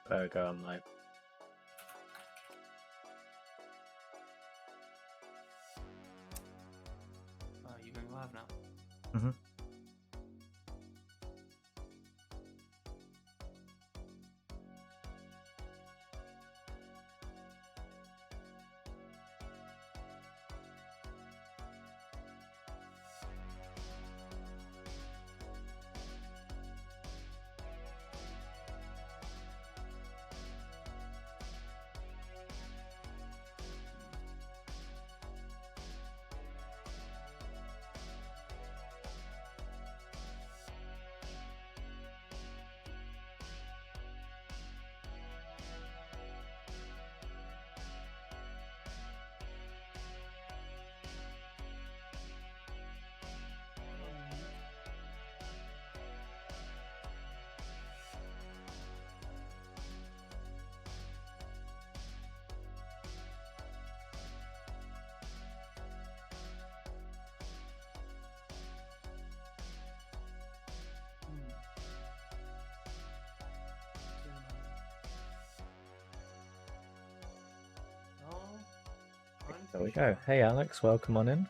There we go, I'm live. You're going live now? Mm-hmm. There we go. Hey Alex, welcome on in.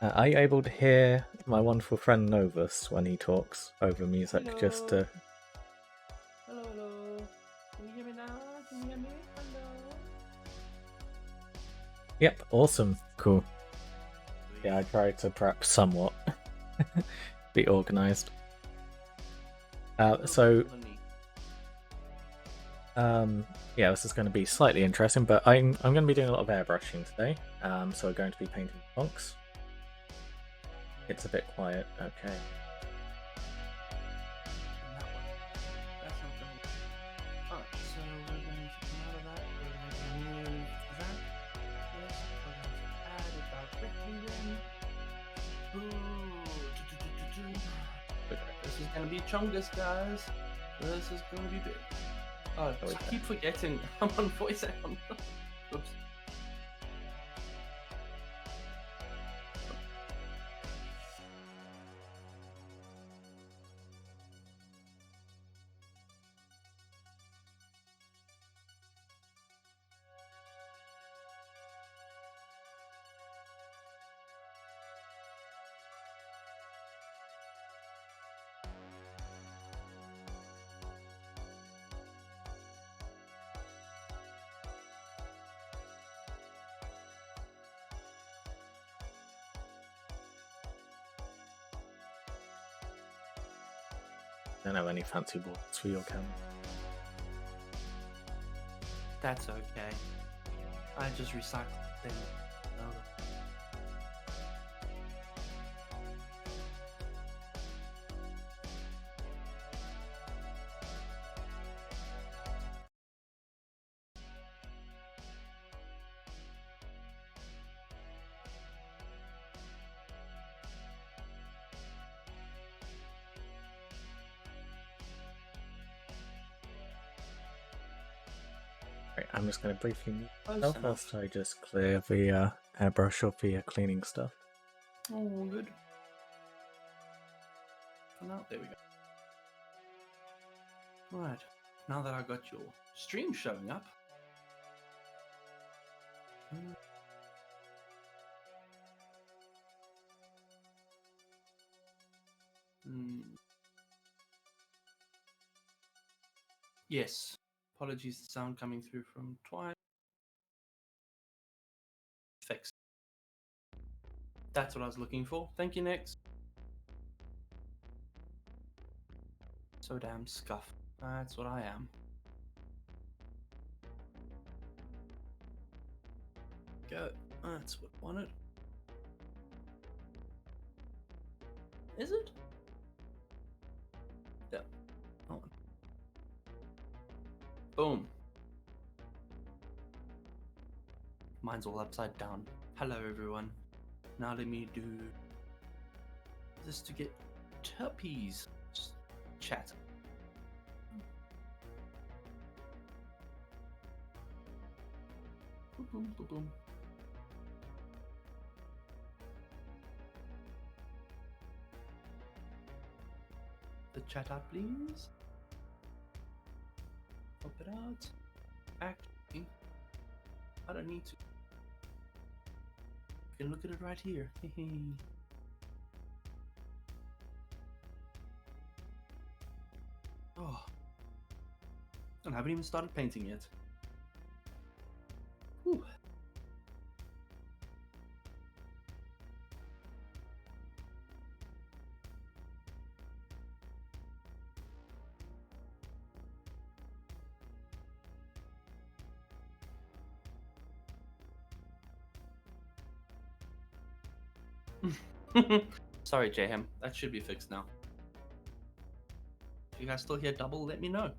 Are you able to hear my wonderful friend Novus when he talks over music? Hello. Just to... Hello, hello. Can you hear me now? Can you hear me? Hello. Yep, awesome. Cool. Yeah, I tried to prep somewhat. Be organised. Yeah, this is going to be slightly interesting, but I'm going to be doing a lot of airbrushing today. So we're going to be painting monks. It's a bit quiet. Okay. So we're going to come out of that. We're going to remove that. Yes, we're going to add it directly in. This is going to be chungus, guys. This is going to be big. Oh, I keep forgetting. I'm on voice on. Oops. Don't have any fancy balls for your camera. That's okay. I just recycled them. Right, I'm just going to briefly mute myself whilst I just clear the airbrush of the cleaning stuff. Oh, good. Now, there we go. Right, now that I got your stream showing up. Yes, apologies, the sound coming through from Twine. Fixed. That's what I was looking for. Thank you, next. So damn scuffed. That's what I am. Go. That's what I wanted. Is it? Yeah. Oh. Boom. Mine's all upside down. Hello, everyone. Now let me do this to get Tuppy's chat. Boom, boom, boom, boom. The chat out, please. Help it out. Actually, I don't need to. You can look at it right here. Oh, I haven't even started painting yet. Whew. Sorry, Jayhem. That should be fixed now. If you guys still hear double, let me know.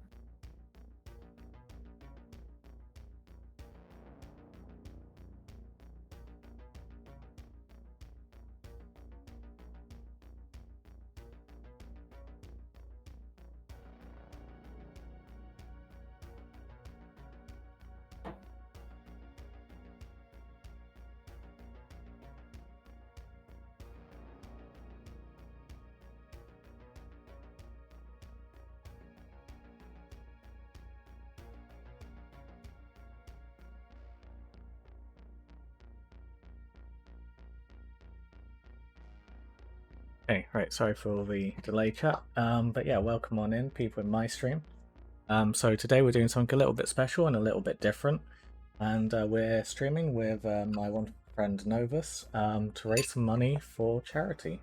Okay, right, sorry for all the delay, chat. But yeah, welcome on in, people in my stream. So today we're doing something a little bit special and a little bit different. And we're streaming with my wonderful friend Novus to raise some money for charity.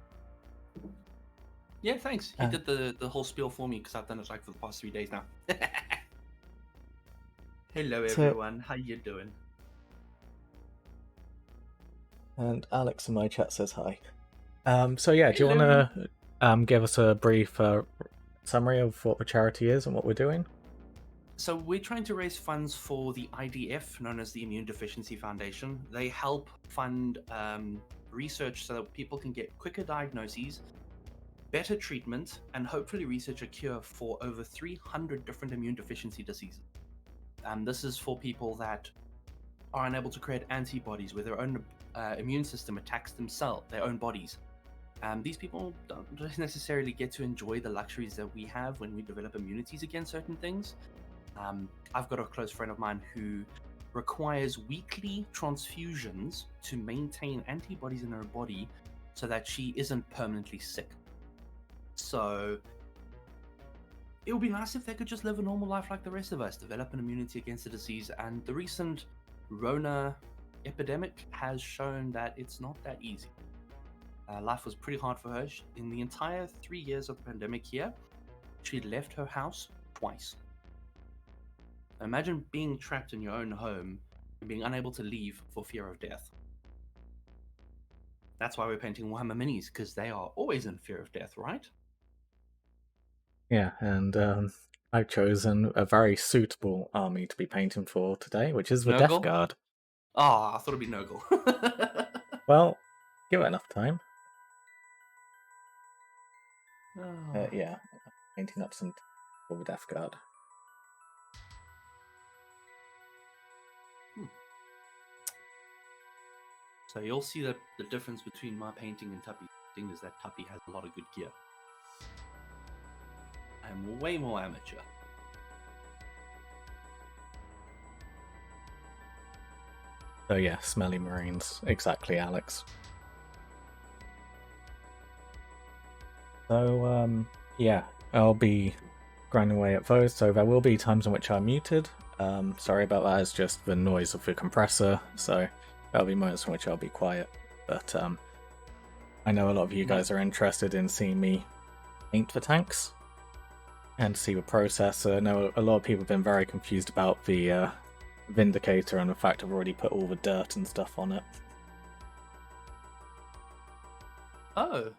Yeah, thanks. He did the whole spiel for me because I've done it like for the past 3 days now. Hello, everyone. How you doing? And Alex in my chat says hi. So yeah, do you want to give us a brief summary of what the charity is and what we're doing? So we're trying to raise funds for the IDF, known as the Immune Deficiency Foundation. They help fund research so that people can get quicker diagnoses, better treatment, and hopefully research a cure for over 300 different immune deficiency diseases. This is for people that are unable to create antibodies where their own immune system attacks themselves, their own bodies. These people don't necessarily get to enjoy the luxuries that we have when we develop immunities against certain things. I've got a close friend of mine who requires weekly transfusions to maintain antibodies in her body so that she isn't permanently sick. So it would be nice if they could just live a normal life like the rest of us, develop an immunity against the disease. And the recent Rona epidemic has shown that it's not that easy. Life was pretty hard for her. In the entire 3 years of the pandemic here, she left her house twice. Imagine being trapped in your own home and being unable to leave for fear of death. That's why we're painting Warhammer Minis, because they are always in fear of death, right? Yeah, and I've chosen a very suitable army to be painting for today, which is the Death Guard. Ah, I thought it'd be Nurgle. Well, give it enough time. Oh. Yeah, painting up some for the Death Guard. So you'll see that the difference between my painting and Tuppy's painting is that Tuppy has a lot of good gear. I'm way more amateur. So yeah, smelly Marines. Exactly, Alex. So, yeah, I'll be grinding away at those, so there will be times in which I'm muted. Sorry about that, it's just the noise of the compressor, so there'll be moments in which I'll be quiet. But I know a lot of you guys are interested in seeing me paint the tanks and see the process. I know a lot of people have been very confused about the Vindicator and the fact I've already put all the dirt and stuff on it. Oh,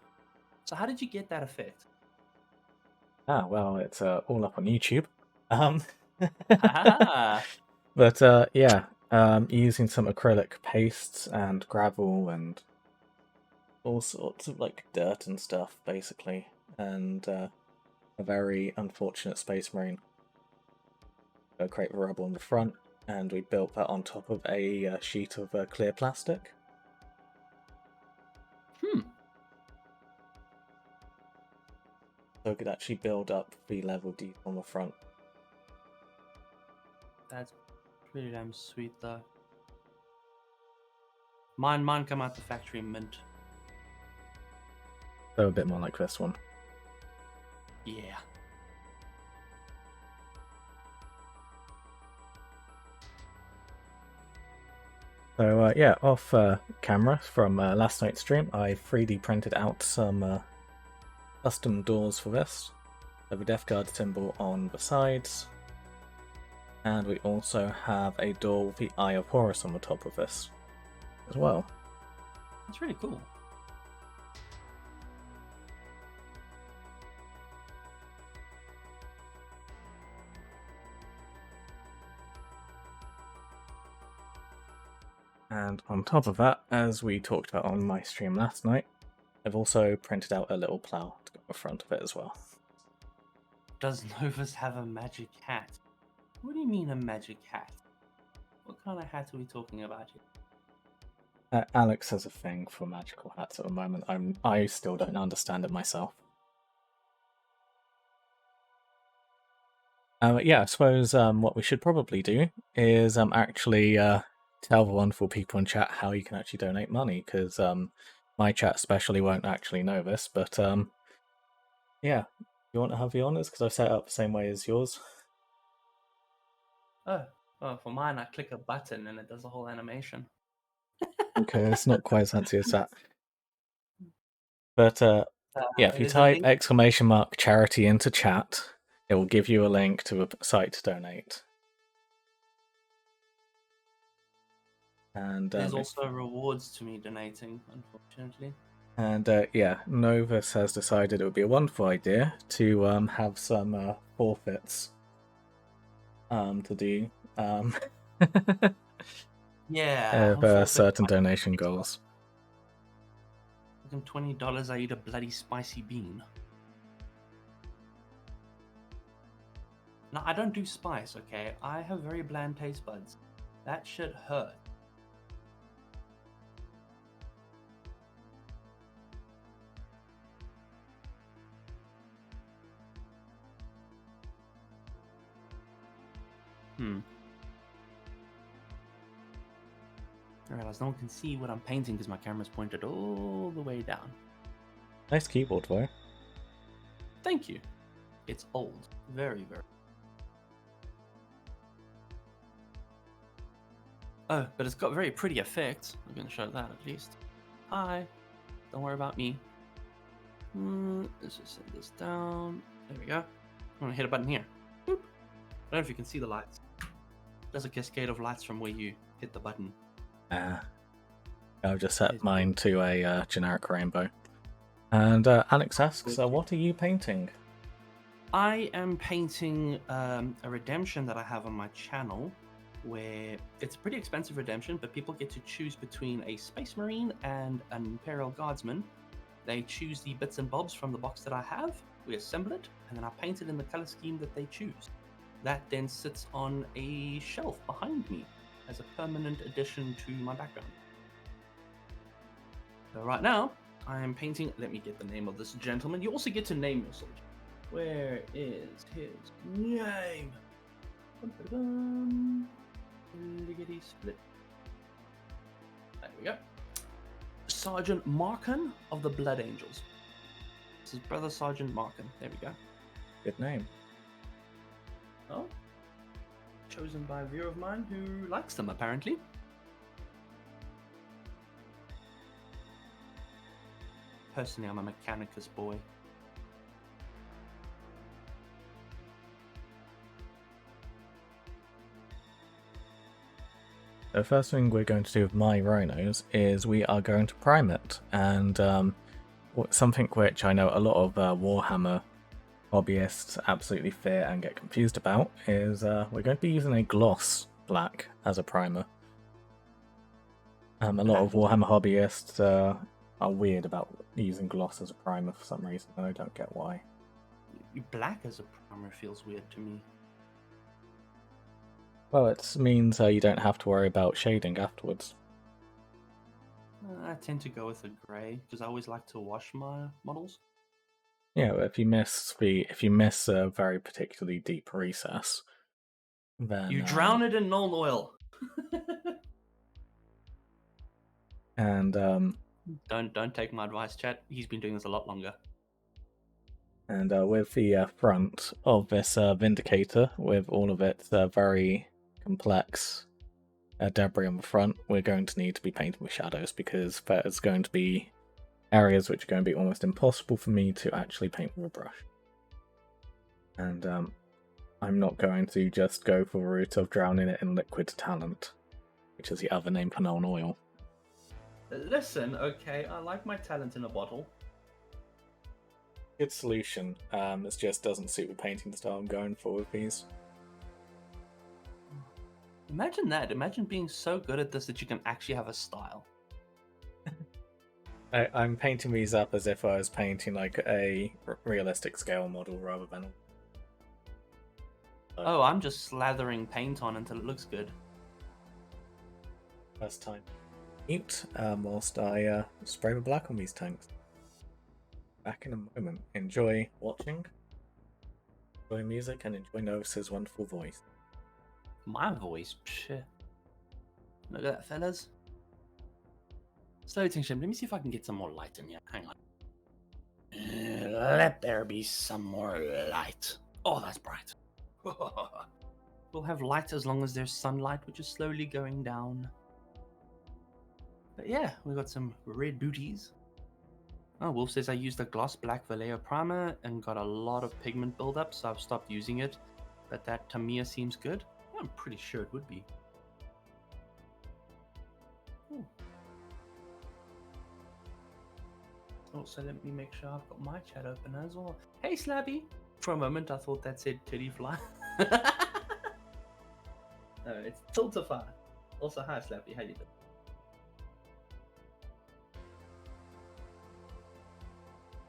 so how did you get that effect? Ah, well, it's all up on YouTube. Ah. But yeah, using some acrylic pastes and gravel and all sorts of like dirt and stuff, basically, and a very unfortunate Space Marine. So create the rubble in the front, and we built that on top of a sheet of clear plastic. So we could actually build up the level deep on the front. That's pretty damn sweet, though. Mine come out the factory mint. So a bit more like this one. Yeah. So yeah, off camera from last night's stream, I 3D printed out some custom doors for this. Have a Death Guard symbol on the sides, and we also have a door with the Eye of Horus on the top of this as well. That's really cool. And on top of that, as we talked about on my stream last night, I've also printed out a little plough to go in front of it as well. Does Novus have a magic hat? What do you mean a magic hat? What kind of hat are we talking about here? Alex has a thing for magical hats at the moment. I still don't understand it myself. Yeah, I suppose what we should probably do is actually tell the wonderful people in chat how you can actually donate money, because my chat especially won't actually know this, but yeah, you want to have the honors, because I've set it up the same way as yours. Oh, for mine, I click a button and it does a whole animation. Okay, it's not quite as fancy as that. But yeah, if you type !charity into chat, it will give you a link to a site to donate. And there's also rewards to me donating, unfortunately. And yeah, Novus has decided it would be a wonderful idea to have some forfeits to do. Yeah. Of certain donation goals. $20, I eat a bloody spicy bean. No, I don't do spice, okay? I have very bland taste buds. That shit hurt. I realize no one can see what I'm painting because my camera's pointed all the way down. Nice keyboard, though. Thank you. It's old. Very, very. Oh, but it's got very pretty effects. I'm going to show that at least. Hi. Don't worry about me. Let's just set this down. There we go. I'm going to hit a button here. Boop. I don't know if you can see the lights. There's a cascade of lights from where you hit the button. I've just set mine to a generic rainbow. And Alex asks, what are you painting? I am painting a redemption that I have on my channel, where it's a pretty expensive redemption, but people get to choose between a Space Marine and an Imperial Guardsman. They choose the bits and bobs from the box that I have, we assemble it, and then I paint it in the color scheme that they choose. That then sits on a shelf behind me as a permanent addition to my background. So right now, I am painting, let me get the name of this gentleman. You also get to name your soldier. Where is his name? Liggity split. There we go. Sergeant Markin of the Blood Angels. This is Brother Sergeant Markin. There we go. Good name. Oh. Chosen by a viewer of mine who likes them, apparently. Personally, I'm a Mechanicus boy. The first thing we're going to do with my rhinos is we are going to prime it, and something which I know a lot of Warhammer hobbyists absolutely fear and get confused about is we're going to be using a gloss black as a primer. A lot of Warhammer hobbyists are weird about using gloss as a primer for some reason, and I don't get why. Black as a primer feels weird to me. Well, it means you don't have to worry about shading afterwards. I tend to go with a grey because I always like to wash my models. Yeah, but if you miss a very particularly deep recess, Then You drown it in null oil. and Don't take my advice, chat. He's been doing this a lot longer. And with the front of this Vindicator, with all of its very complex debris on the front, we're going to need to be painting with shadows, because there's going to be areas which are going to be almost impossible for me to actually paint with a brush. And I'm not going to just go for the route of drowning it in liquid talent, which is the other name for null oil. Listen, okay, I like my talent in a bottle. Good solution. It just doesn't suit the painting style I'm going for with these. Imagine that. Imagine being so good at this that you can actually have a style. I'm painting these up as if I was painting like a realistic scale model rather than. Oh, I'm just slathering paint on until it looks good. First time. Mute whilst I spray the black on these tanks. Back in a moment. Enjoy watching, enjoy music, and enjoy Novus's wonderful voice. My voice? Psh. Look at that, fellas. Slow tension. Let me see if I can get some more light in here. Hang on. Let there be some more light. Oh, that's bright. We'll have light as long as there's sunlight, which is slowly going down. But yeah, we got some red booties. Oh, Wolf says I used a gloss black Vallejo primer and got a lot of pigment buildup, so I've stopped using it. But that Tamiya seems good. I'm pretty sure it would be. Ooh. Also, let me make sure I've got my chat open as well. Hey, Slabby! For a moment, I thought that said Titty Fly. No, it's Tiltify. Also, hi, Slappy. How you doing?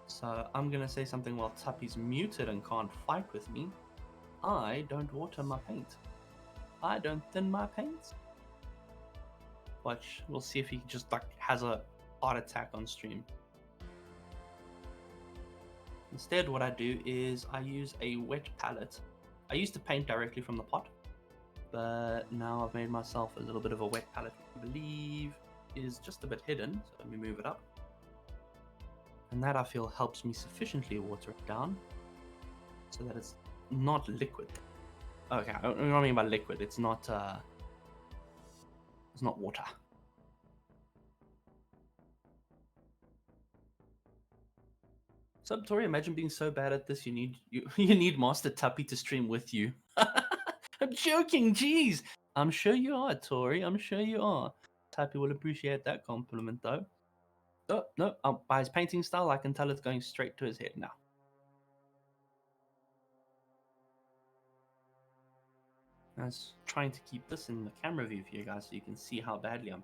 So, I'm going to say something while Tuppy's muted and can't fight with me. I don't water my paint. I don't thin my paint. Watch, we'll see if he just like has a heart attack on stream. Instead, what I do is I use a wet palette. I used to paint directly from the pot, but now I've made myself a little bit of a wet palette, which I believe is just a bit hidden. So let me move it up. And that I feel helps me sufficiently water it down so that it's not liquid. Okay, what I mean by liquid, it's not water. So, Tori, imagine being so bad at this, you need Master Tuppy to stream with you. I'm joking, jeez. I'm sure you are, Tori. I'm sure you are. Tuppy will appreciate that compliment, though. Oh, no, by his painting style, I can tell it's going straight to his head now. I was trying to keep this in the camera view for you guys so you can see how badly I'm...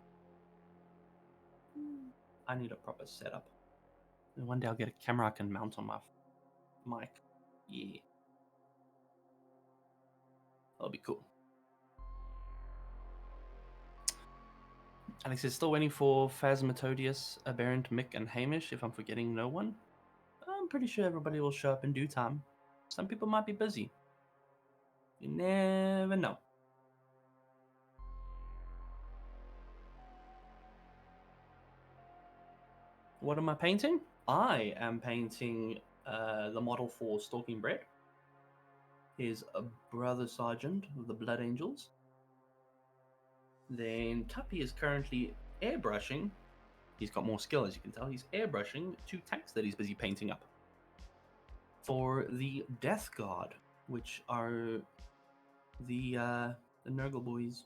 I need a proper setup. One day I'll get a camera I can mount on my mic. Yeah. That'll be cool. Alex is still waiting for Phasmatodius, Aberrant, Mick, and Hamish, if I'm forgetting no one. I'm pretty sure everybody will show up in due time. Some people might be busy. You never know. What am I painting? I am painting the model for Stalking Bread. His brother sergeant of the Blood Angels. Then Tuppy is currently airbrushing. He's got more skill, as you can tell. He's airbrushing 2 tanks that he's busy painting up. For the Death Guard, which are the Nurgle boys.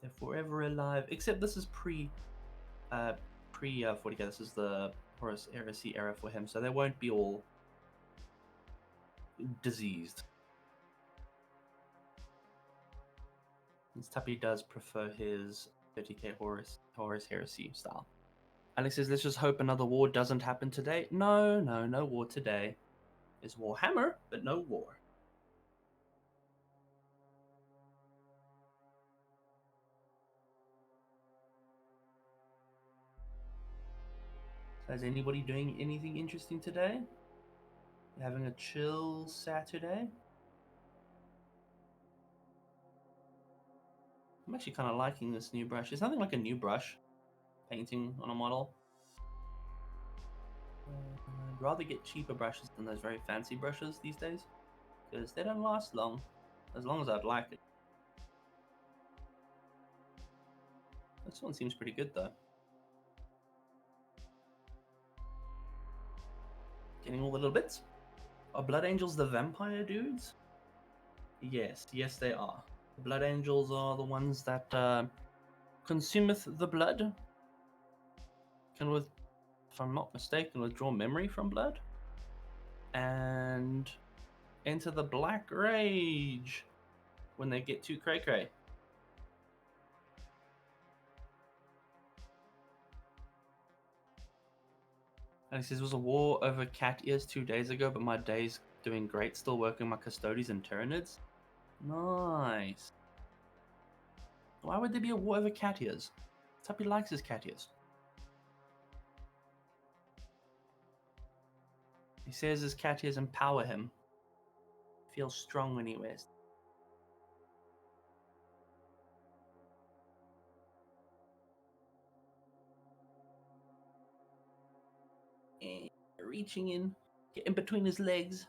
They're forever alive. Except this is pre 40k. This is the Horus Heresy era for him, so they won't be all diseased. Since Tuppy does prefer his 30k Horus Heresy style. Alex says, let's just hope another war doesn't happen today. No war today. There's Warhammer, but no war. So is anybody doing anything interesting today? You having a chill Saturday? I'm actually kind of liking this new brush. It's nothing like a new brush painting on a model. I'd rather get cheaper brushes than those very fancy brushes these days, because they don't last long as I'd like it. This one seems pretty good though. Getting all the little bits. Are Blood Angels the vampire dudes? Yes, yes they are. Blood Angels are the ones that consumeth the blood. Can, with, if I'm not mistaken, withdraw memory from blood. And enter the Black Rage when they get too cray-cray. And he says, it was a war over cat ears 2 days ago, but my day's doing great. Still working my custodies and Tyranids. Nice. Why would there be a war over cat ears? Tuppy likes his cat ears. He says his cat ears empower him. Feels strong when he wears. Reaching in, get in between his legs.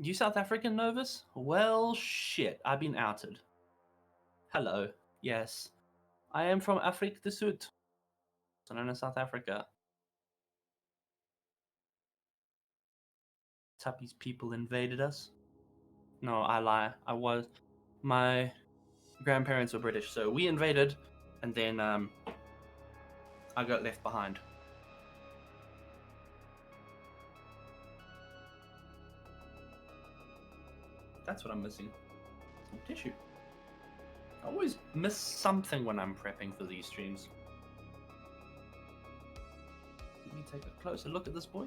You South African, Novus? Well, shit, I've been outed. Hello. Yes. I am from Afrique du Sud, so known as South Africa. Tuppy's people invaded us. No, I lie. My grandparents were British, so we invaded, and then I got left behind. That's what I'm missing. Some tissue. I always miss something when I'm prepping for these streams. Let me take a closer look at this boy.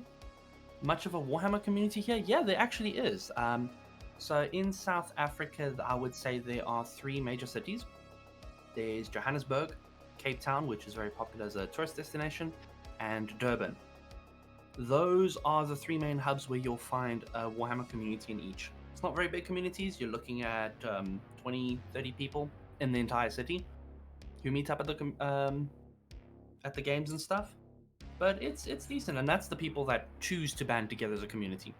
Much of a Warhammer community here? Yeah, there actually is. So in South Africa, I would say there are 3 major cities. There's Johannesburg, Cape Town, which is very popular as a tourist destination, and Durban. Those are the 3 main hubs where you'll find a Warhammer community in each. It's not very big communities. You're looking at 20, 30 people in the entire city who meet up at the games and stuff. But it's decent, and that's the people that choose to band together as a community.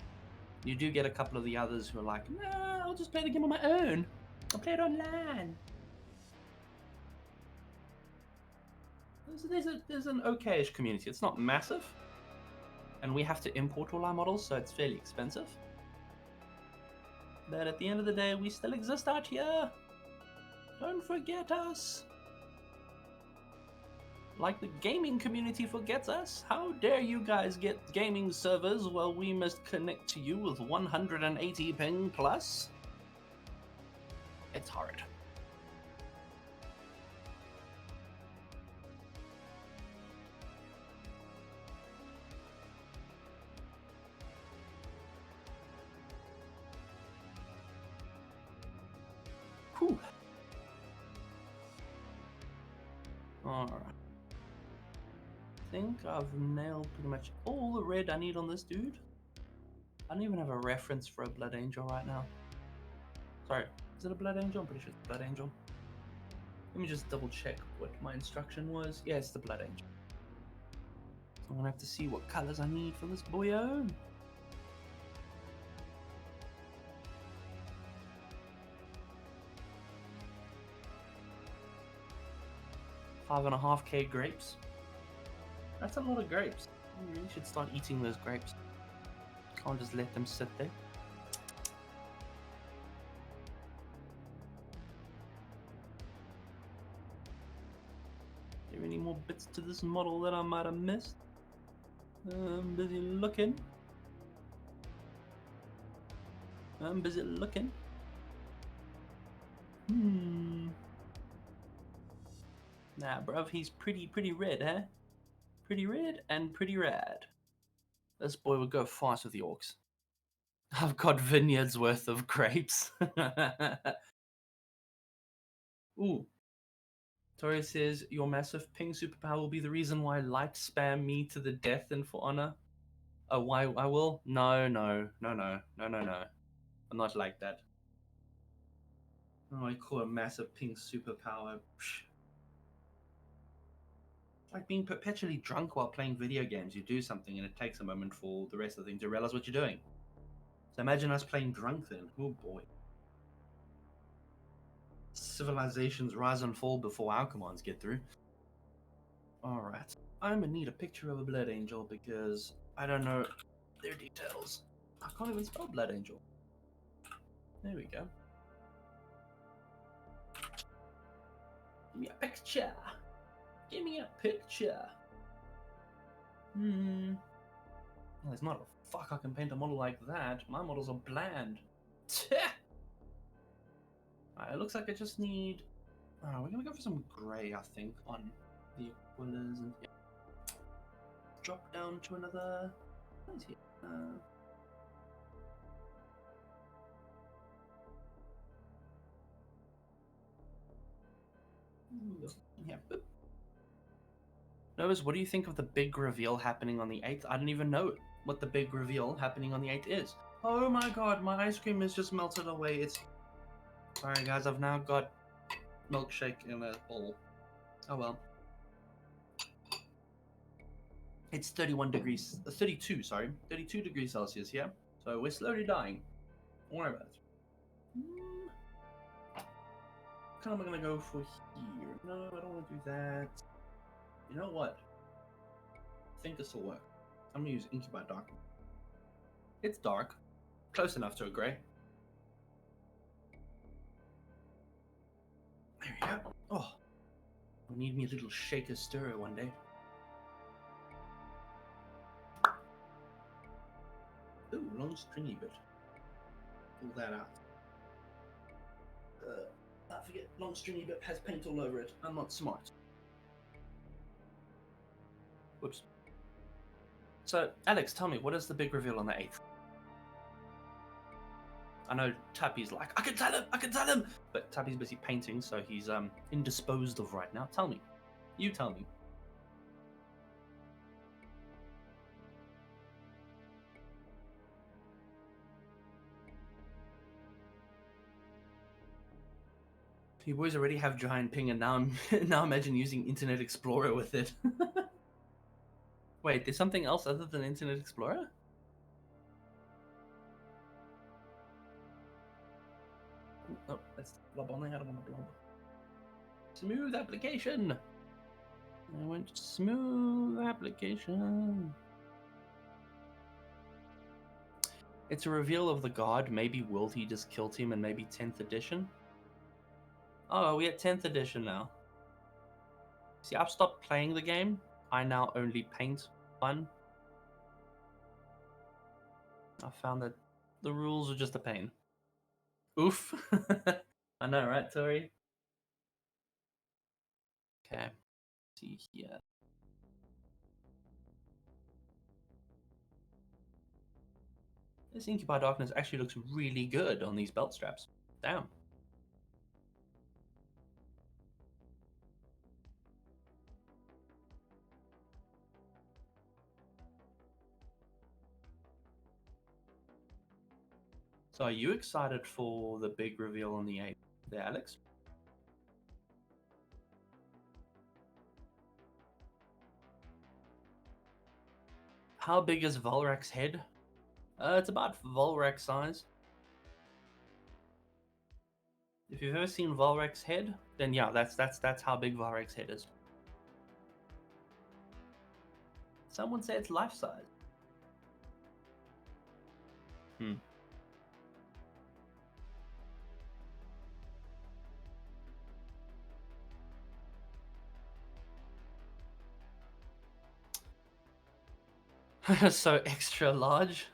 You do get a couple of the others who are like, nah, I'll just play the game on my own. I'll play it online. There's an okayish community. It's not massive, and we have to import all our models, so it's fairly expensive. But at the end of the day, we still exist out here. Don't forget us. Like the gaming community forgets us. How dare you guys get gaming servers while we must connect to you with 180 ping plus? It's hard. Whew. Alright. I think I've nailed pretty much all the red I need on this dude. I don't even have a reference for a Blood Angel right now. Sorry, is it a Blood Angel? I'm pretty sure it's a Blood Angel. Let me just double check what my instruction was. Yeah, it's the Blood Angel. So I'm gonna have to see what colors I need for this boyo. $5.5K grapes. That's a lot of grapes. You really should start eating those grapes. Can't just let them sit there. Are there any more bits to this model that I might have missed? I'm busy looking. Nah, bruv, he's pretty red, huh? Pretty red and pretty rad. This boy would go fast with the orcs. I've got vineyards worth of grapes. Ooh. Tori says, your massive ping superpower will be the reason why light spam me to the death and for honor. Oh, why I will? No. I'm not like that. Oh, I call a massive pink superpower. Psh. It's like being perpetually drunk while playing video games. You do something and it takes a moment for the rest of the thing to realize what you're doing. So imagine us playing drunk then. Oh boy. Civilizations rise and fall before our commands get through. Alright. I'm gonna need a picture of a blood angel because I don't know their details. I can't even spell blood angel. There we go. Give me a picture. Give me a picture. Well, there's not a fuck I can paint a model like that. My models are bland. Alright, it looks like I just need... we're gonna go for some grey, I think, on the Aquillas and... Yeah. Drop down to another... What is here? Yeah. Notice, what do you think of the big reveal happening on the 8th? I don't even know what the big reveal happening on the 8th is. Oh my god, my ice cream has just melted away. It's... Sorry guys, I've now got milkshake in a bowl. Oh well. It's 31 degrees, 32, sorry. 32 degrees Celsius here. So we're slowly dying. Don't worry about it. What kind am I going to go for here? No, I don't want to do that. You know what? I think this will work. I'm going to use Incubi Dark. It's dark. Close enough to a grey. There we go. Oh. I need me a little shaker stirrer one day. Ooh, long stringy bit. Pull that out. I forget, long stringy bit has paint all over it. I'm not smart. Whoops. So, Alex, tell me, what is the big reveal on the 8th? I know Tuppy's like, I can tell him! But Tuppy's busy painting, so he's indisposed of right now. Tell me. You tell me. You boys already have giant ping, and now now imagine using Internet Explorer with it. Wait, there's something else other than Internet Explorer? Oh, that's blob on there. I don't want to blob. Smooth application. I went smooth application. It's a reveal of the god. Maybe Wilty just killed him, and maybe 10th edition. Oh, we at 10th edition now. See, I've stopped playing the game. I now only paint fun. I found that the rules are just a pain. Oof. I know, right, Tori? Okay. See here. This Incubi Darkness actually looks really good on these belt straps. Damn. So are you excited for the big reveal on the 8th there, Alex? How big is Volrak's head? It's about Volrak size. If you've ever seen Volrak's head, then yeah, that's how big Volrak's head is. Someone say it's life size. So extra large.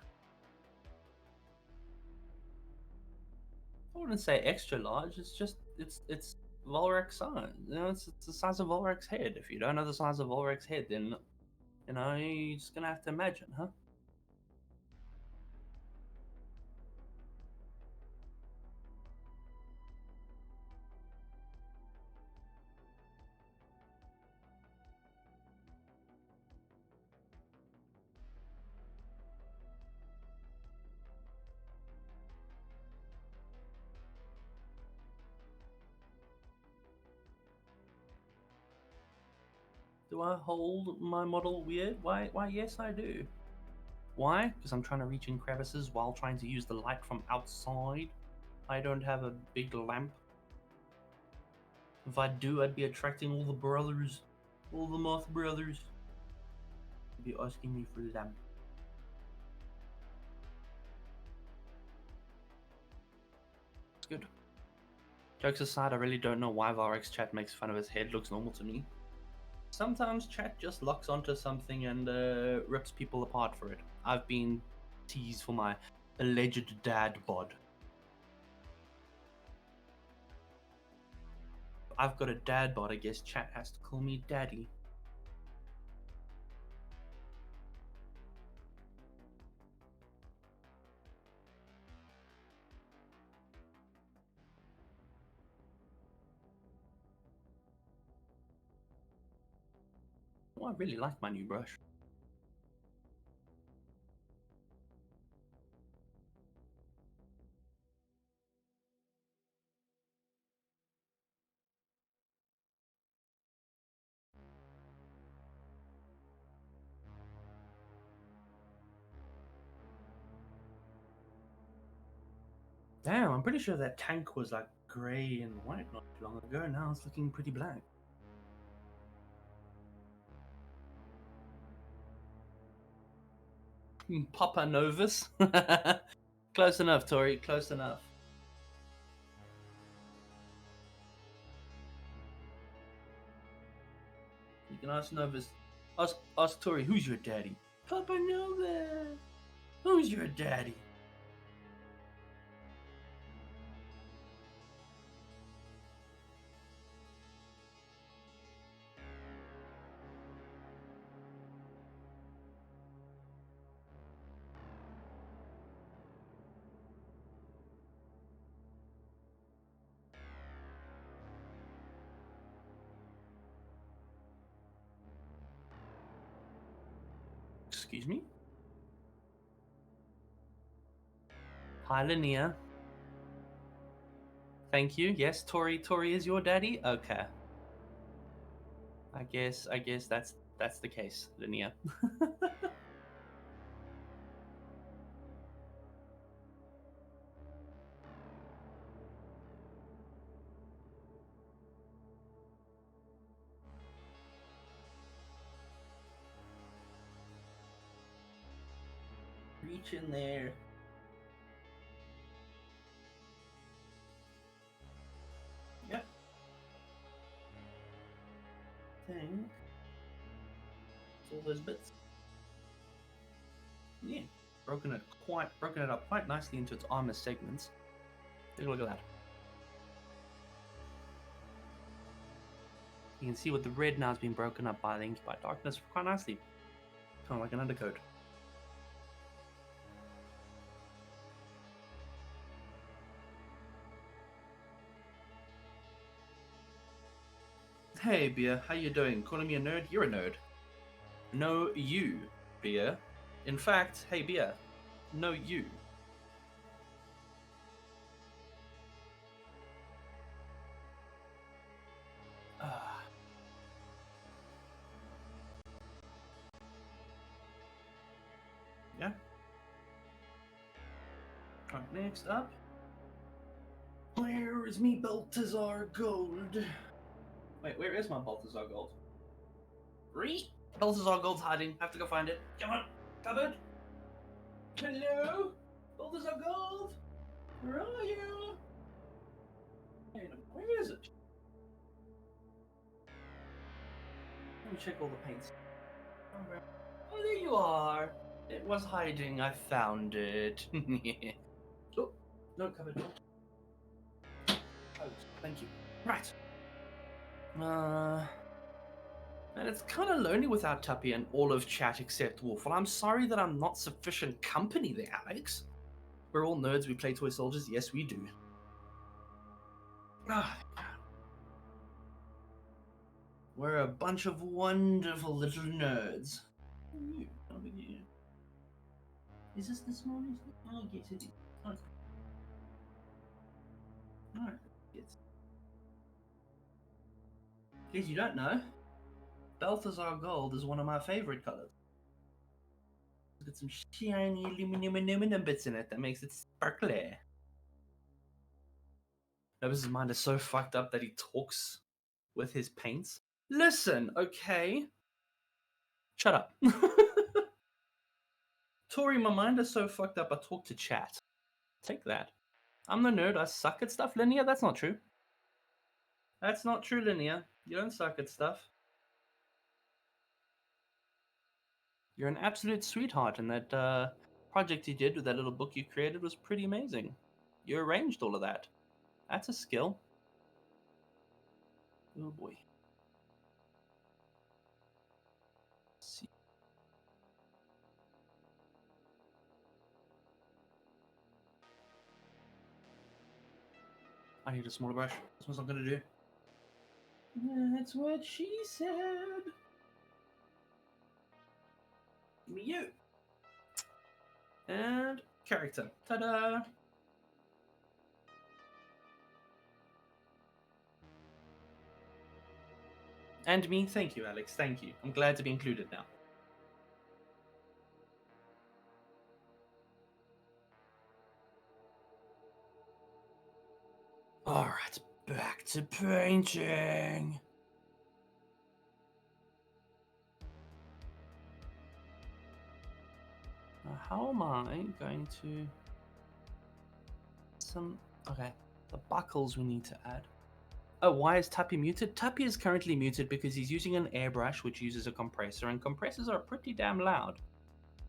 I wouldn't say extra large. It's just it's Volrak's size. You know, it's the size of Volrak's head. If you don't know the size of Volrak's head, then you know you're just gonna have to imagine, huh? Do I hold my model weird? Why, yes, I do. Why? Because I'm trying to reach in crevices while trying to use the light from outside. I don't have a big lamp. If I do, I'd be attracting all the brothers. All the moth brothers. They'd be asking me for lamp. It's good. Jokes aside, I really don't know why Varix chat makes fun of his head. Looks normal to me. Sometimes chat just locks onto something and rips people apart for it. I've been teased for my alleged dad bod. I've got a dad bod, I guess chat has to call me daddy. Oh, I really like my new brush. Damn, I'm pretty sure that tank was like grey and white not too long ago. Now it's looking pretty black. Papa Novus. Close enough, Tori. Close enough. You can ask Novus. Ask Tori, who's your daddy? Papa Novus. Who's your daddy? Excuse me? Hi, Linnea. Thank you. Yes, Tori is your daddy? Okay. I guess that's the case, Linnea. Reach in there. Yep. Thing. All those bits. Yeah. Broken it up quite nicely into its armor segments. Take a look at that. You can see with the red now has been broken up by the ink by darkness quite nicely. Kind of like an undercoat. Hey, Beer, how you doing? Calling me a nerd? You're a nerd. No, you, Beer. In fact, hey, Beer, no, you. Yeah. Right, next up. Where is me Balthazar Gold? Wait, where is my Balthazar Gold? Balthazar Gold's hiding. Have to go find it. Come on, cupboard. Hello, Balthazar Gold. Where are you? Where is it? Let me check all the paints. Oh, there you are. It was hiding. I found it. Oh, no cupboard door. Oh, thank you. Right. And it's kind of lonely without Tuppy and all of chat except Wolf. Well, I'm sorry that I'm not sufficient company there, Alex. We're all nerds. We play toy soldiers. Yes, we do. We're a bunch of wonderful little nerds. Is this the smallest? Oh, yes, it is. Oh, alright. Yes. In case you don't know, Balthazar Gold is one of my favorite colors. It's got some shiny aluminum bits in it that makes it sparkly. Nobody's mind is so fucked up that he talks with his paints. Listen, okay? Shut up. Tori, my mind is so fucked up I talk to chat. Take that. I'm the nerd, I suck at stuff. Linear, that's not true. That's not true, Linear. You don't suck at stuff. You're an absolute sweetheart, and that project you did with that little book you created was pretty amazing. You arranged all of that. That's a skill. Oh boy. Let's see. I need a smaller brush. This one's not gonna do. That's what she said. Give me you. And character. Ta-da! And me. Thank you, Alex. Thank you. I'm glad to be included now. Alright, back to painting. Now, how am I going to... Okay, the buckles we need to add. Oh, why is Tuppy muted? Tuppy is currently muted because he's using an airbrush which uses a compressor, and compressors are pretty damn loud.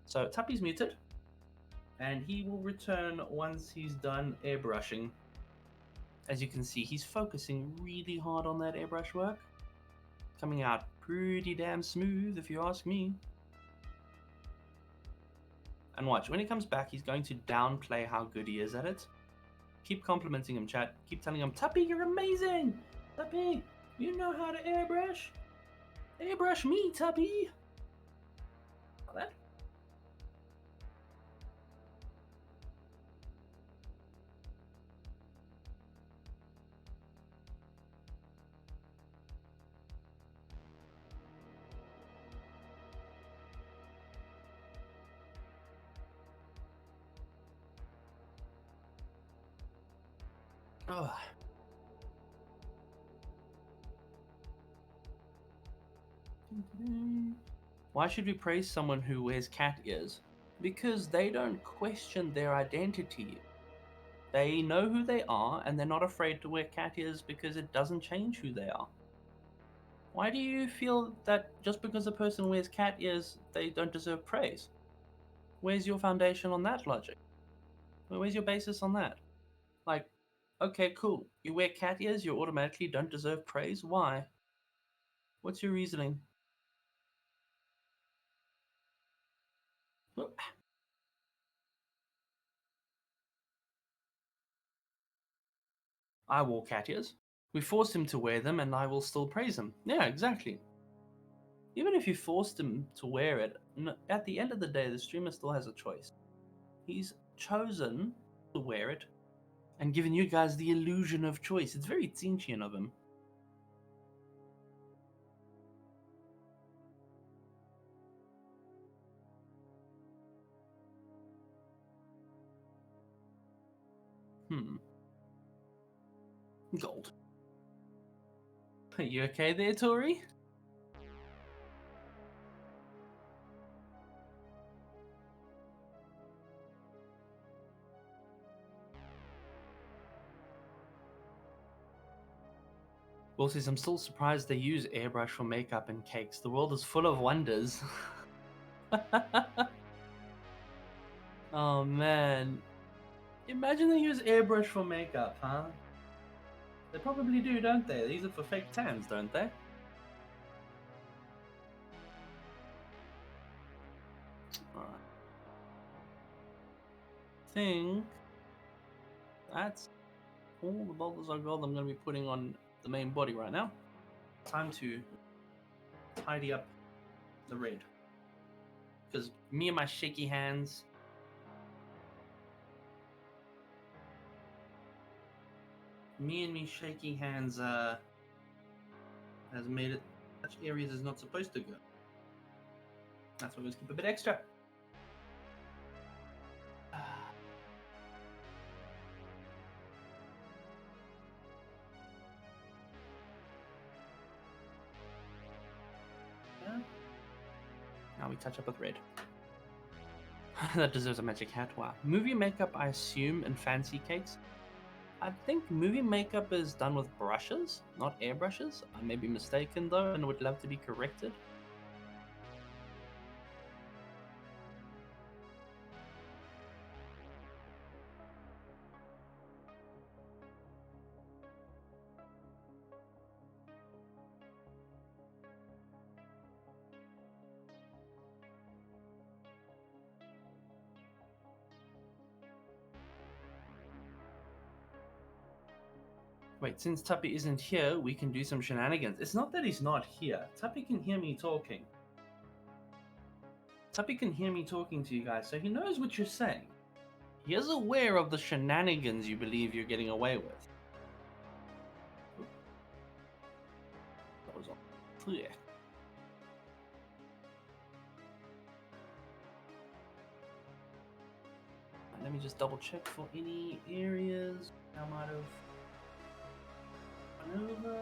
So Tuppy's muted, and he will return once he's done airbrushing. As you can see, he's focusing really hard on that airbrush work. Coming out pretty damn smooth, if you ask me. And watch, when he comes back, he's going to downplay how good he is at it. Keep complimenting him, chat. Keep telling him, Tuppy, you're amazing! Tuppy, you know how to airbrush? Airbrush me, Tuppy! Like that. Oh. Why should we praise someone who wears cat ears? Because they don't question their identity. They know who they are, and they're not afraid to wear cat ears because it doesn't change who they are. Why do you feel that just because a person wears cat ears, they don't deserve praise? Where's your foundation on that logic? Where's your basis on that? Like, okay, cool. You wear cat ears, you automatically don't deserve praise? Why? What's your reasoning? I wore cat ears. We forced him to wear them, and I will still praise him. Yeah, exactly. Even if you forced him to wear it, at the end of the day, the streamer still has a choice. He's chosen to wear it and given you guys the illusion of choice. It's very Tsinchian of him. Gold. Are you okay there, Tori? Will says, I'm still surprised they use airbrush for makeup and cakes. The world is full of wonders. Oh man. Imagine they use airbrush for makeup, huh? They probably do, don't they? They use it for fake tans, don't they? Alright. I think that's all the boulders I got. I'm going to be putting on the main body right now. Time to tidy up the red. Because me and my shaky hands... Me and me shaky hands has made it Such areas is not supposed to go. That's why we keep a bit extra. Yeah. Now we touch up with red. That deserves a magic hat. Wow. Movie makeup, I assume, and fancy cakes. I think movie makeup is done with brushes, not airbrushes. I may be mistaken though, and would love to be corrected. Wait, since Tuppy isn't here, we can do some shenanigans. It's not that he's not here. Tuppy can hear me talking. Tuppy can hear me talking to you guys, so he knows what you're saying. He is aware of the shenanigans you believe you're getting away with. That was all clear. Let me just double check for any areas I might have run over.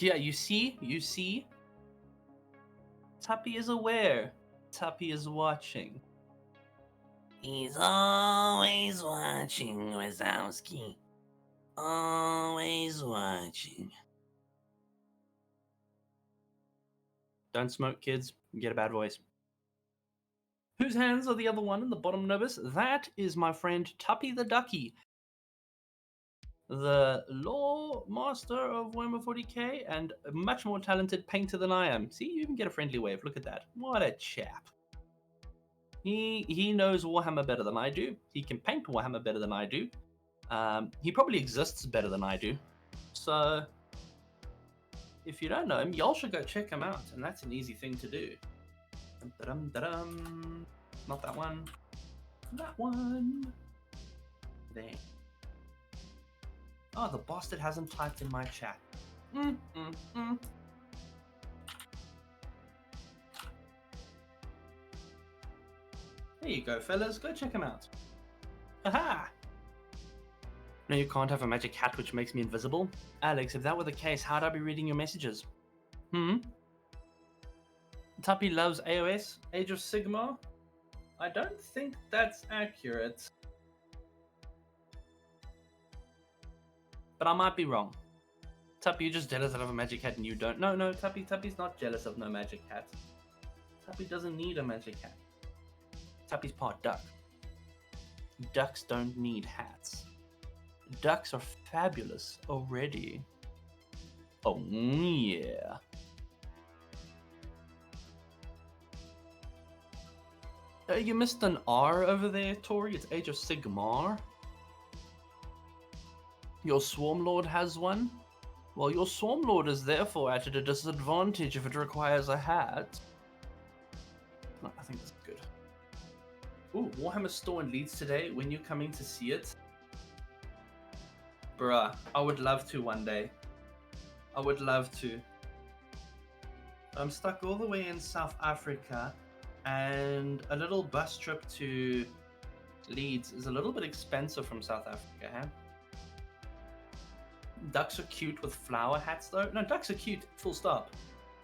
Yeah, you see? Tuppy is aware. Tuppy is watching. He's always watching, Wazowski. Always watching. Don't smoke, kids. You get a bad voice. Whose hands are the other one in the bottom nobis? That is my friend Tuppy the Ducky, the law master of Warhammer 40k and a much more talented painter than I am. See, you even get a friendly wave. Look at that. What a chap. He knows Warhammer better than I do. He can paint Warhammer better than I do. He probably exists better than I do. So, if you don't know him, y'all should go check him out, and that's an easy thing to do. Dum-da-dum-da-dum. Not that one. That one. There. Oh, the bastard hasn't typed in my chat. There you go, fellas. Go check him out. Aha! No, you can't have a magic hat which makes me invisible. Alex, if that were the case, how'd I be reading your messages? Tuppy loves AOS, Age of Sigmar? I don't think that's accurate. But I might be wrong. Tuppy, you're just jealous that I have a magic hat and you don't. No, Tuppy's not jealous of no magic hat. Tuppy doesn't need a magic hat. Tuppy's part duck. Ducks don't need hats. Ducks are fabulous already. Oh yeah. You missed an R over there, Tori. It's Age of Sigmar. Your Swarm Lord has one? Well, your Swarm Lord is therefore at a disadvantage if it requires a hat. No, I think that's good. Ooh, Warhammer Store in Leeds today. When you're coming to see it? Bruh, I would love to one day. I would love to. I'm stuck all the way in South Africa, and a little bus trip to Leeds is a little bit expensive from South Africa, huh? Ducks are cute with flower hats, though. No, ducks are cute, full stop.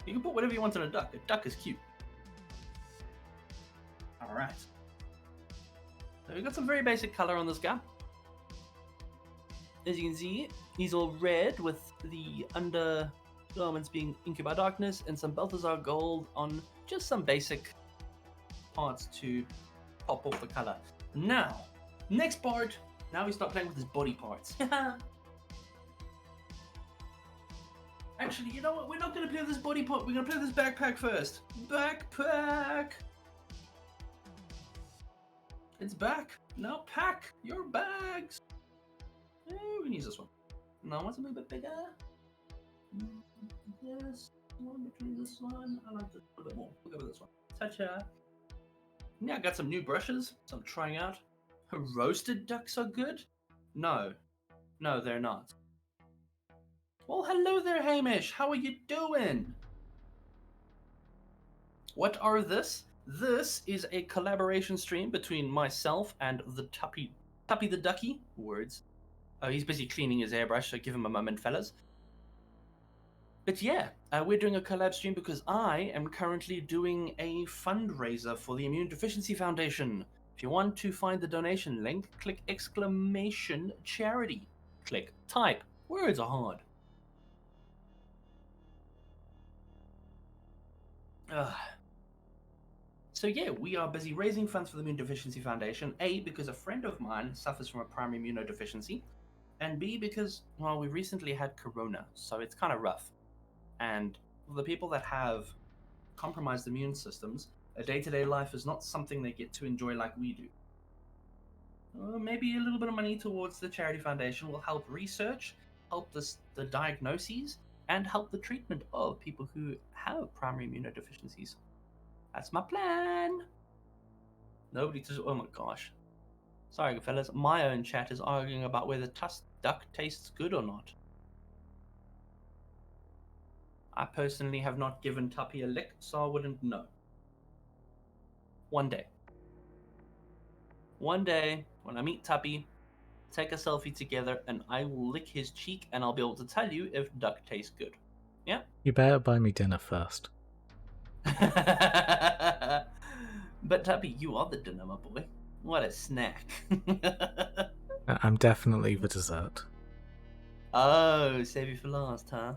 You can put whatever you want on a duck. A duck is cute. Alright. So we've got some very basic color on this guy. As you can see, he's all red with the undergarments being Inky by Darkness and some Balthazar gold on just some basic parts to pop off the color. Now, next part. Now we start playing with his body parts. Actually, you know what? We're not going to play with this body part. We're going to play with this backpack first. Backpack! It's back. Now pack your bags. We can use this one. No, one's a little bit bigger. Yes, one between this one. I like this a little bit more. We'll go with this one. Ta-cha. Yeah, I got some new brushes, so I'm trying out. Roasted ducks are good? No. No, they're not. Well, hello there, Hamish. How are you doing? What are this? This is a collaboration stream between myself and the Tuppy the Ducky. Words. Oh, he's busy cleaning his airbrush, so give him a moment, fellas. But yeah, we're doing a collab stream because I am currently doing a fundraiser for the Immune Deficiency Foundation. If you want to find the donation link, click exclamation charity. Click type. Words are hard. So yeah, we are busy raising funds for the Immune Deficiency Foundation. A, because a friend of mine suffers from a primary immunodeficiency. And B, because, well, we recently had corona, so it's kind of rough. And for the people that have compromised immune systems, a day-to-day life is not something they get to enjoy like we do. Maybe a little bit of money towards the charity foundation will help research, help the diagnoses, and help the treatment of people who have primary immunodeficiencies. That's my plan. Nobody just, oh my gosh. Sorry, fellas, my own chat is arguing about whether duck tastes good or not. I personally have not given Tuppy a lick, so I wouldn't know. One day. One day, when I meet Tuppy, take a selfie together, and I will lick his cheek, and I'll be able to tell you if duck tastes good. Yeah? You better buy me dinner first. But Tuppy, you are the dinner, my boy. What a snack. I'm definitely the dessert. Oh, save you for last, huh?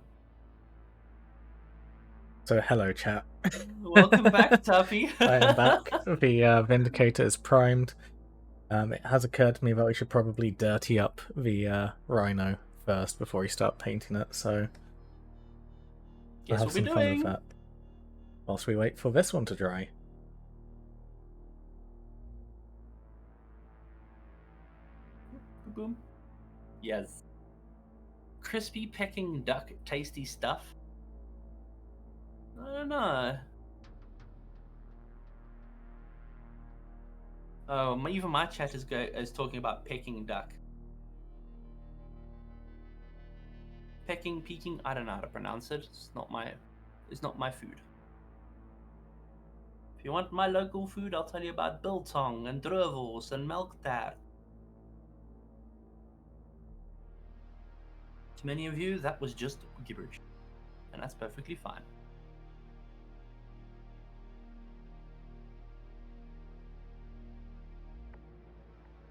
So hello, chat. Welcome back, Tuppy. I am back. The Vindicator is primed. It has occurred to me that we should probably dirty up the Rhino first before we start painting it, so we'll have some fun with that whilst we wait for this one to dry. Boom. Yes. Crispy Peking duck, tasty stuff. I don't know. Oh, even my chat is talking about Peking duck. Peking, I don't know how to pronounce it. It's not my food. If you want my local food, I'll tell you about biltong and druvels and milk tart. To many of you, that was just gibberish, and that's perfectly fine.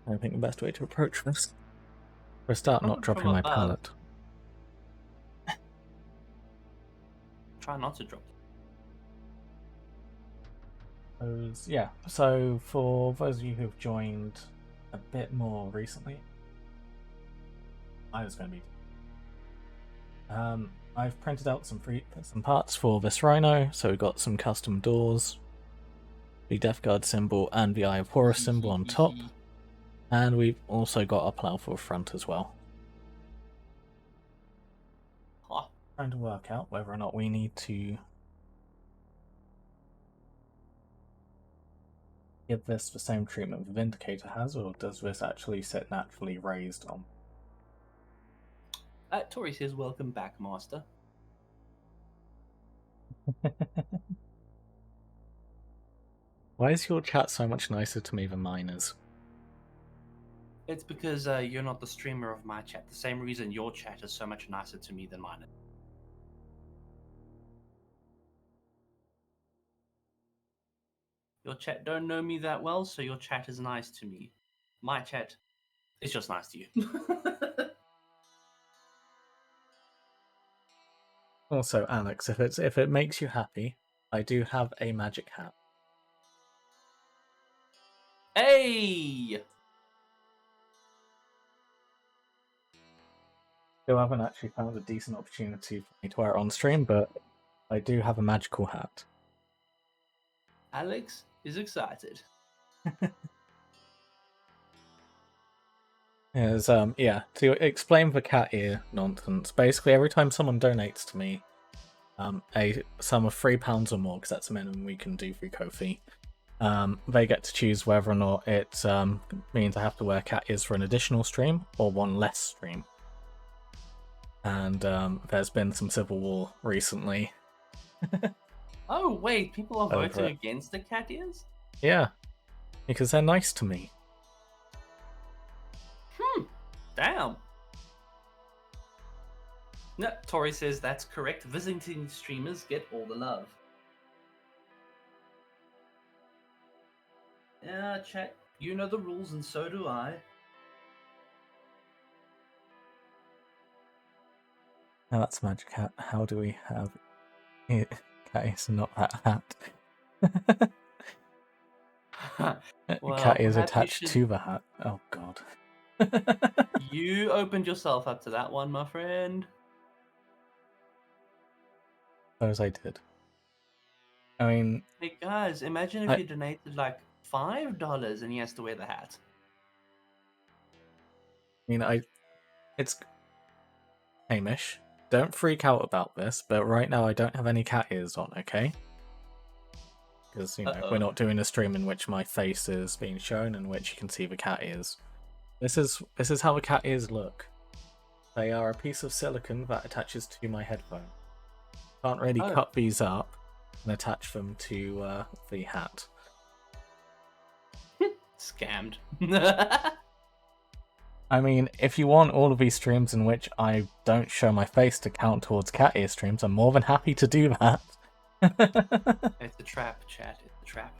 I think the best way to approach this, for a start, not dropping my palette. Try not to drop it. Yeah, so for those of you who've joined a bit more recently, I was going to be... I've printed out some parts for this Rhino, so we've got some custom doors, the Death Guard symbol and the Eye of Horus symbol on top, and we've also got a plough for front as well. Trying to work out whether or not we need to give this the same treatment the Vindicator has, or does this actually sit naturally raised on? Tori says, welcome back, Master. Why is your chat so much nicer to me than mine is? It's because you're not the streamer of my chat. The same reason your chat is so much nicer to me than mine is. Your chat don't know me that well, so your chat is nice to me. My chat is just nice to you. Also, Alex, if it makes you happy, I do have a magic hat. Hey! Still haven't actually found a decent opportunity for me to wear it on stream, but I do have a magical hat. Alex is excited. is yeah, to explain the cat ear nonsense. Basically, every time someone donates to me, a sum of £3 or more, because that's the minimum we can do through Ko-fi, they get to choose whether or not it means I have to wear cat ears for an additional stream or one less stream. And there's been some civil war recently. Oh wait, people are Over voting it. against the cat ears? Yeah, because they're nice to me. Damn. No, Tori says that's correct. Visiting streamers get all the love. Yeah, chat. You know the rules, and so do I. Now that's Magic Hat. How do we have it? Cat ears and not that hat? Well, Cat ears perhaps you attached should- to the hat. Oh god. You opened yourself up to that one, my friend. Suppose I did. I mean, Hey guys, imagine if you donated like $5 and he has to wear the hat. it's Hamish. Don't freak out about this, but right now I don't have any cat ears on, okay? Because, we're not doing a stream in which my face is being shown, in which you can see the cat ears. This is how the cat ears look. They are a piece of silicone that attaches to my headphone. Can't really cut these up and attach them to the hat. Scammed. I mean, if you want all of these streams in which I don't show my face to count towards cat ear streams, I'm more than happy to do that. It's a trap, chat. It's a trap.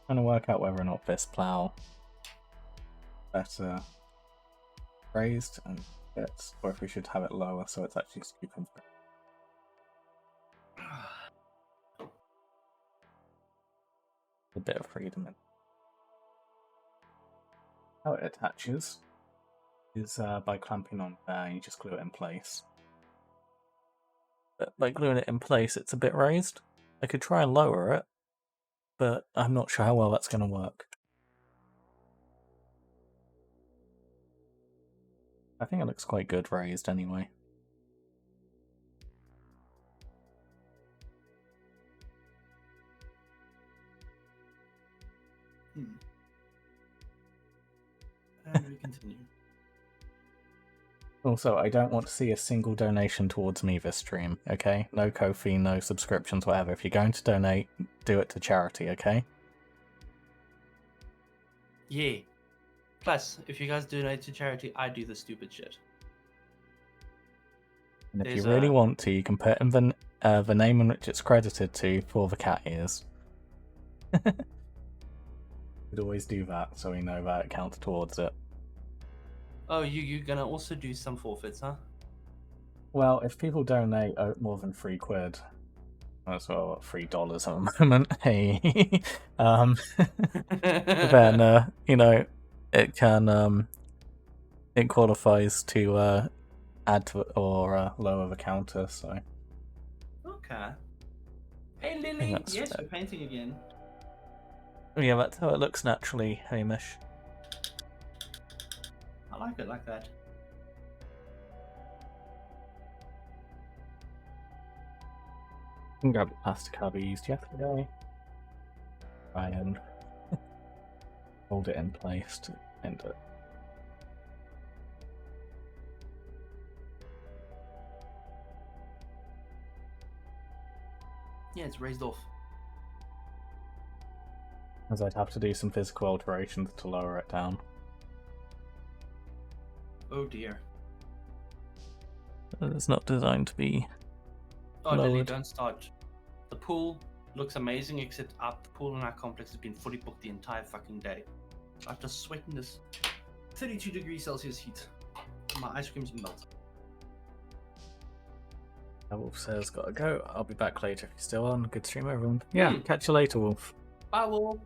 Trying to work out whether or not this plow better raised and fits, or if we should have it lower so it's actually scooping through. A bit of freedom in. How it attaches is by clamping on there, you just glue it in place. But by gluing it in place, it's a bit raised. I could try and lower it, but I'm not sure how well that's going to work. I think it looks quite good raised anyway. And we continue. Also, I don't want to see a single donation towards me this stream, okay? No Ko-fi, no subscriptions, whatever. If you're going to donate, do it to charity, okay? Yeah. Plus, if you guys donate to charity, I do the stupid shit. And if you really want to, you can put in the name in which it's credited to for the cat ears. We'd always do that, so we know that it counts towards it. Oh, you're gonna also do some forfeits, huh? Well, if people donate more than £3, that's well $3 at the moment. Hey, then it can it qualifies to add to or lower the counter. So okay. Hey Lily, yes, we're painting again. Yeah, that's how it looks naturally, Hamish. I like it like that. I can grab the plastic card we used yesterday. Try and hold it in place to end it. Yeah, it's raised off. As I'd have to do some physical alterations to lower it down. Oh dear. It's not designed to be Oh, Lily, lowered. don't start. The pool looks amazing, except the pool in our complex has been fully booked the entire fucking day. I have to sweat in this 32 degrees Celsius heat. My ice cream's melted. Wolf says, gotta go. I'll be back later if you're still on. Good stream, everyone. Yeah, catch you later, Wolf. Bye, Wolf.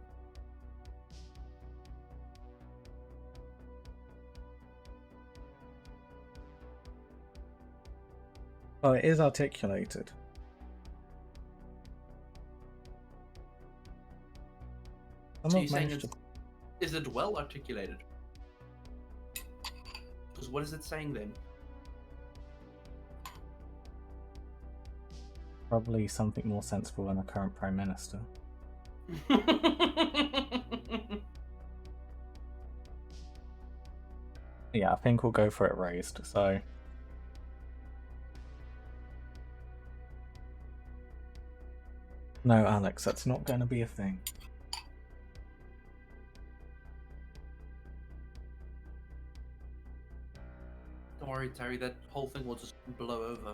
Oh, it is articulated. I'm So not you're saying managed to is it well articulated? Because what is it saying then? probably something more sensible than the current Prime Minister. Yeah, I think we'll go for it raised, so... No, Alex, that's not going to be a thing. Don't worry, Terry, that whole thing will just blow over.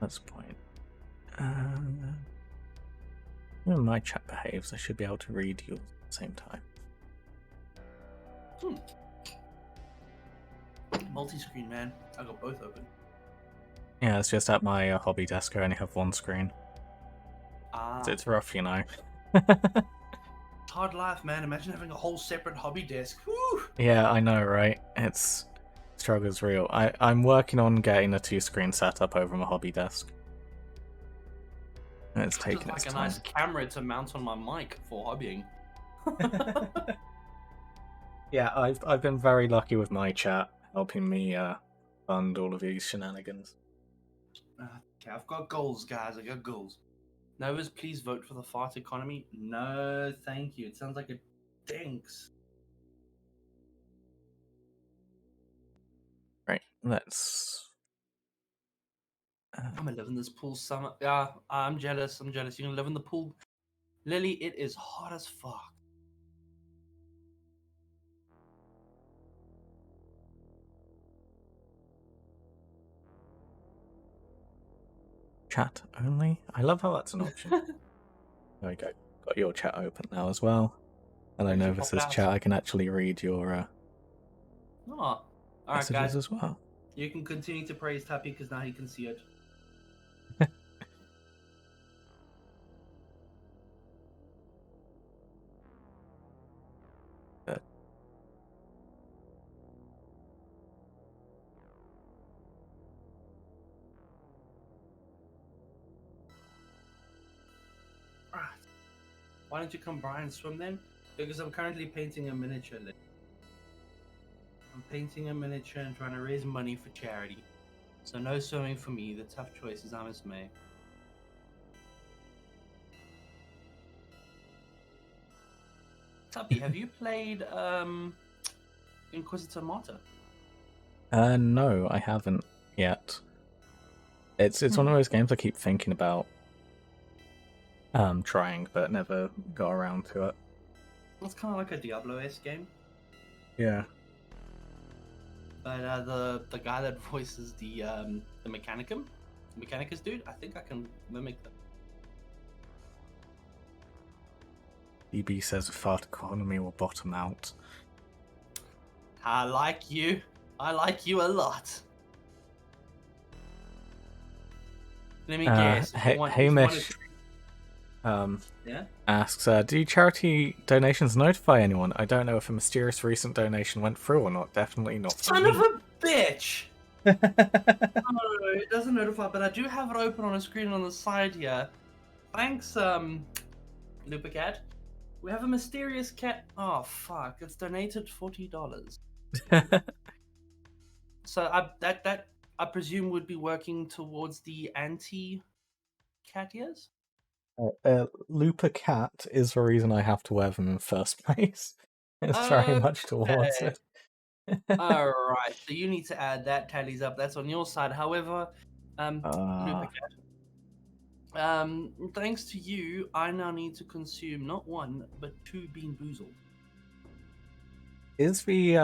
That's the point. When my chat behaves, I should be able to read yours at the same time. Multi-screen, man. I got both open. Yeah, it's just at my hobby desk. I only have one screen. Ah. It's rough, you know. Hard life, man. Imagine having a whole separate hobby desk. Woo! Yeah, I know, right? Struggle's real. I'm working on getting a 2-screen setup over my hobby desk. It's taking its Just like a time. nice camera to mount on my mic for hobbying. Yeah, I've been very lucky with my chat helping me fund all of these shenanigans. Okay, I've got goals, guys. I got goals. Novas, please vote for the fart economy. No, thank you. It sounds like it stinks. Right, let's... I'm gonna live in this pool summer. Yeah, I'm jealous. I'm jealous. You're gonna live in the pool. Lily, it is hot as fuck. Chat only? I love how that's an option. There we go. Got your chat open now as well. Hello, You can pop it Novus's out. chat. I can actually read your Oh, all right, messages guys. as well. You can continue to praise Tuppy because now he can see it. Good. Right. Why don't you come by and swim then? Because I'm currently painting a miniature. I'm painting a miniature and trying to raise money for charity. So no swimming for me. The tough choices I must make. Tuppy, have you played Inquisitor Martyr? No, I haven't yet. It's one of those games I keep thinking about trying, but never got around to it. It's kind of like a Diablo-esque game. Yeah. But the guy that voices the Mechanicus dude, I think I can mimic them. EB says the fart economy will bottom out. I like you. I like you a lot. Let me guess. Hamish Yeah? asks, do charity donations notify anyone? I don't know if a mysterious recent donation went through or not. Definitely not. Son of a bitch! No, it doesn't notify, but I do have it open on a screen on the side here. Thanks, Lupacat. We have a mysterious cat. Oh fuck! It's donated $40. So I presume would be working towards the anti-cat ears. Lupa Cat is the reason I have to wear them in first place. It's very much towards it. Alright, so you need to add that tallies up. That's on your side. However, Lupa Cat, thanks to you, I now need to consume not 1, but 2 Bean Boozled. Is the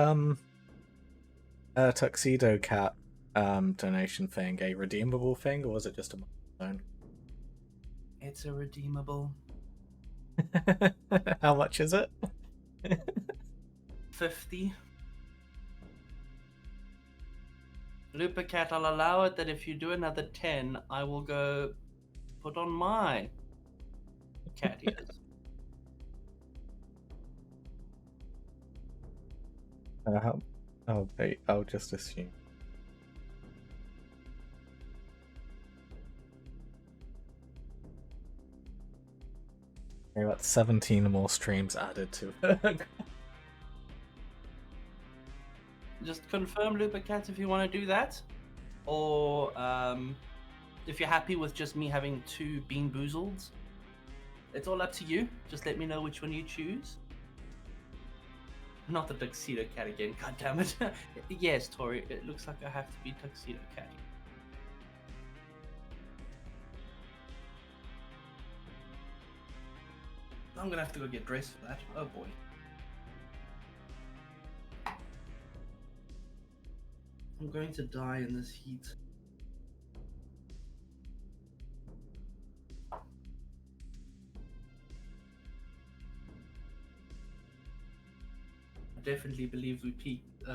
Tuxedo Cat donation thing a redeemable thing, or was it just a milestone? It's a redeemable. How much is it? 50. Lupacat, I'll allow it that if you do another 10, I will go put on my cat ears. I'll just assume. Okay, about 17 more streams added to it. Just confirm, Lupercat, if you want to do that, or if you're happy with just me having 2 Bean Boozleds. It's all up to you. Just let me know which one you choose. Not the Tuxedo Cat again. God damn it. Yes, Tori. It looks like I have to be Tuxedo Cat. I'm gonna have to go get dressed for that. Oh boy. I'm going to die in this heat. I definitely believe we piqued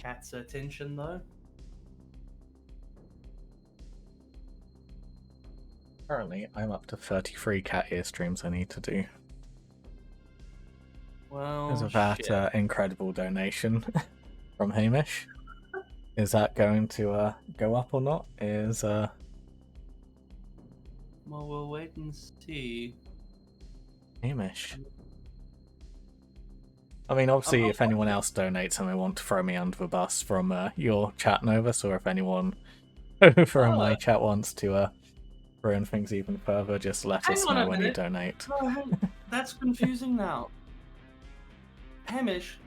Cat's attention though. Currently, I'm up to 33 cat ear streams I need to do. Well, Because of that incredible donation from Hamish. Is that going to go up or not? Well, we'll wait and see. Hamish. I mean, obviously, if anyone else donates and they want to throw me under the bus from your chat, Novus, or if anyone over in my chat wants to ruin things even further, just let us know when you donate. No, that's confusing now. Hamish,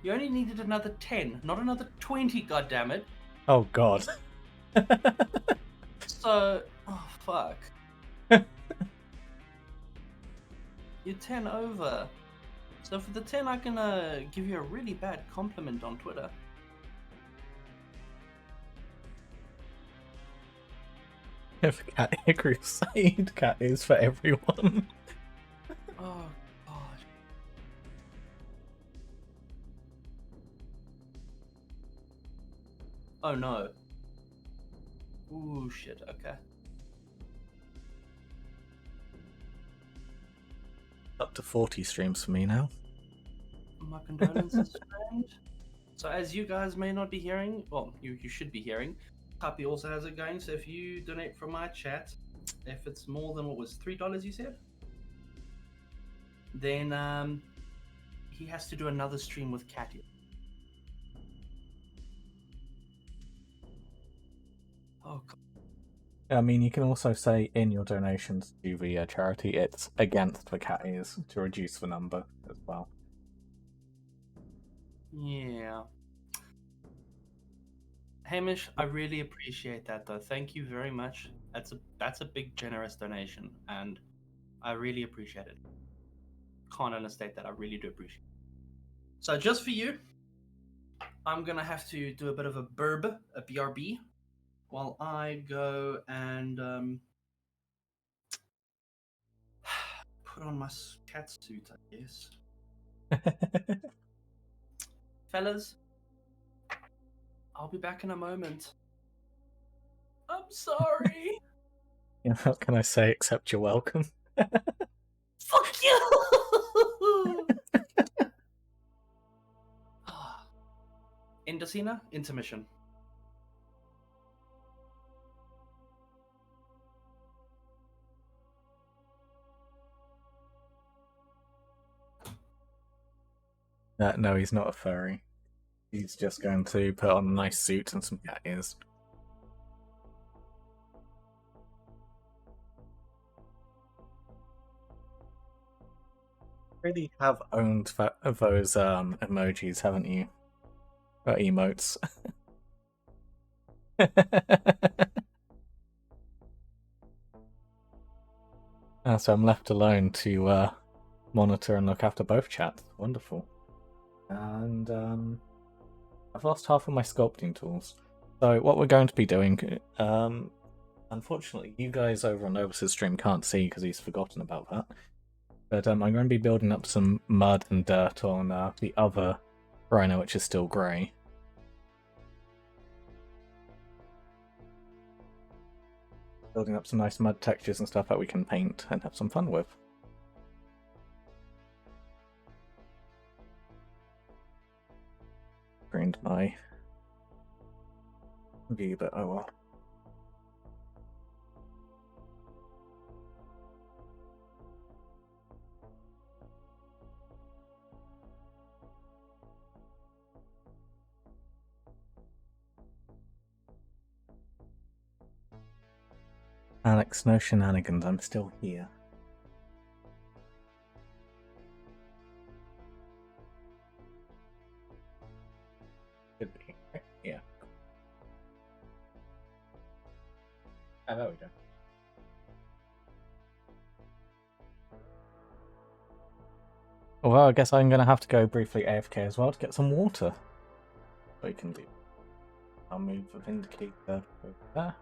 you only needed another 10, not another 20, goddammit. Oh, God. So, oh, fuck. You're 10 over. So for the 10, I can give you a really bad compliment on Twitter. If Cat Ear Crusade, Cat is for everyone. Oh, God. Oh, no. Ooh, shit, okay. Up to 40 streams for me now. My condolences, friend. So as you guys may not be hearing, well, you should be hearing, Tuppy also has it going, so if you donate from my chat, if it's more than what was $3 you said, then he has to do another stream with Katia. Oh, God. I mean, you can also say in your donations to the charity, it's against the cat ears to reduce the number as well. Yeah. Hamish, I really appreciate that, though. Thank you very much. That's a big, generous donation, and I really appreciate it. Can't understate that. I really do appreciate it. So just for you, I'm gonna have to do a bit of a BRB, while I go and put on my cat suit, I guess. Fellas, I'll be back in a moment. I'm sorry. You know, what can I say except you're welcome? Fuck you! Indocina, intermission. No, he's not a furry. He's just going to put on a nice suit and some cat ears. Really have owned those emojis, haven't you? Or emotes. So I'm left alone to monitor and look after both chats. Wonderful. And I've lost half of my sculpting tools. So what we're going to be doing, unfortunately, you guys over on Novus's stream can't see because he's forgotten about that. But I'm going to be building up some mud and dirt on the other rhino, which is still grey. Building up some nice mud textures and stuff that we can paint and have some fun with. Screened my view, but oh well. Alex, no shenanigans. I'm still here. Could be. Yeah. Oh, there we go. Well, I guess I'm going to have to go briefly AFK as well to get some water. We can do. I'll move the Vindicator over there.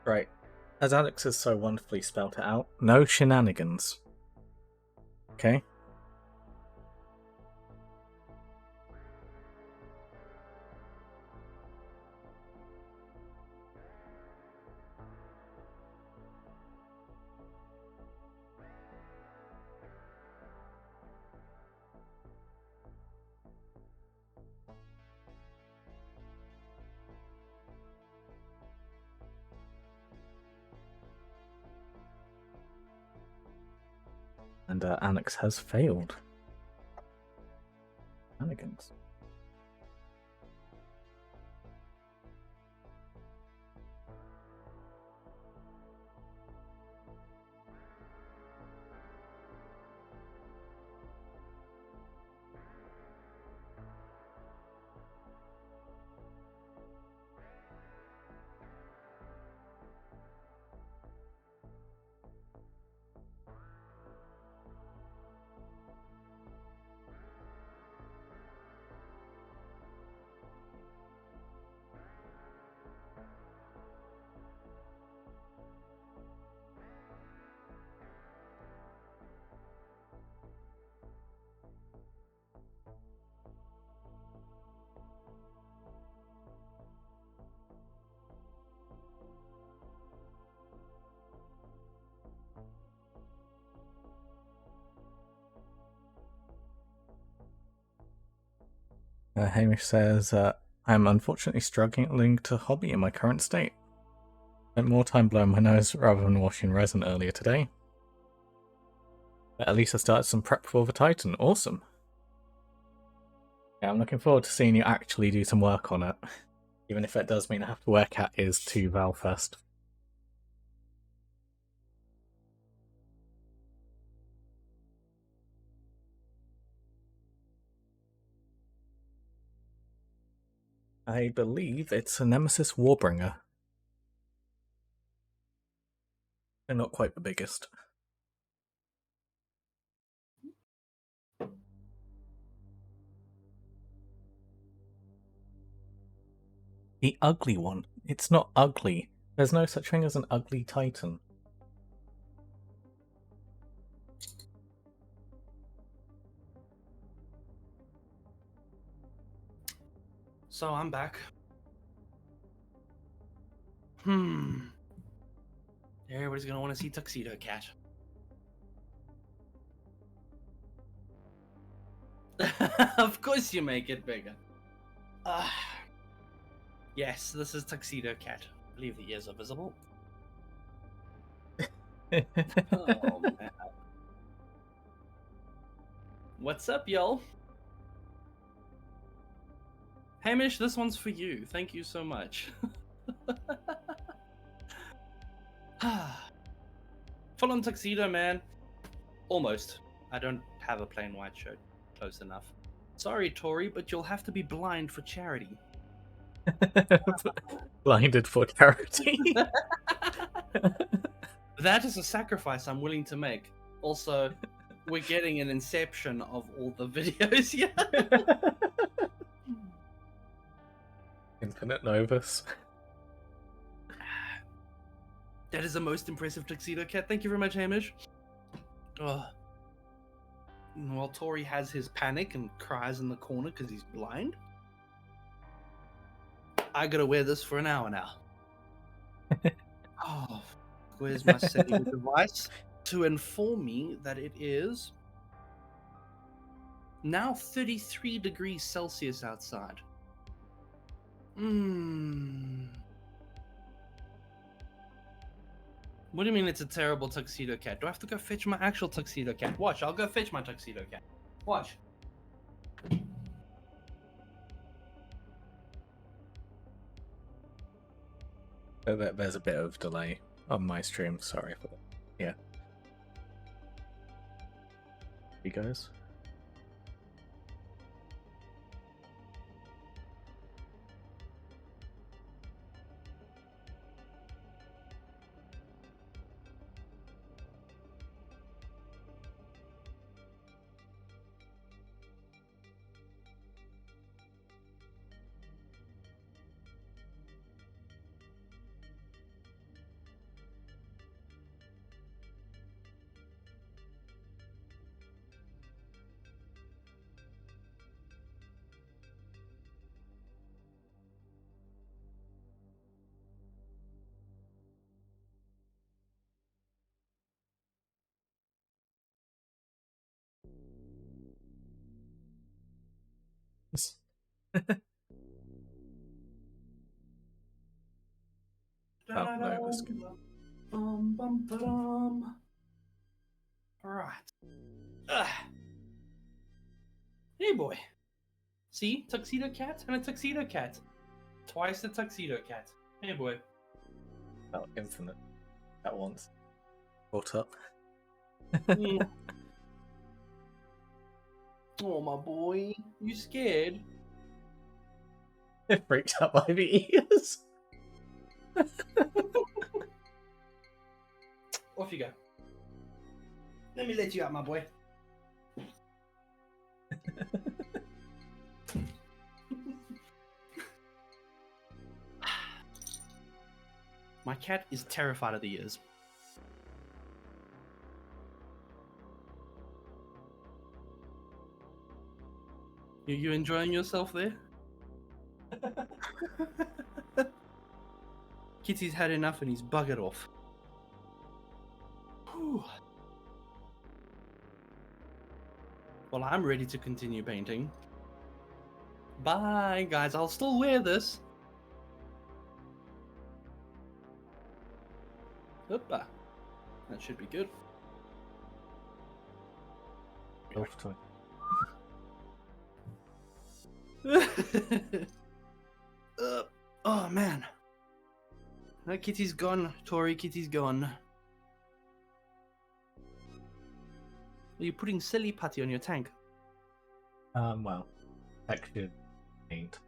Right. As Alex has so wonderfully spelled it out, no shenanigans. Okay? And Alex has failed. Shenanigans. Hamish says, I'm unfortunately struggling to hobby in my current state. Spent more time blowing my nose rather than washing resin earlier today. But at least I started some prep for the Titan. Awesome. Yeah, I'm looking forward to seeing you actually do some work on it. Even if it does mean I have to work at is to Valfest. I believe it's a Nemesis Warbringer. They're not quite the biggest. The ugly one. It's not ugly. There's no such thing as an ugly Titan. So I'm back. Everybody's gonna want to see Tuxedo Cat. Of course you make it bigger. Yes, this is Tuxedo Cat. I believe the ears are visible. Oh, man. What's up, y'all? Hamish, this one's for you. Thank you so much. Full on tuxedo, man. Almost. I don't have a plain white shirt. Close enough. Sorry, Tori, but you'll have to be blind for charity. Blinded for charity. That is a sacrifice I'm willing to make. Also, we're getting an inception of all the videos here. Infinite Novus. That is the most impressive Tuxedo Cat. Thank you very much, Hamish. While Tori has his panic and cries in the corner because he's blind, I gotta wear this for an hour now. Oh, where's my cellular device to inform me that it is now 33 degrees Celsius outside? What do you mean it's a terrible Tuxedo Cat? Do I have to go fetch my actual Tuxedo Cat? Watch, I'll go fetch my Tuxedo Cat. Watch. There's a bit of delay on my stream. Sorry for that. Yeah. You guys. Oh no, that's good. Alright. Hey boy. See? Tuxedo cat and a tuxedo cat. Twice the tuxedo cat. Hey boy. Oh, infinite. At once. Caught up. Mm. Oh my boy. You scared? It freaked out by the ears. Off you go. Let me let you out, my boy. My cat is terrified of the ears. You enjoying yourself there? Kitty's had enough and he's buggered off. Whew. Well, I'm ready to continue painting. Bye, guys. I'll still wear this. Hoppa. That should be good. Off to Oh man. No, Kitty's gone. Tori, Kitty's gone. Are you putting silly putty on your tank? well, textured paint.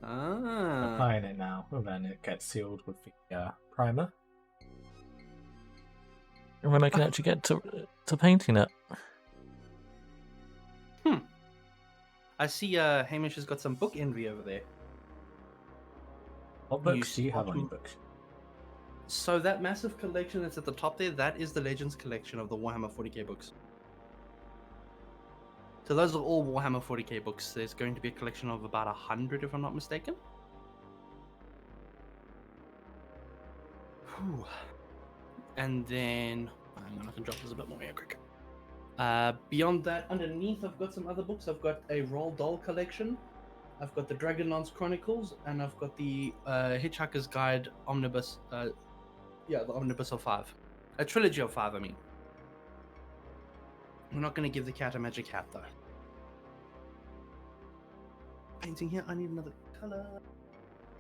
Ah. Applying it now, and then it gets sealed with the primer. And then I can actually get to painting it. I see Hamish has got some book envy over there. What books do you have on your books? So that massive collection that's at the top there, that is the Legends collection of the Warhammer 40k books. So those are all Warhammer 40k books. There's going to be a collection of about 100, if I'm not mistaken. Whew. And then, hang on, I can drop this a bit more here quick. Beyond that, underneath, I've got some other books. I've got a Roald Dahl collection. I've got the Dragonlance Chronicles, and I've got the Hitchhiker's Guide Omnibus. The Omnibus of 5. A trilogy of 5, I mean. We're not going to give the cat a magic hat, though. Painting here, I need another color.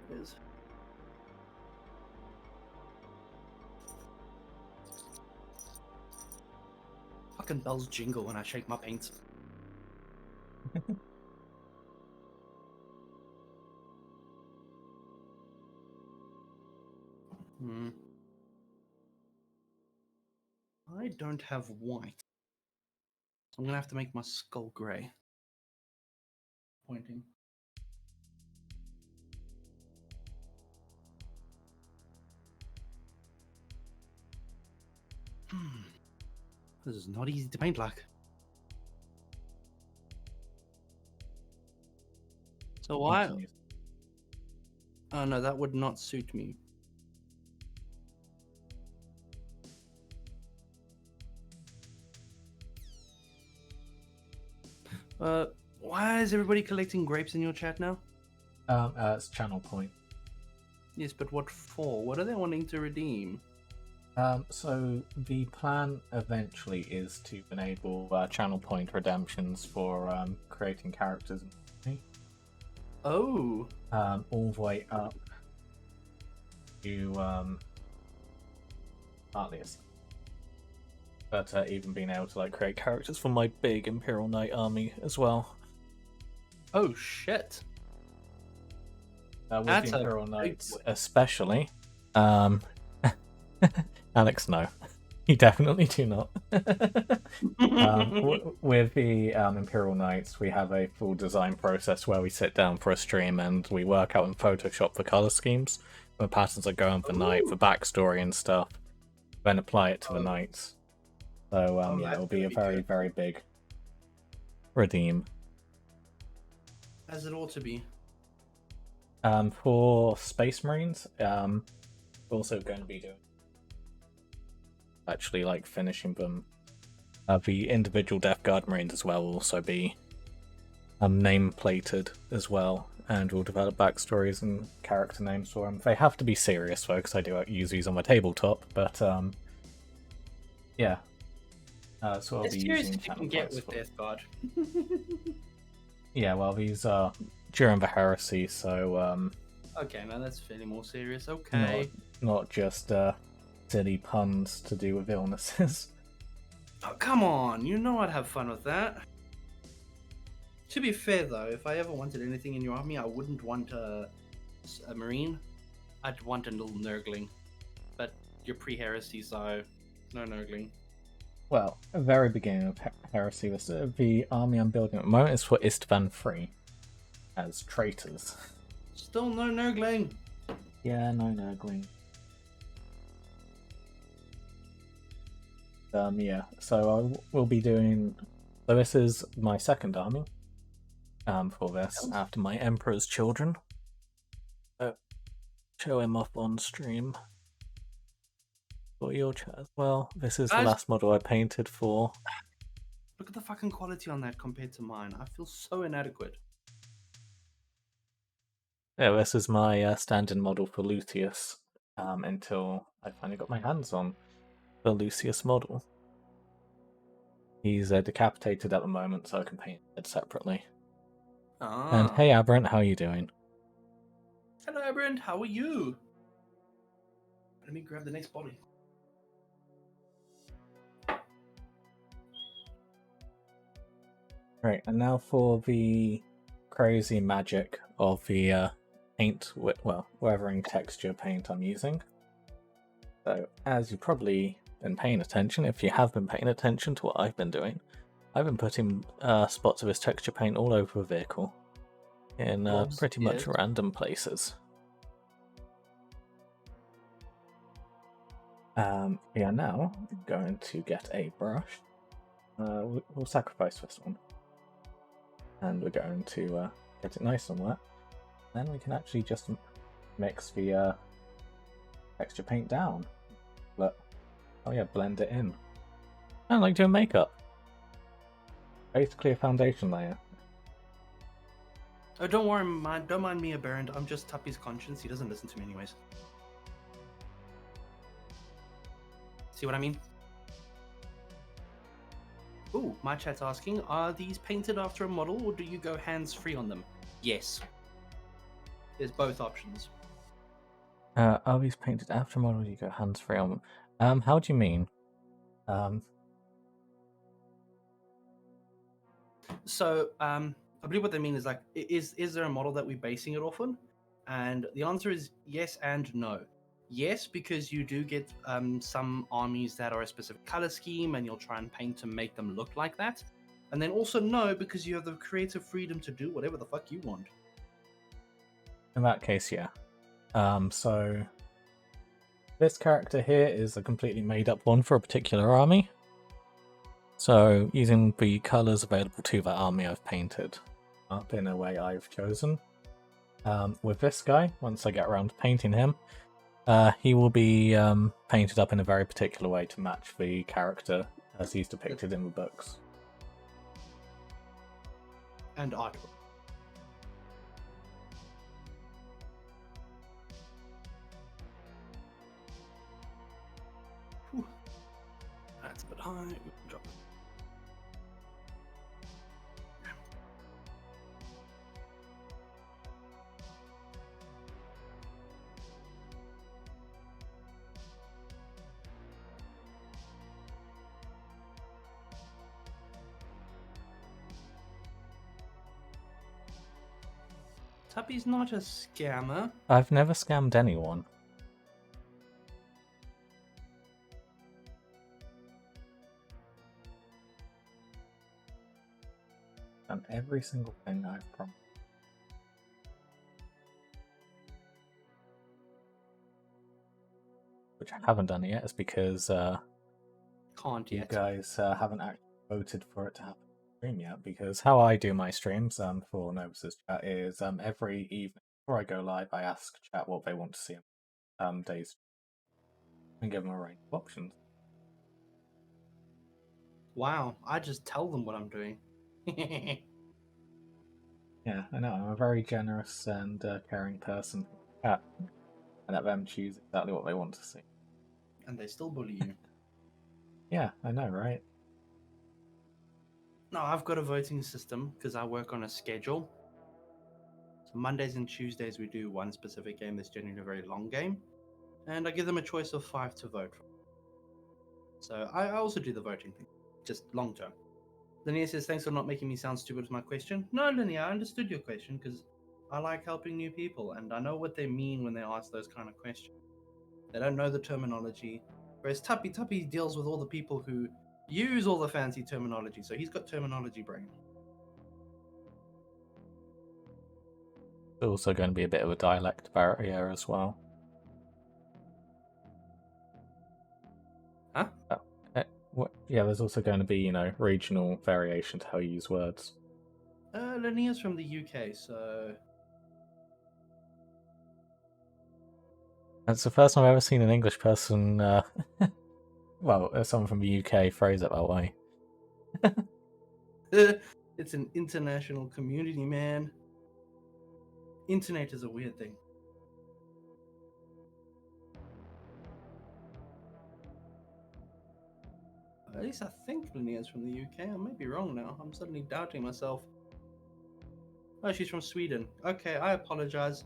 It is. Fucking bells jingle when I shake my paints. I don't have white. So I'm gonna have to make my skull grey. Pointing. This is not easy to paint like. So why? Oh no, that would not suit me. Why is everybody collecting grapes in your chat now? It's channel point. Yes, but what for? What are they wanting to redeem? So the plan eventually is to enable channel point redemptions for creating characters, Oh, all the way up to Arlius. But even being able to like create characters for my big Imperial Knight army as well. oh shit! With That's the a Imperial big Knights, one. especially. Alex, no. You definitely do not. With the Imperial Knights, we have a full design process where we sit down for a stream and we work out in Photoshop the color schemes, the patterns that go on the knight, the backstory and stuff, then apply it to the knights. So yeah, that's it'll be gonna a be very, good. very big redeem. As it ought to be. For Space Marines, we're also going to be doing actually like finishing them. The individual Death Guard Marines as well will also be name plated as well, and we'll develop backstories and character names for them. They have to be serious though, because I do use these on my tabletop. But yeah, so I'll It's be serious using if you can channel get points with for. Death Guard. Yeah, well, these are during the heresy, so Okay, now that's fairly more serious. Okay. not just silly puns to do with illnesses. Oh, come on, you know I'd have fun with that. To be fair, though, if I ever wanted anything in your army, I wouldn't want a Marine. I'd want a little Nurgling. But you're pre-heresy, so no Nurgling. Well, at the very beginning of heresy, the army I'm building at the moment is for Istvan III as traitors. Still no Nurgling. Yeah, no Nurgling. Yeah, so I will be doing. So this is my second army. For this, after my Emperor's Children. Show him off on stream for your chat as well. This is the last model I painted for. Look at the fucking quality on that compared to mine. I feel so inadequate. Yeah, this is my stand-in model for Lucius. Until I finally got my hands on the Lucius model. He's decapitated at the moment, so I can paint it separately. And hey, Aberrant, how are you doing? Hello, Aberrant. How are you? Let me grab the next body. Right, and now for the crazy magic of the paint, weathering texture paint I'm using. So, as you've probably been paying attention, if you have been paying attention to what I've been doing, I've been putting spots of this texture paint all over the vehicle in pretty much random places. We are now going to get a brush. We'll sacrifice this one. And we're going to get it nice and wet. Then we can actually just mix the texture paint down. But, oh yeah, blend it in. I like doing makeup. Basically a foundation layer. Oh, don't worry, don't mind me, Aberrant. I'm just Tuppy's conscience. He doesn't listen to me anyways. See what I mean? Ooh, my chat's asking, are these painted after a model or do you go hands-free on them? Yes. There's both options. Are these painted after a model? You go hands-free on them. How do you mean? So, I believe what they mean is like, is there a model that we're basing it off on? And the answer is yes and no. Yes, because you do get some armies that are a specific color scheme and you'll try and paint to make them look like that. And then also no, because you have the creative freedom to do whatever the fuck you want. In that case, yeah. So this character here is a completely made up one for a particular army. So using the colours available to that army I've painted up in a way I've chosen. With this guy, once I get around to painting him, he will be painted up in a very particular way to match the character as he's depicted in the books. And artwork. Drop it. Tuppy's not a scammer. I've never scammed anyone. Done every single thing I've promised. Which I haven't done yet is because Can't you yet. guys haven't actually voted for it to happen on stream yet. Because how I do my streams for Novus's chat is every evening before I go live, I ask chat what they want to see on days and give them a range of options. Wow, I just tell them what I'm doing. Yeah, I know. I'm a very generous and caring person. And let them choose exactly what they want to see. And they still bully you. Yeah, I know, right? No, I've got a voting system because I work on a schedule. So Mondays and Tuesdays we do one specific game that's generally a very long game, and I give them a choice of 5 to vote for. So I also do the voting thing, just long term. Linnea says, thanks for not making me sound stupid with my question. No, Linnea, I understood your question because I like helping new people and I know what they mean when they ask those kind of questions. They don't know the terminology. Whereas Tuppy deals with all the people who use all the fancy terminology, so he's got terminology brain. There's also going to be a bit of a dialect barrier as well. Huh? Yeah, there's also going to be, regional variation to how you use words. Linnea's from the UK, so It's the first time I've ever seen an English person, someone from the UK phrase it that way. it's an international community, man. Internet is a weird thing. At least I think Linnea's from the UK. I might be wrong now. I'm suddenly doubting myself. Oh, she's from Sweden. Okay, I apologize.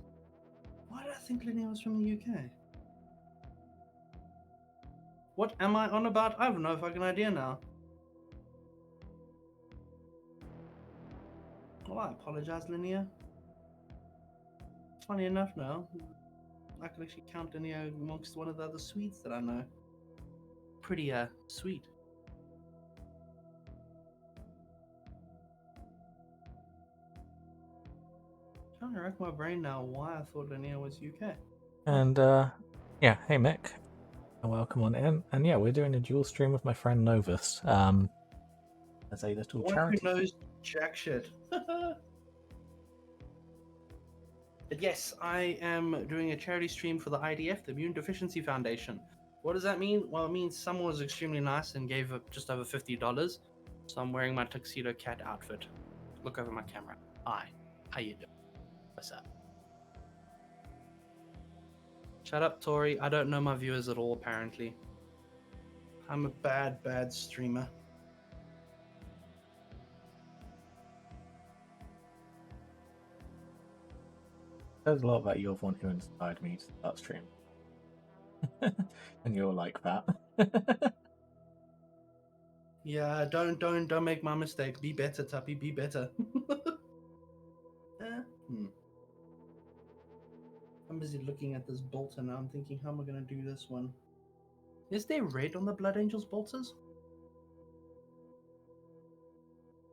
Why did I think Linnea was from the UK? What am I on about? I have no fucking idea now. Well, I apologize, Linnea. Funny enough now, I could actually count Linnea amongst one of the other Swedes that I know. Pretty, sweet. Trying to rack my brain now why I thought Linnea was UK. And, yeah, hey Mick. Welcome on in. And yeah, we're doing a dual stream with my friend Novus. As a little One charity. who knows jack shit. But yes, I am doing a charity stream for the IDF, the Immune Deficiency Foundation. What does that mean? Well, it means someone was extremely nice and gave up just over $50. So I'm wearing my tuxedo cat outfit. Look over my camera. Hi. How you doing? What's up? Shut up, Tori. I don't know my viewers at all, apparently. I'm a bad streamer. There's a lot about you're the one who inspired me to start streaming. And you're like that. Yeah, don't make my mistake. Be better, Tuppy. Be better. I'm busy looking at this bolter now. I'm thinking, how am I going to do this one? Is there red on the Blood Angels bolters?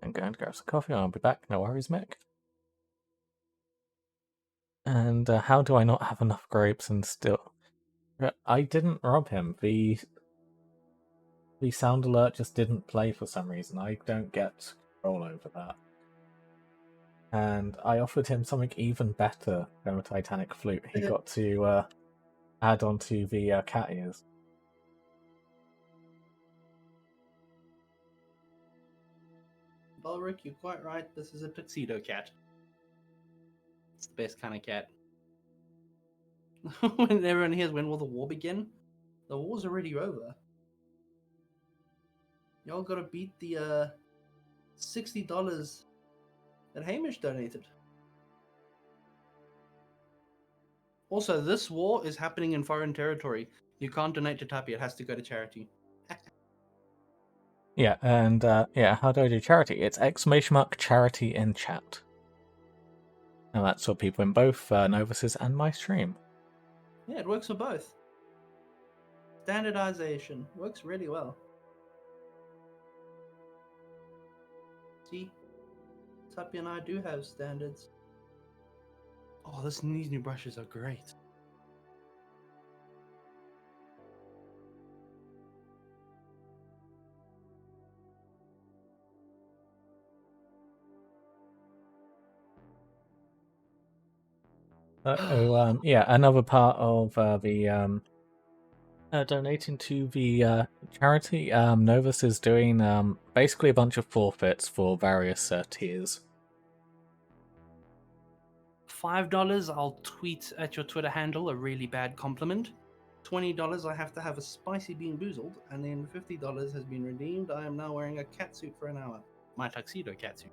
I'm going to grab some coffee. I'll be back. No worries, Mick. And how do I not have enough grapes and still? I didn't rob him. The sound alert just didn't play for some reason. I don't get control over that. And I offered him something even better than a Titanic flute. He got to add onto the cat ears. Balric, you're quite right. This is a tuxedo cat. It's the best kind of cat. When everyone hears when will the war begin? The war's already over. Y'all gotta beat the $60 that Hamish donated. Also, this war is happening in foreign territory. You can't donate to Tuppy, it has to go to charity. Yeah, and how do I do charity? It's !charity in chat. And that's for people in both Novus's and my stream. Yeah, it works for both. Standardization works really well. See, Tuppy and I do have standards. Oh, these new brushes are great. Another part of the donating to the charity, Novus is doing basically a bunch of forfeits for various tiers. $5, I'll tweet at your Twitter handle a really bad compliment. $20, I have to have a spicy bean boozled, and then $50 has been redeemed. I am now wearing a catsuit for an hour. My tuxedo catsuit.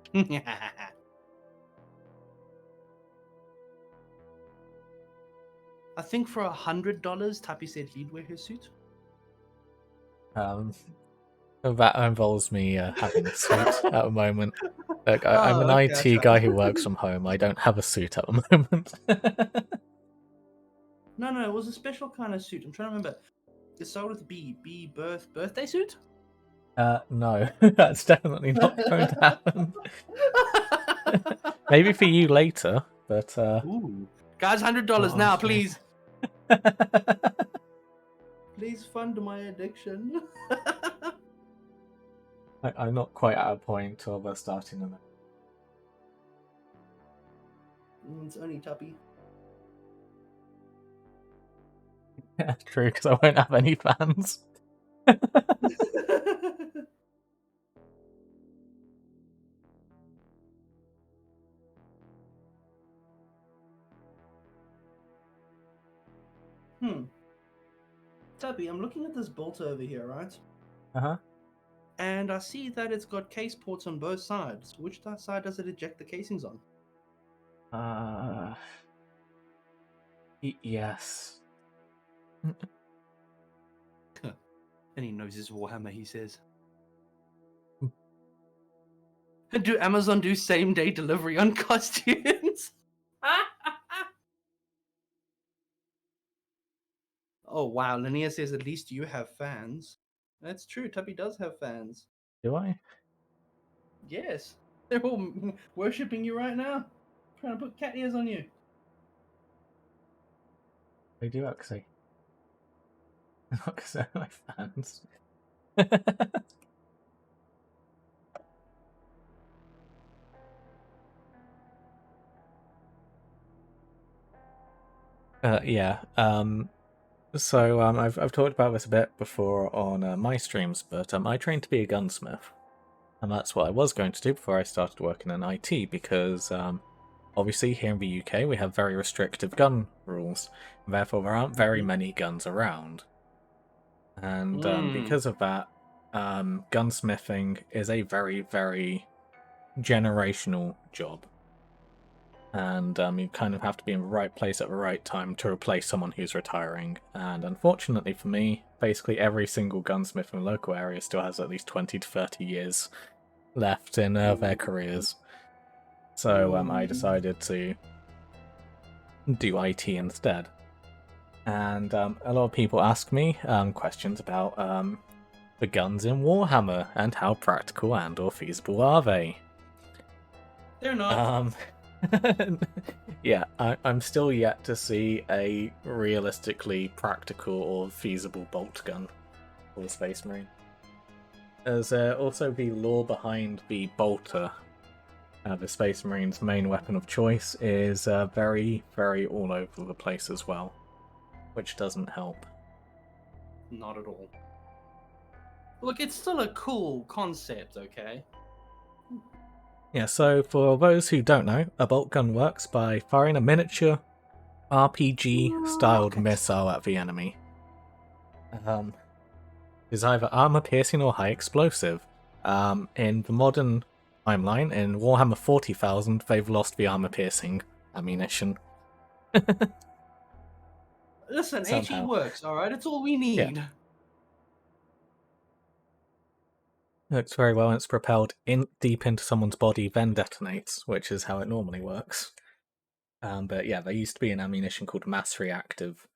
I think for $100, Tuppy said he'd wear his suit. That involves me having a suit at the moment. Look, I'm an IT guy who works from home. I don't have a suit at the moment. No, it was a special kind of suit. I'm trying to remember. It started with B. Birthday suit? No, that's definitely not going to happen. Maybe for you later, but Ooh. Guys, $100 now, please. Please fund my addiction. I'm not quite at a point of starting them. It's only Tuppy. Yeah, true, because I won't have any fans. Tuppy, I'm looking at this bolt over here, right? Uh-huh. And I see that it's got case ports on both sides. Which side does it eject the casings on? Yes. And he knows his Warhammer, he says. Do Amazon do same-day delivery on costumes? Oh, wow. Linnea says at least you have fans. That's true. Tuppy does have fans. Do I? Yes. They're all worshipping you right now. Trying to put cat ears on you. I do actually. Not because they're my fans. I've talked about this a bit before on my streams, but I trained to be a gunsmith. And that's what I was going to do before I started working in IT, because obviously here in the UK we have very restrictive gun rules, and therefore there aren't very many guns around. And because of that, gunsmithing is a very, very generational job. And you kind of have to be in the right place at the right time to replace someone who's retiring. And unfortunately for me, basically every single gunsmith in the local area still has at least 20 to 30 years left in their careers. So I decided to do IT instead. And a lot of people ask me questions about the guns in Warhammer and how practical and or feasible are they. They're not. Yeah, I'm still yet to see a realistically practical or feasible bolt gun for the Space Marine. There's also the lore behind the bolter. The Space Marine's main weapon of choice is very, very all over the place as well, which doesn't help. Not at all. Look, it's still a cool concept, okay? Yeah, so for those who don't know, a bolt gun works by firing a miniature RPG-styled missile at the enemy. is either armor piercing or high explosive. In the modern timeline, in Warhammer 40,000, they've lost the armor piercing ammunition. Listen, HE Somehow. works, alright? It's all we need. It works very well, and it's propelled deep into someone's body, then detonates, which is how it normally works. But yeah, there used to be an ammunition called mass reactive,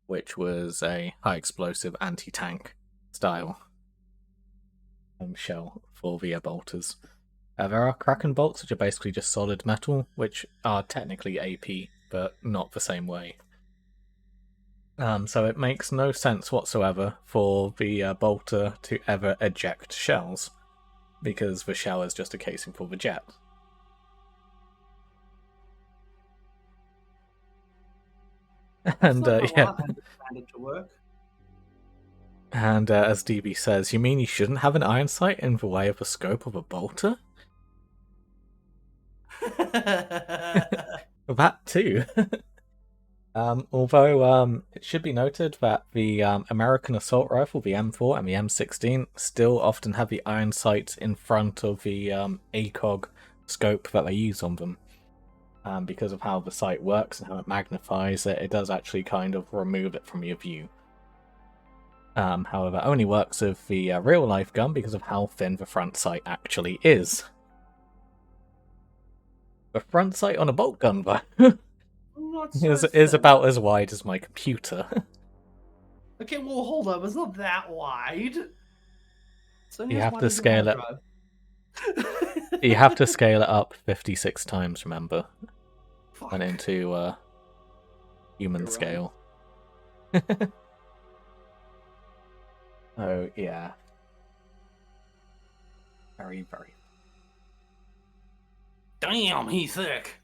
which was a high explosive anti-tank style shell for the bolters. There are Kraken bolts, which are basically just solid metal, which are technically AP, but not the same way. So it makes no sense whatsoever for the bolter to ever eject shells, because the shell is just a casing for the jet. And That's not yeah, how I understand it to work. and as DB says, you mean you shouldn't have an iron sight in the way of the scope of a bolter? That too. Although it should be noted that the American assault rifle, the M4 and the M16, still often have the iron sights in front of the ACOG scope that they use on them. Because of how the sight works and how it magnifies it, it does actually kind of remove it from your view. However, it only works with the real-life gun because of how thin the front sight actually is. The front sight on a bolt gun, though, is about as wide as my computer. Okay, well, hold up. It's not that wide. You have to scale it. You have to scale it up 56 times, remember? Fuck. And into human You're scale. Oh, yeah. Very, very. Damn, he's thick.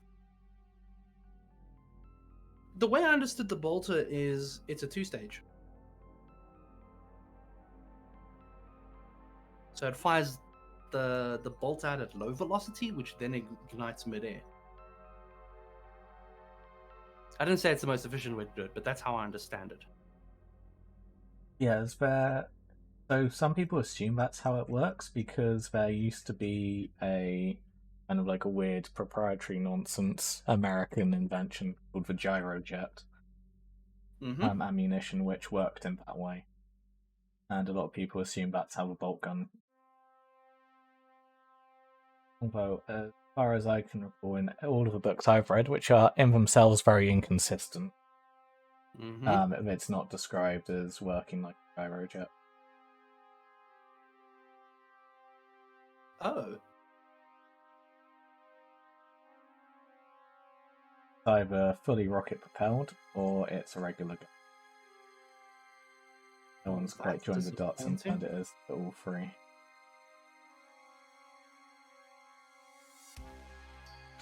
The way I understood the bolter is it's a 2-stage. So it fires the bolt out at low velocity, which then ignites midair. I didn't say it's the most efficient way to do it, but that's how I understand it. Yeah, is there... So some people assume that's how it works because there used to be a kind of like a weird proprietary nonsense American invention called the gyrojet ammunition, which worked in that way. And a lot of people assume that's how the bolt gun. Although, as far as I can recall, in all of the books I've read, which are in themselves very inconsistent, it's not described as working like a gyrojet. Oh. It's either fully rocket propelled or it's a regular gun. No one's quite joined the dots and found it as all three.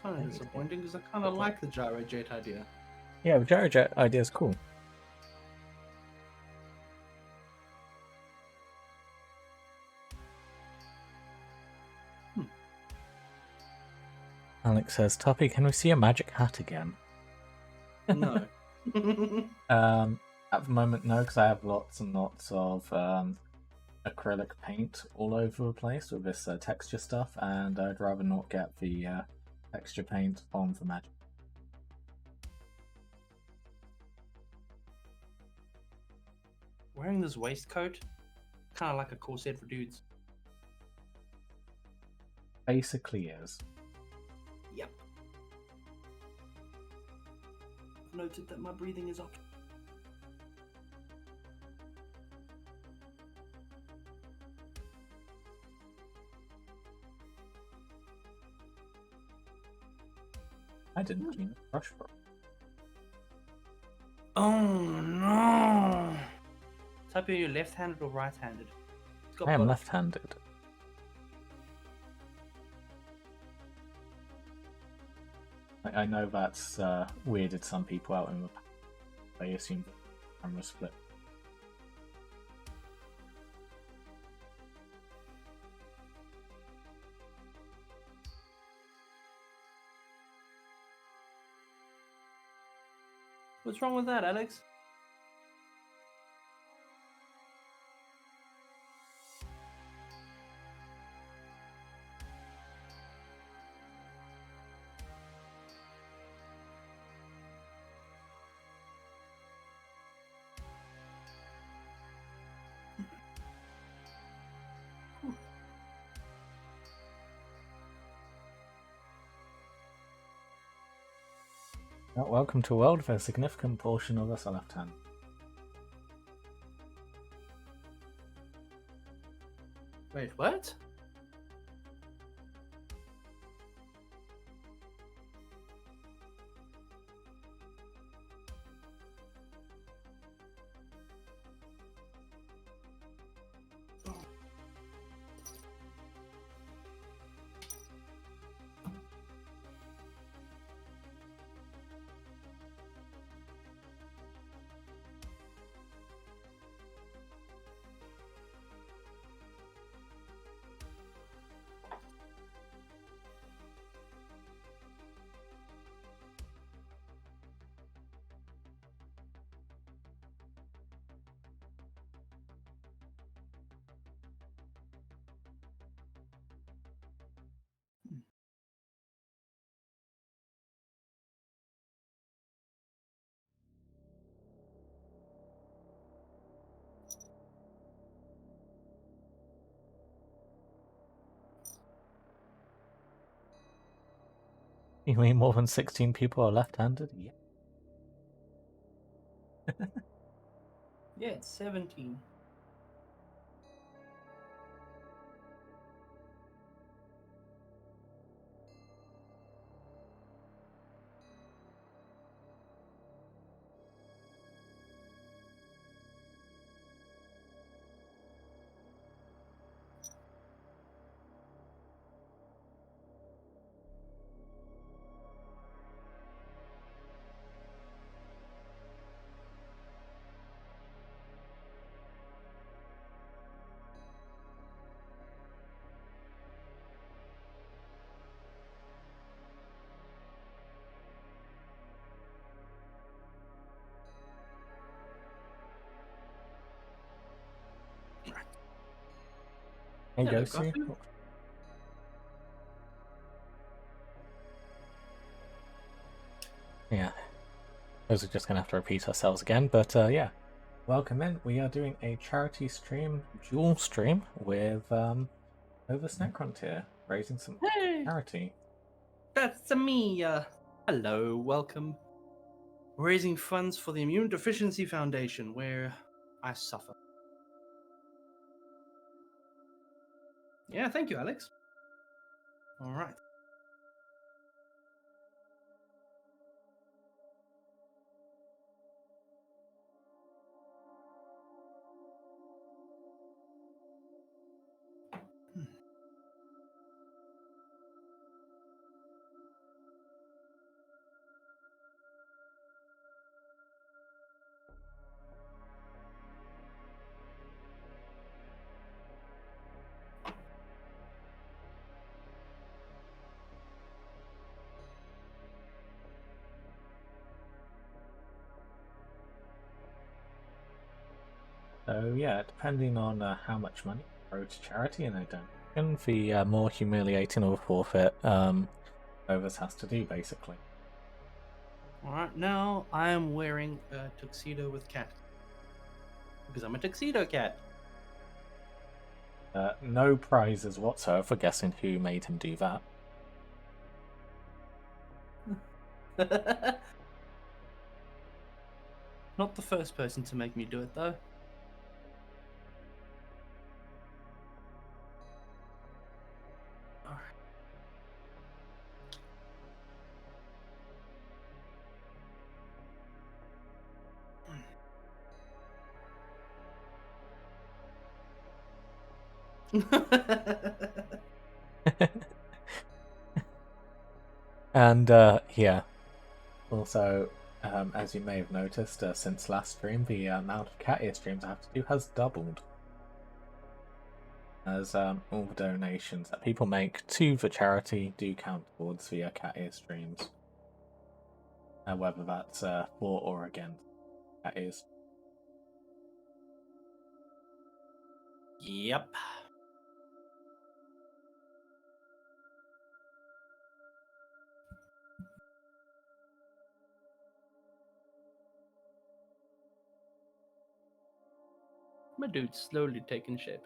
Kind of disappointing because I kind of like the gyrojet idea. Yeah, the gyrojet idea is cool. Alex says, Tuppy, can we see a magic hat again? No. At the moment, no, because I have lots and lots of acrylic paint all over the place with this texture stuff, and I'd rather not get the texture paint on the magic. Wearing this waistcoat, kind of like a corset for dudes. Basically is. Yep. I've noted that my breathing is up. I didn't clean the brush for it. Oh no! Tuppy, are you left-handed or right-handed? I am left-handed. I know that's weirded some people out in the past. They assume the camera split. What's wrong with that, Alex? Welcome to a world where a significant portion of us are left-handed. Wait, what? You mean more than 16 people are left-handed? Yeah. Yeah, it's 17. Hey, Hello, Ghosty. Gotham. Yeah. Those are just going to have to repeat ourselves again, but yeah. Welcome in. We are doing a charity stream, dual stream, with Over Snackrunt here, raising some Hey, charity. that's me. Hello, welcome. Raising funds for the Immune Deficiency Foundation, where I suffer. Yeah, thank you, Alex. All right. So yeah, depending on how much money you throw to charity and a donation, the more humiliating of a forfeit Overs has to do, basically. All right, now I am wearing a tuxedo with cat. Because I'm a tuxedo cat. No prizes whatsoever for guessing who made him do that. Not the first person to make me do it, though. And yeah, also, as you may have noticed since last stream, the amount of cat ear streams I have to do has doubled. As all the donations that people make to the charity do count towards the cat ear streams. Whether that's for or against cat ears. Yep. My dude's slowly taking shape.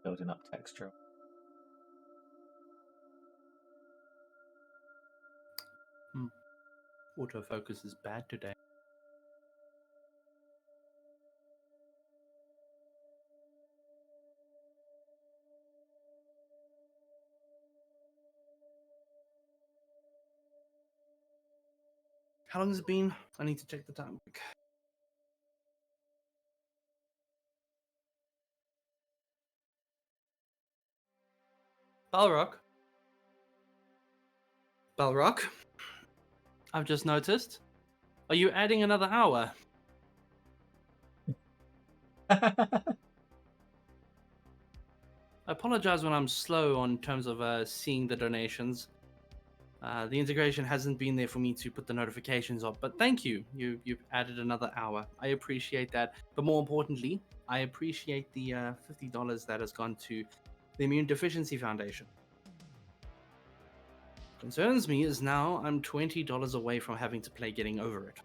Building up texture. Autofocus is bad today. How long has it been? I need to check the time. Balrock. Balrock. I've just noticed. Are you adding another hour? I apologize when I'm slow on terms of seeing the donations. The integration hasn't been there for me to put the notifications up, but thank you. You've added another hour. I appreciate that. But more importantly, I appreciate the $50 that has gone to the Immune Deficiency Foundation. Concerns me is now I'm $20 away from having to play Getting Over It.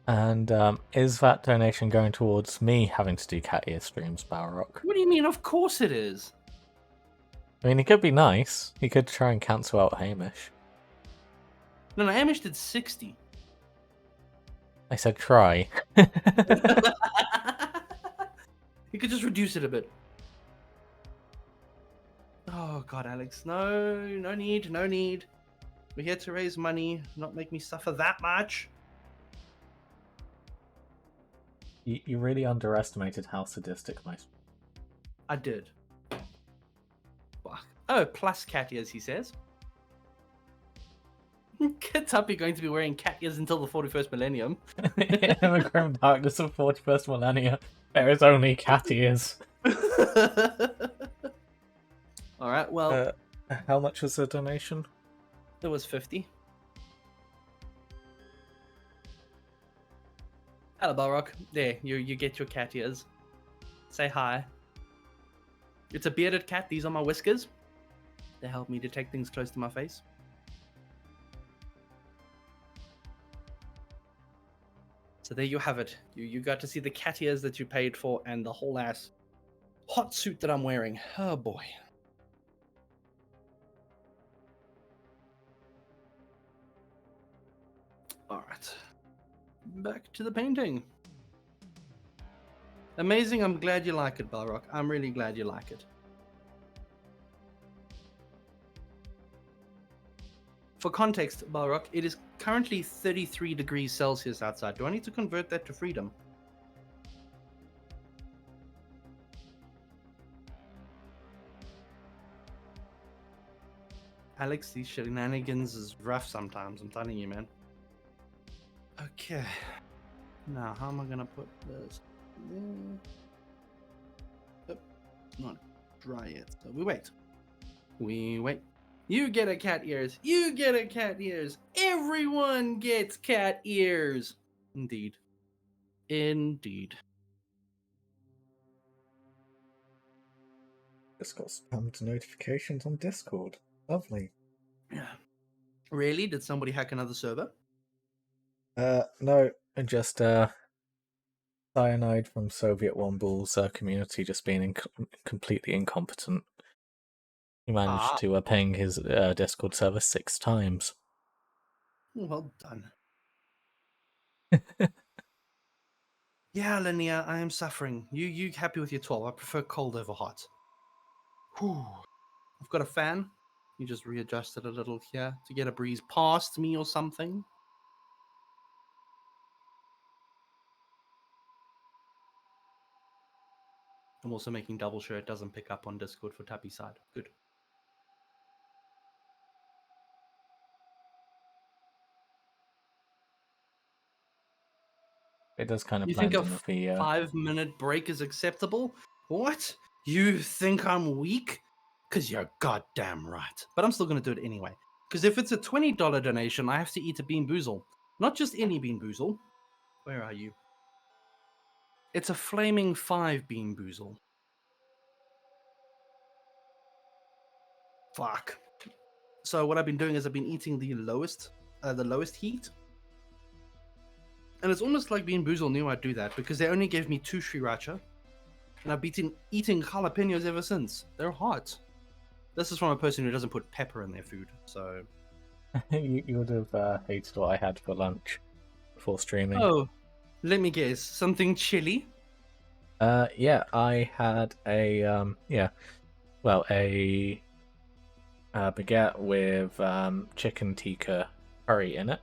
And is that donation going towards me having to do cat ear streams, Balrock? What do you mean? Of course it is. I mean, he could be nice. He could try and cancel out Hamish. No, Hamish did 60. I said try. You could just reduce it a bit. Oh God, Alex, no need. We're here to raise money, not make me suffer that much. You really underestimated how sadistic my... I did. Fuck. Oh, plus cat ears, he says. Tuppy going to be wearing cat ears until the 41st millennium. In the grim darkness of 41st millennia, there is only cat ears. Alright, well... how much was the donation? It was 50. Hello, Balrock. There, you get your cat ears. Say hi. It's a bearded cat. These are my whiskers. They help me detect things close to my face. So there you have it. You got to see the cat ears that you paid for and the whole ass hot suit that I'm wearing. Oh boy. Alright. Back to the painting. Amazing. I'm glad you like it, Balrock. I'm really glad you like it. For context, Balrock, it is currently 33 degrees Celsius outside. Do I need to convert that to freedom? Alex, these shenanigans is rough sometimes. I'm telling you, man. Okay. Now, how am I going to put this there? Oh, not dry yet. So we wait. We wait. You get a cat ears. You get a cat ears. Everyone gets cat ears. Indeed. Indeed. Just got spammed notifications on Discord. Lovely. Yeah. Really? Did somebody hack another server? No, just cyanide from Soviet Womble's community just being completely incompetent. He managed to ping his Discord server 6 times. Well done. Yeah, Linnea, I am suffering. You happy with your 12? I prefer cold over hot. Whew. I've got a fan. You just readjust it a little here to get a breeze past me or something. I'm also making double sure it doesn't pick up on Discord for Tuppy's side. Good. It does kind of You think blend a in with the 5-minute break is acceptable? What? You think I'm weak? Because you're goddamn right. But I'm still going to do it anyway. Because if it's a $20 donation, I have to eat a Bean Boozle. Not just any Bean Boozle. Where are you? It's a flaming 5 Bean Boozle. Fuck. So what I've been doing is I've been eating the lowest heat. And it's almost like Bean Boozle knew I'd do that because they only gave me 2 sriracha. And I've been eating jalapenos ever since. They're hot. This is from a person who doesn't put pepper in their food, so You would have hated what I had for lunch before streaming. Oh, let me guess. Something chili? Yeah, I had a baguette with chicken tikka curry in it.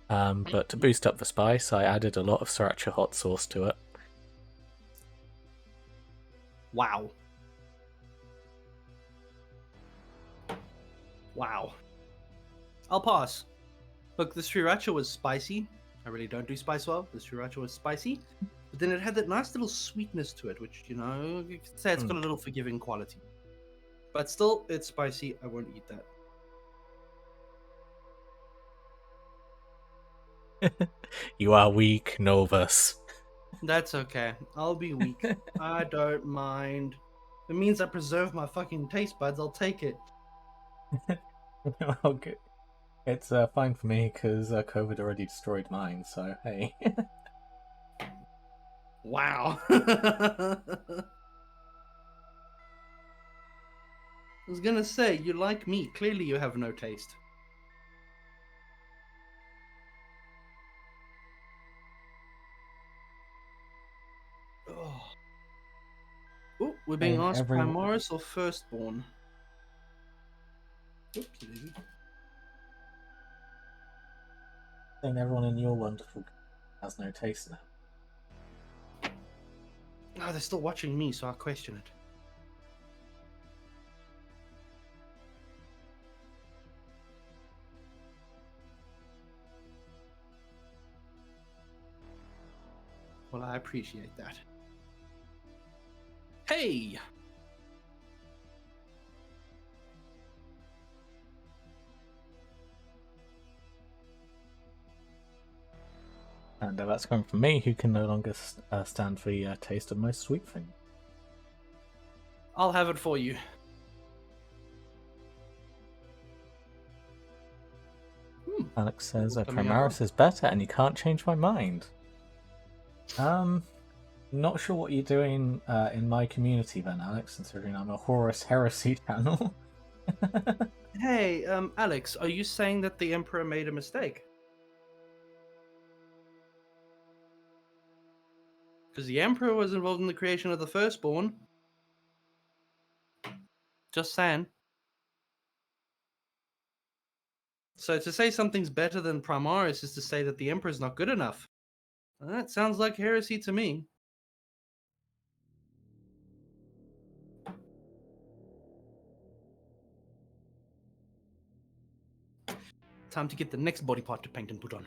But to boost up the spice, I added a lot of sriracha hot sauce to it. Wow. Wow. I'll pass. Look, the sriracha was spicy. I really don't do spice well. The sriracha was spicy. But then it had that nice little sweetness to it, which, you know, you could say it's got a little forgiving quality. But still, it's spicy. I won't eat that. You are weak, Novus. That's okay. I'll be weak. I don't mind. It means I preserve my fucking taste buds. I'll take it. Okay. It's fine for me because COVID already destroyed mine, so hey. Wow. I was gonna say, you like meat. Clearly, you have no taste. Oh. Oh, we're being Saying asked every Primaris or Firstborn. Oops. saying everyone in your wonderful has no taste now. Oh, they're still watching me, so I'll question it. Well, I appreciate that. Hey! And that's coming from me, who can no longer stand for the taste of most sweet thing. I'll have it for you. Alex says Coming up. Primaris is better, and you can't change my mind. Not sure what you're doing in my community then, Alex, considering I'm a Horus Heresy channel. Hey, Alex, are you saying that the Emperor made a mistake? Because the Emperor was involved in the creation of the Firstborn. Just saying. So to say something's better than Primaris is to say that the Emperor's not good enough. That sounds like heresy to me. Time to get the next body part to paint and put on.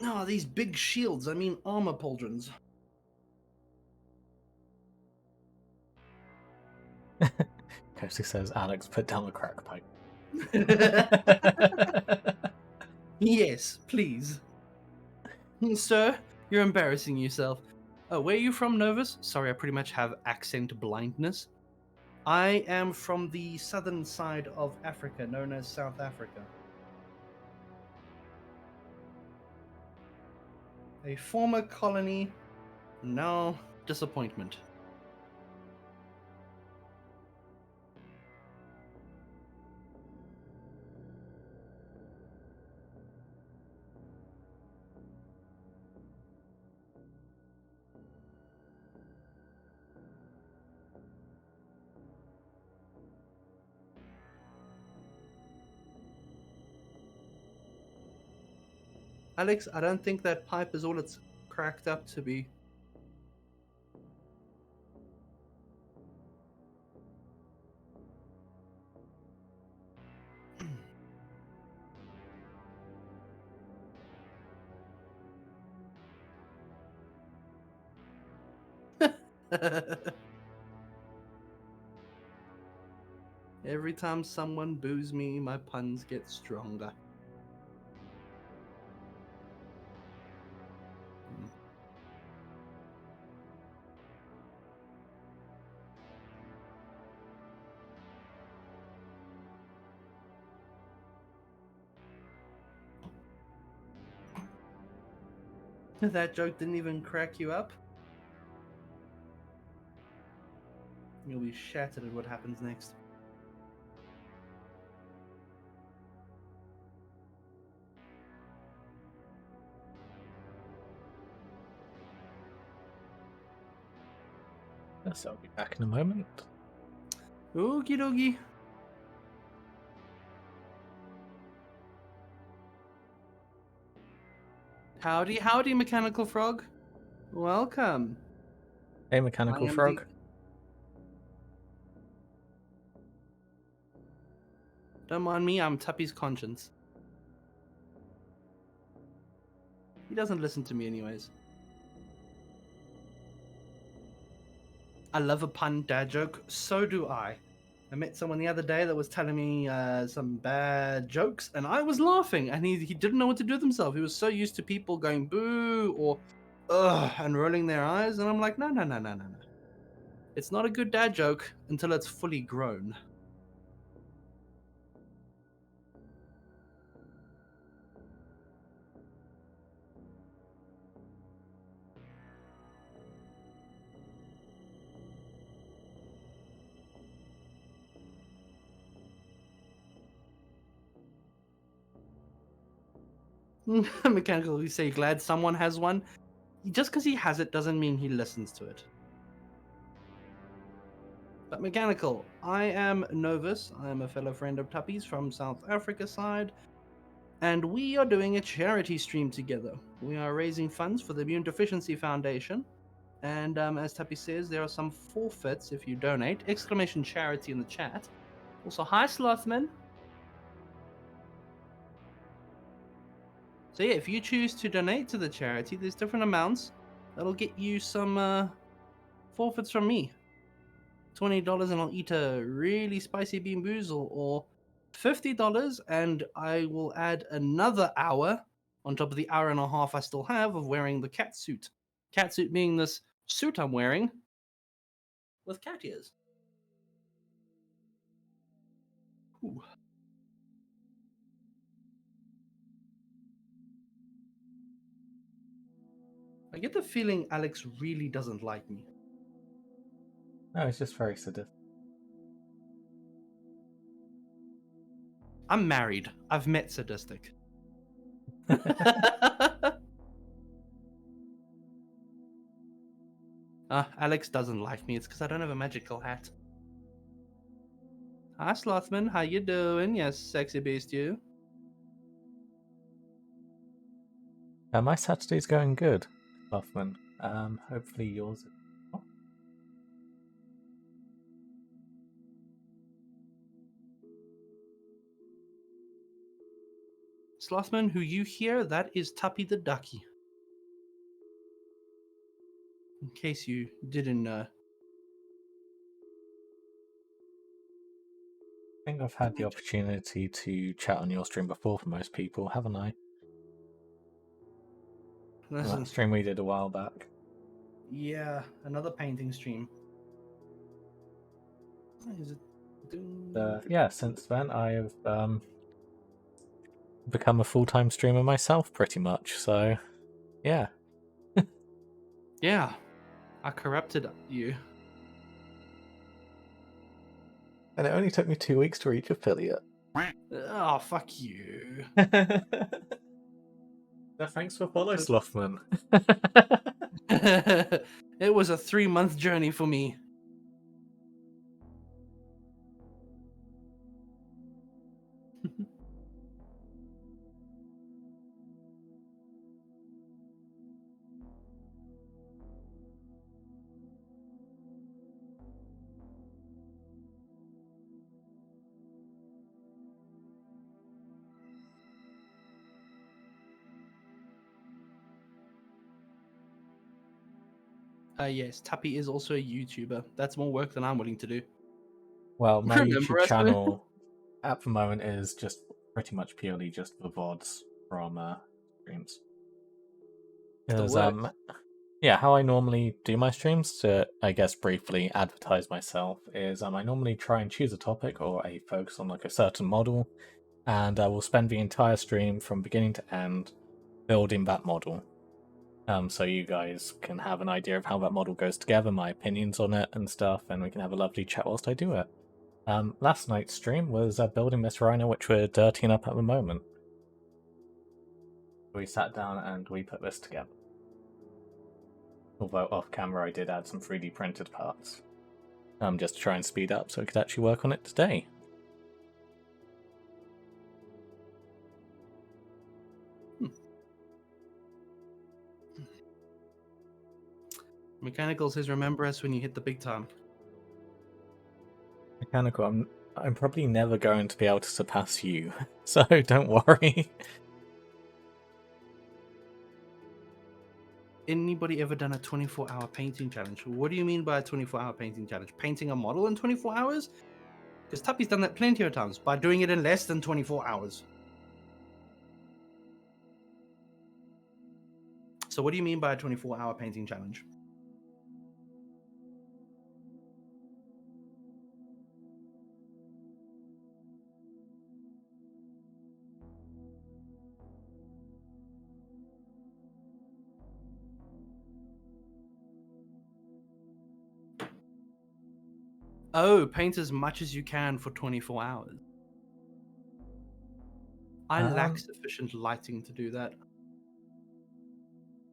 Oh, these big shields, I mean armor pauldrons. Kirsty says, Alex, put down the crack pipe. Yes, please. Sir, you're embarrassing yourself. Oh, where are you from, Novus? Sorry, I pretty much have accent blindness. I am from the southern side of Africa, known as South Africa. A former colony, now disappointment. Alex, I don't think that pipe is all it's cracked up to be. Every time someone boos me, my puns get stronger. That joke didn't even crack you up? be shattered at what happens next. Yes, I'll be back in a moment. Okie dokie. Howdy, howdy, Mechanical Frog. Welcome. Hey, Mechanical Frog. Don't mind me, I'm Tuppy's conscience. He doesn't listen to me anyways. I love a pun dad joke. So do I. I met someone the other day that was telling me some bad jokes, and I was laughing, and he didn't know what to do with himself. He was so used to people going boo or ugh and rolling their eyes, and I'm like, no. It's not a good dad joke until it's fully grown. Mechanical, you say glad someone has one. Just because he has it doesn't mean he listens to it. But Mechanical, I am Novus. I am a fellow friend of Tuppy's from South Africa side, and we are doing a charity stream together. We are raising funds for the Immune Deficiency Foundation, and as Tuppy says, there are some forfeits if you donate! Exclamation charity in the chat. Also, hi Slothman. So yeah, if you choose to donate to the charity, there's different amounts that'll get you some forfeits from me. $20 and I'll eat a really spicy bean boozle, or $50 and I will add another hour on top of the hour and a half I still have of wearing the cat suit. Cat suit being this suit I'm wearing with cat ears. Ooh. I get the feeling Alex really doesn't like me. No, it's just very sadistic. I'm married. I've met sadistic. Alex doesn't like me. It's because I don't have a magical hat. Hi, Slothman. How you doing? Yes, sexy beast, you. My Saturday's going good, Buffman. Hopefully yours is well. Slothman, who you hear, that is Tuppy the Ducky. In case you didn't know. I think I've had the opportunity to chat on your stream before for most people, haven't I? Listen, That stream we did a while back. yeah, another painting stream. Is it? Yeah, since then I have become a full-time streamer myself, pretty much. So, yeah. Yeah, I corrupted you. And it only took me 2 weeks to reach affiliate. Oh, fuck you. No, thanks for follow, Slothman. It was a 3-month journey for me. Yes, Tuppy is also a YouTuber. That's more work than I'm willing to do. Well, my Remember YouTube us, man? channel at the moment is just pretty much purely just the VODs from streams. Because, yeah, how I normally do my streams, to, I guess, briefly advertise myself, is I normally try and choose a topic or a focus on like a certain model, and I will spend the entire stream from beginning to end building that model. So you guys can have an idea of how that model goes together, my opinions on it and stuff, and we can have a lovely chat whilst I do it. Last night's stream was building this rhino, which we're dirtying up at the moment. We sat down and we put this together. Although off camera I did add some 3D printed parts. Just to try and speed up so we could actually work on it today. Mechanical says, remember us when you hit the big time. Mechanical, I'm probably never going to be able to surpass you, so don't worry. Anybody ever done a 24-hour painting challenge? What do you mean by a 24-hour painting challenge? Painting a model in 24 hours? Because Tuppy's done that plenty of times by doing it in less than 24 hours. So what do you mean by a 24-hour painting challenge? Oh, paint as much as you can for 24 hours. I lack sufficient lighting to do that.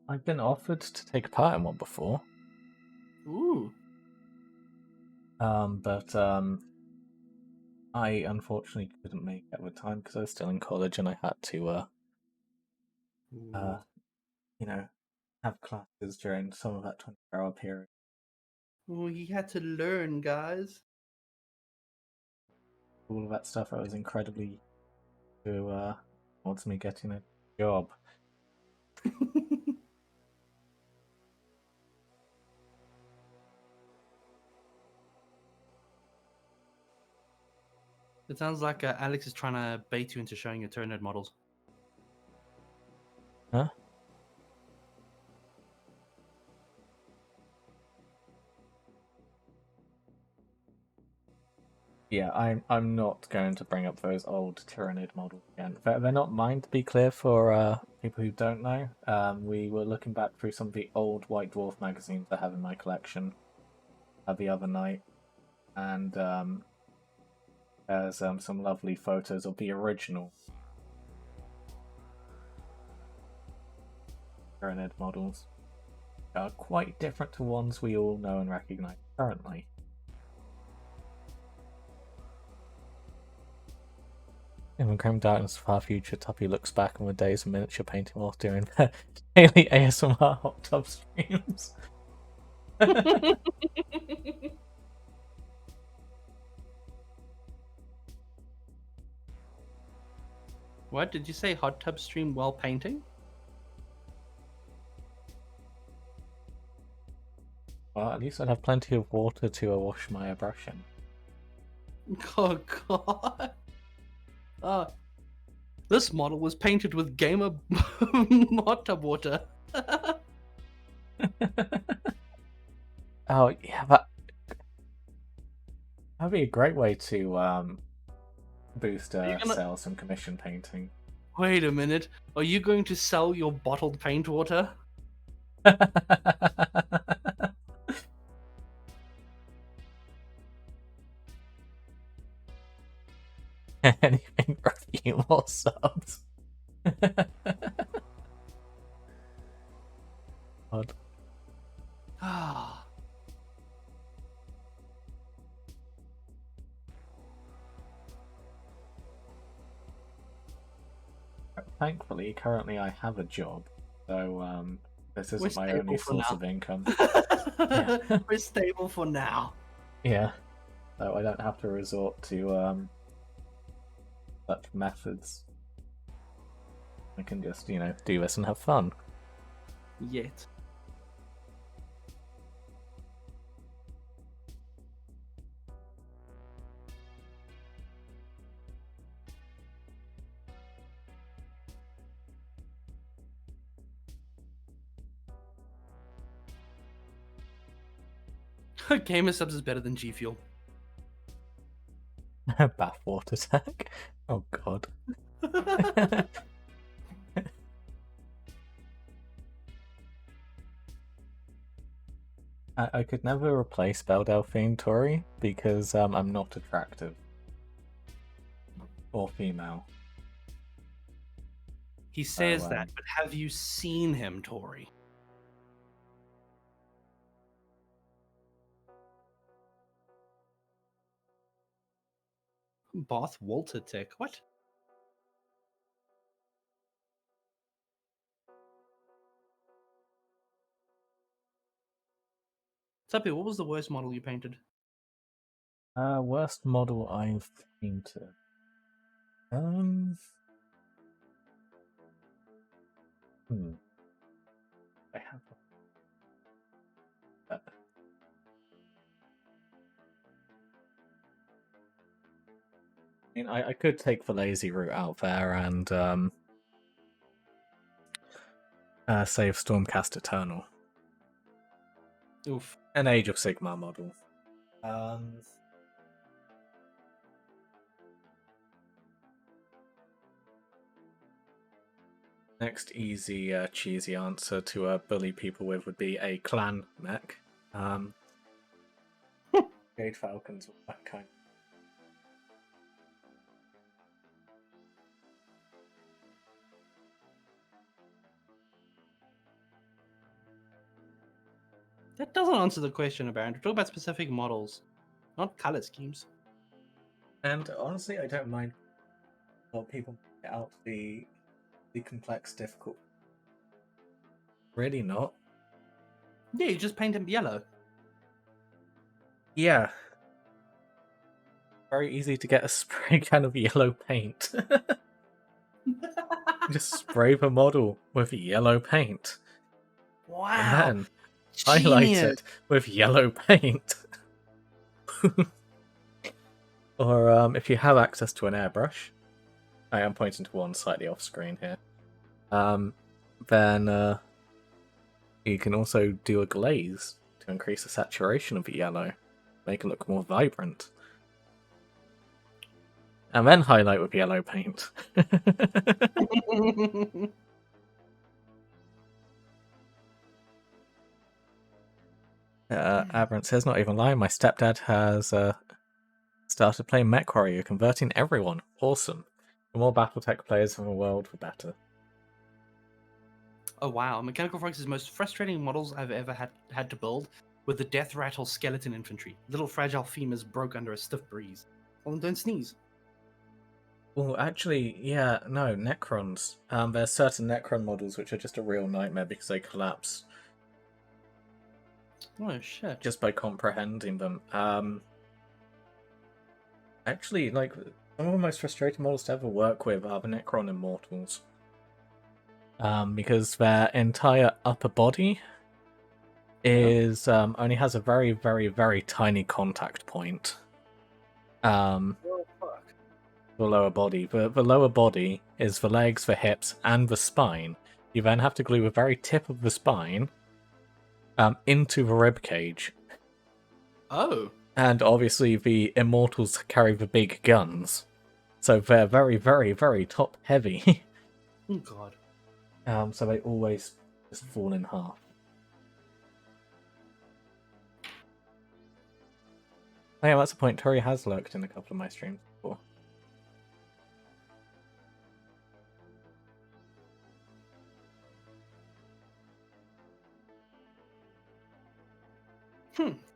I've been offered to take part in one before. Ooh. But I unfortunately couldn't make it at the time because I was still in college and I had to, you know, have classes during some of that 24-hour period. Oh, he had to learn, guys. All of that stuff I was incredibly towards me getting a job. It sounds like Alex is trying to bait you into showing your Turner models. Huh? Yeah, I'm not going to bring up those old Tyrannid models again. They're not mine, to be clear, for people who don't know. We were looking back through some of the old White Dwarf magazines I have in my collection the other night, and there's some lovely photos of the original Tyrannid models. Quite different to ones we all know and recognize currently. In Grim Darkness of Our Future, Tuppy looks back on the days of miniature painting while doing their daily ASMR hot tub streams. What did you say? Hot tub stream while painting? Well, at least I'd have plenty of water to wash my brush in. Oh god! This model was painted with gamer hot tub water. Oh yeah, that'd be a great way to boost sales and commission painting. Wait a minute. Are you going to sell your bottled paint water? Anything for a few more subs. God. Thankfully, currently I have a job, so this isn't my only source of income. Yeah. We're stable for now. Yeah, so I don't have to resort to such methods. I can just, do this and have fun. Yet. Gamer subs is better than G Fuel. Bathwater tank. Oh god. I could never replace Belle Delphine Tori because I'm not attractive or female. He So, says that, but have you seen him, Tori? Bath Walter Tech. What? Tuppy, what was the worst model you painted? worst model I've painted. Hmm. I have. I mean, I could take the lazy route out there and save Stormcast Eternal. Oof. An Age of Sigmar model. Next easy, cheesy answer to bully people with would be a clan mech. Jade Falcons, that kind. That doesn't answer the question, Baron. We're talking about specific models, not color schemes. And honestly, I don't mind how people get out the complex, difficult. Really not. Yeah, you just paint him yellow. Yeah. Very easy to get a spray can of yellow paint. Just spray the model with yellow paint. Wow. And then highlight it with yellow paint. Or if you have access to an airbrush, I am pointing to one slightly off screen here, then you can also do a glaze to increase the saturation of the yellow, make it look more vibrant. And then highlight with yellow paint. Aberrant says, not even lying, my stepdad has started playing Mech Warrior, converting everyone. Awesome. The more Battletech players in the world, the better. Oh wow, Mechanical Frogs is the most frustrating models I've ever had to build, with the Death Rattle skeleton infantry. Little fragile femurs broke under a stiff breeze. Oh, and don't sneeze. Well, actually, yeah, no, Necrons. There's certain Necron models which are just a real nightmare because they collapse Oh shit. just by comprehending them. Actually, like, some of the most frustrating models to ever work with are the Necron Immortals. Because their entire upper body is only has a very, very, very tiny contact point. Oh fuck. The lower body. The lower body is the legs, the hips, and the spine. You then have to glue the very tip of the spine into the rib cage. Oh. And obviously the Immortals carry the big guns. So they're very, very, very top heavy. Oh god. So they always just fall in half. Oh yeah, that's a point. Tori has lurked in a couple of my streams before.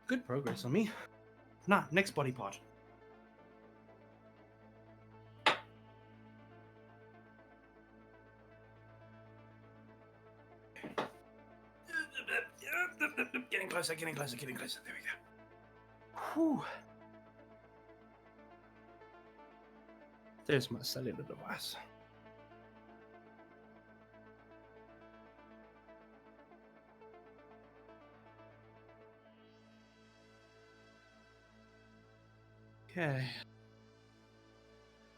Good progress on me. Nah, next body part. Getting closer, getting closer, getting closer. There we go. Whew. There's my cellular device. Okay.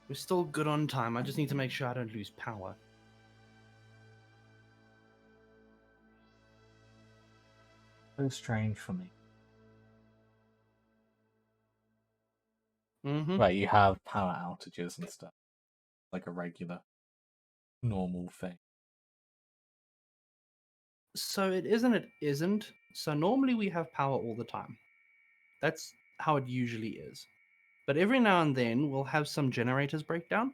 We're still good on time. I just need to make sure I don't lose power. So strange for me. Mm-hmm. Right, you have power outages and stuff. Like a regular, normal thing. So it isn't, So normally we have power all the time. That's how it usually is. But every now and then we'll have some generators break down,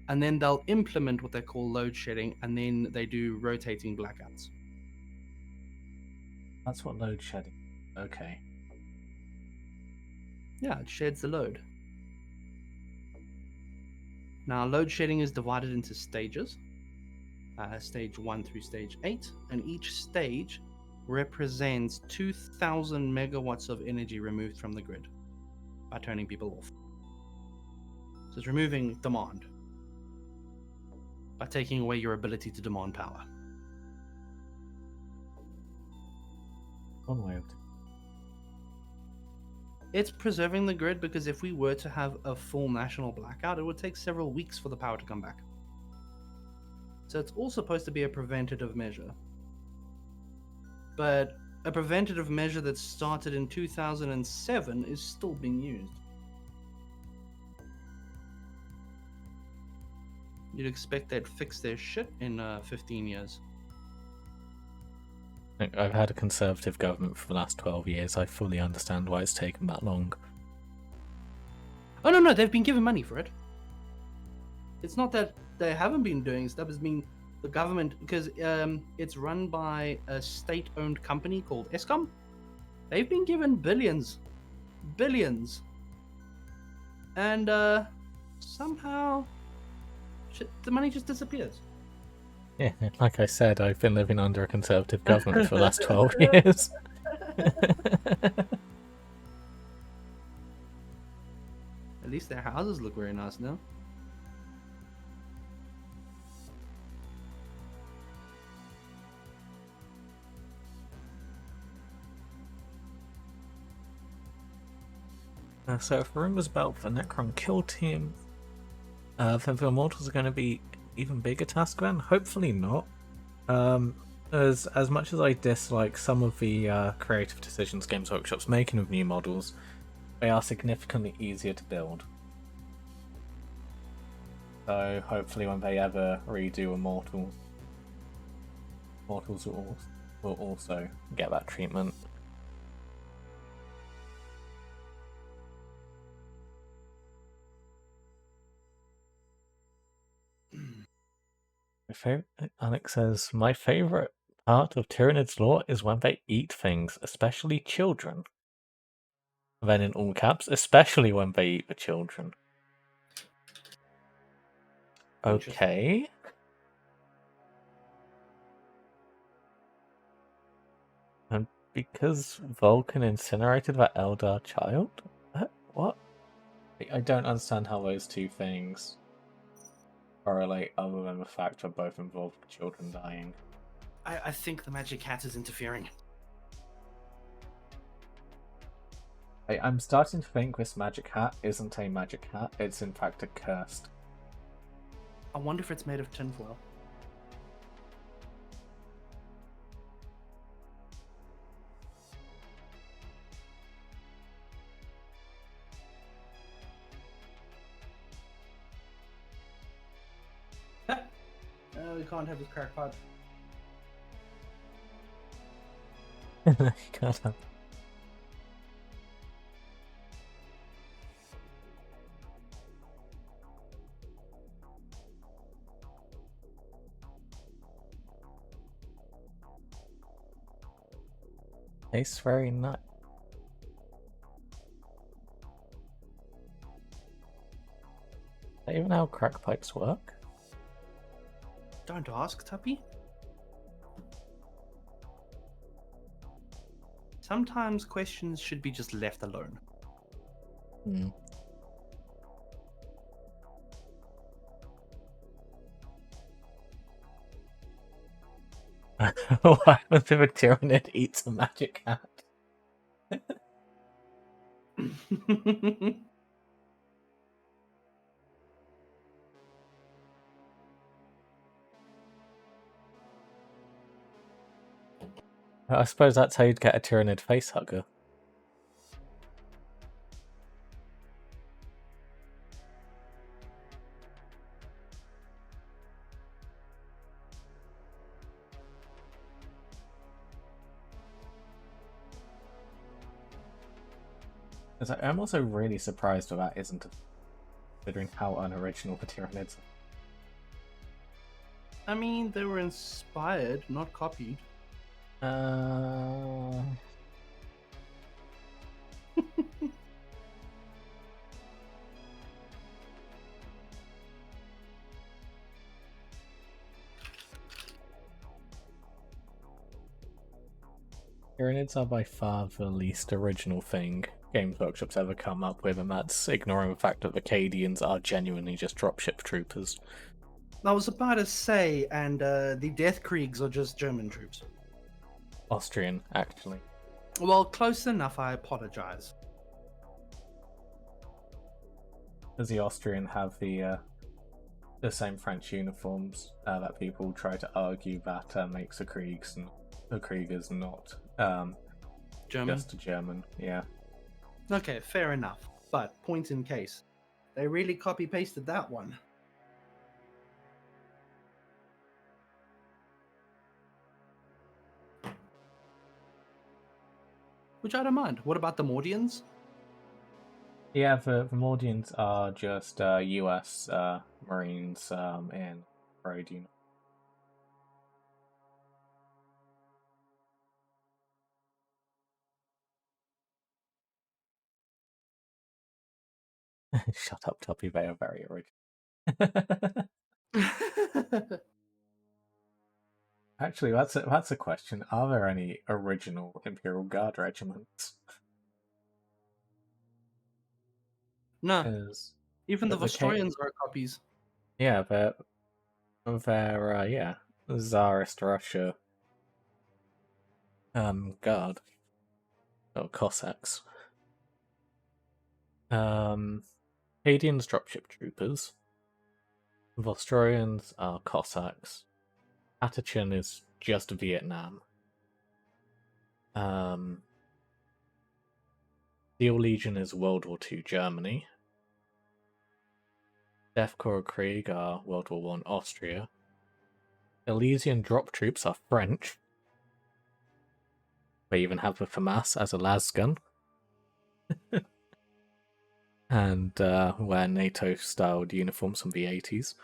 and then they'll implement what they call load shedding, and then they do rotating blackouts. That's what load shedding. Okay. Yeah, it sheds the load. Now, load shedding is divided into stages, stage 1 through stage 8, and each stage represents 2,000 megawatts of energy removed from the grid by turning people off. So it's removing demand by taking away your ability to demand power. One way of It's preserving the grid because if we were to have a full national blackout, it would take several weeks for the power to come back. So it's all supposed to be a preventative measure. But a preventative measure that started in 2007 is still being used. You'd expect they'd fix their shit in 15 years. I've had a Conservative government for the last 12 years. I fully understand why it's taken that long. Oh, no, they've been given money for it. It's not that they haven't been doing stuff, it's been the government, because it's run by a state-owned company called ESCOM. They've been given billions. And somehow the money just disappears. Yeah, like I said, I've been living under a Conservative government for the last 12 years. At least their houses look very nice now. So if rumours about the Necron kill team, then the Immortals are going to be even bigger task then? Hopefully not. As much as I dislike some of the creative decisions Games Workshop's making with new models, they are significantly easier to build. So hopefully when they ever redo Immortals will also get that treatment. Alex says, my favourite part of Tyranids lore is when they eat things, especially children. Then in all caps, especially when they eat the children. Okay. And because Vulcan incinerated that Eldar child? What? I don't understand how those two things correlate other than the fact they're both involved with children dying. I think the magic hat is interfering. I'm starting to think this magic hat isn't a magic hat, it's in fact a cursed. I wonder if it's made of tinfoil. We can't have this crack pipe. You can't have. Tastes very nice. Is that even how crack pipes work? Don't ask, Tuppy. Sometimes questions should be just left alone. What happens if a Tyranid eats a magic hat? I suppose that's how you'd get a Tyranid facehugger. I'm also really surprised that that isn't, considering how unoriginal the Tyranids I mean, they were inspired, not copied. are. Tyranids are by far the least original thing Games Workshop's ever come up with, and that's ignoring the fact that the Cadians are genuinely just dropship troopers. I was about to say, and the Death Kriegs are just German troops. Austrian, actually. Well, close enough, I apologize. Does the Austrian have the same French uniforms that people try to argue that makes the Kriegers not German? just German? Yeah. Okay, fair enough. But, point in case, they really copy-pasted that one. Which I don't mind. What about the Mordians? Yeah, the Mordians are just US Marines in road uniform. Shut up, Tuppy. They are very original. Actually, that's a question. Are there any original Imperial Guard regiments? No, even the the Vostroyans are copies. yeah, they're yeah, Tsarist Russia Guard or Cossacks. Cadians dropship troopers. Vostroyans are Cossacks. Atachan is just Vietnam. Steel Legion is World War II Germany. Death Corps Krieg are World War I Austria. Elysian drop troops are French. They even have the FAMAS as a las gun. And wear NATO-styled uniforms from the 80s.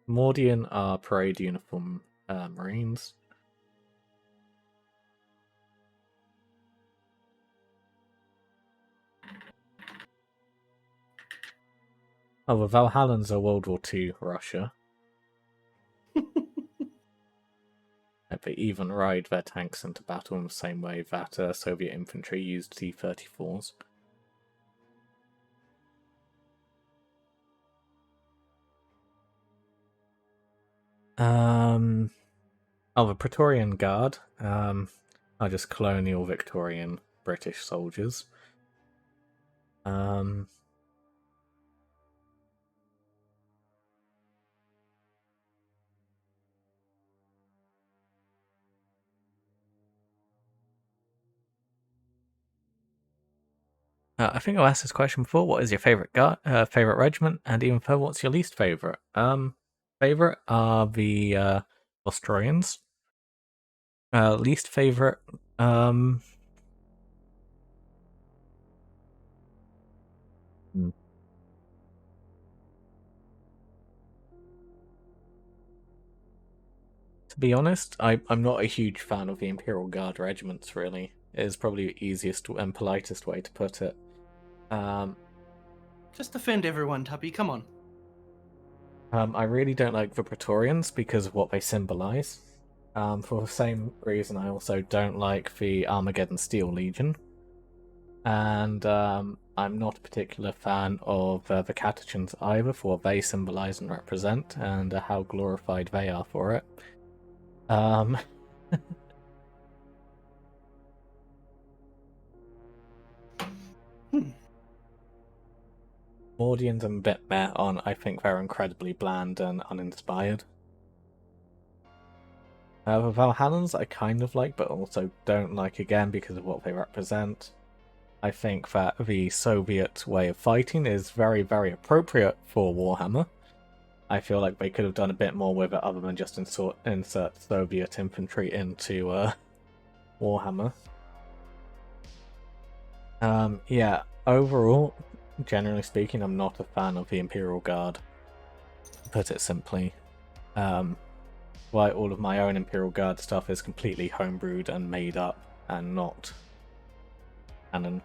Mordian are parade uniform Marines. Oh, the Valhallans are World War II Russia. They even ride their tanks into battle in the same way that Soviet infantry used T-34s. Oh, the Praetorian Guard are just colonial Victorian British soldiers. I think I'll ask this question before. What is your favorite favorite regiment, and even further, what's your least favorite? Favorite are the Australians. Least favorite, To be honest, I'm not a huge fan of the Imperial Guard regiments. Really, it is probably the easiest and politest way to put it. Just defend everyone, Tuppy, come on. I really don't like the Praetorians because of what they symbolize. For the same reason, I also don't like the Armageddon Steel Legion. And I'm not a particular fan of the Catechins either, for what they symbolize and represent, and how glorified they are for it. Mordians I'm a bit meh on. I think they're incredibly bland and uninspired. The Valhallans I kind of like, but also don't like again because of what they represent. I think that the Soviet way of fighting is very, very appropriate for Warhammer. I feel like they could have done a bit more with it other than just insert Soviet infantry into Warhammer. Yeah, overall, generally speaking, I'm not a fan of the Imperial Guard, to put it simply. Why all of my own Imperial Guard stuff is completely homebrewed and made up and not canon.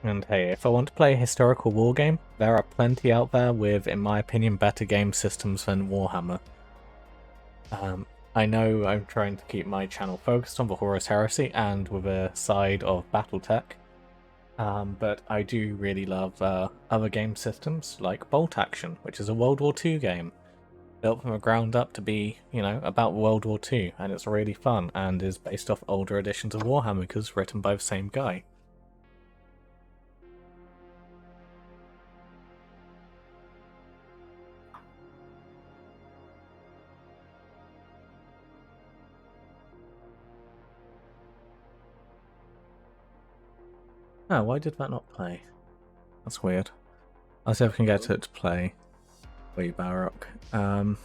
And hey, if I want to play a historical war game, there are plenty out there with, in my opinion, better game systems than Warhammer. I know I'm trying to keep my channel focused on the Horus Heresy and with a side of Battletech, but I do really love other game systems like Bolt Action, which is a World War II game, built from the ground up to be, about World War II, and it's really fun and is based off older editions of Warhammer because written by the same guy. Oh, why did that not play? That's weird. I'll see if I can get it to play. Wee Baroque. But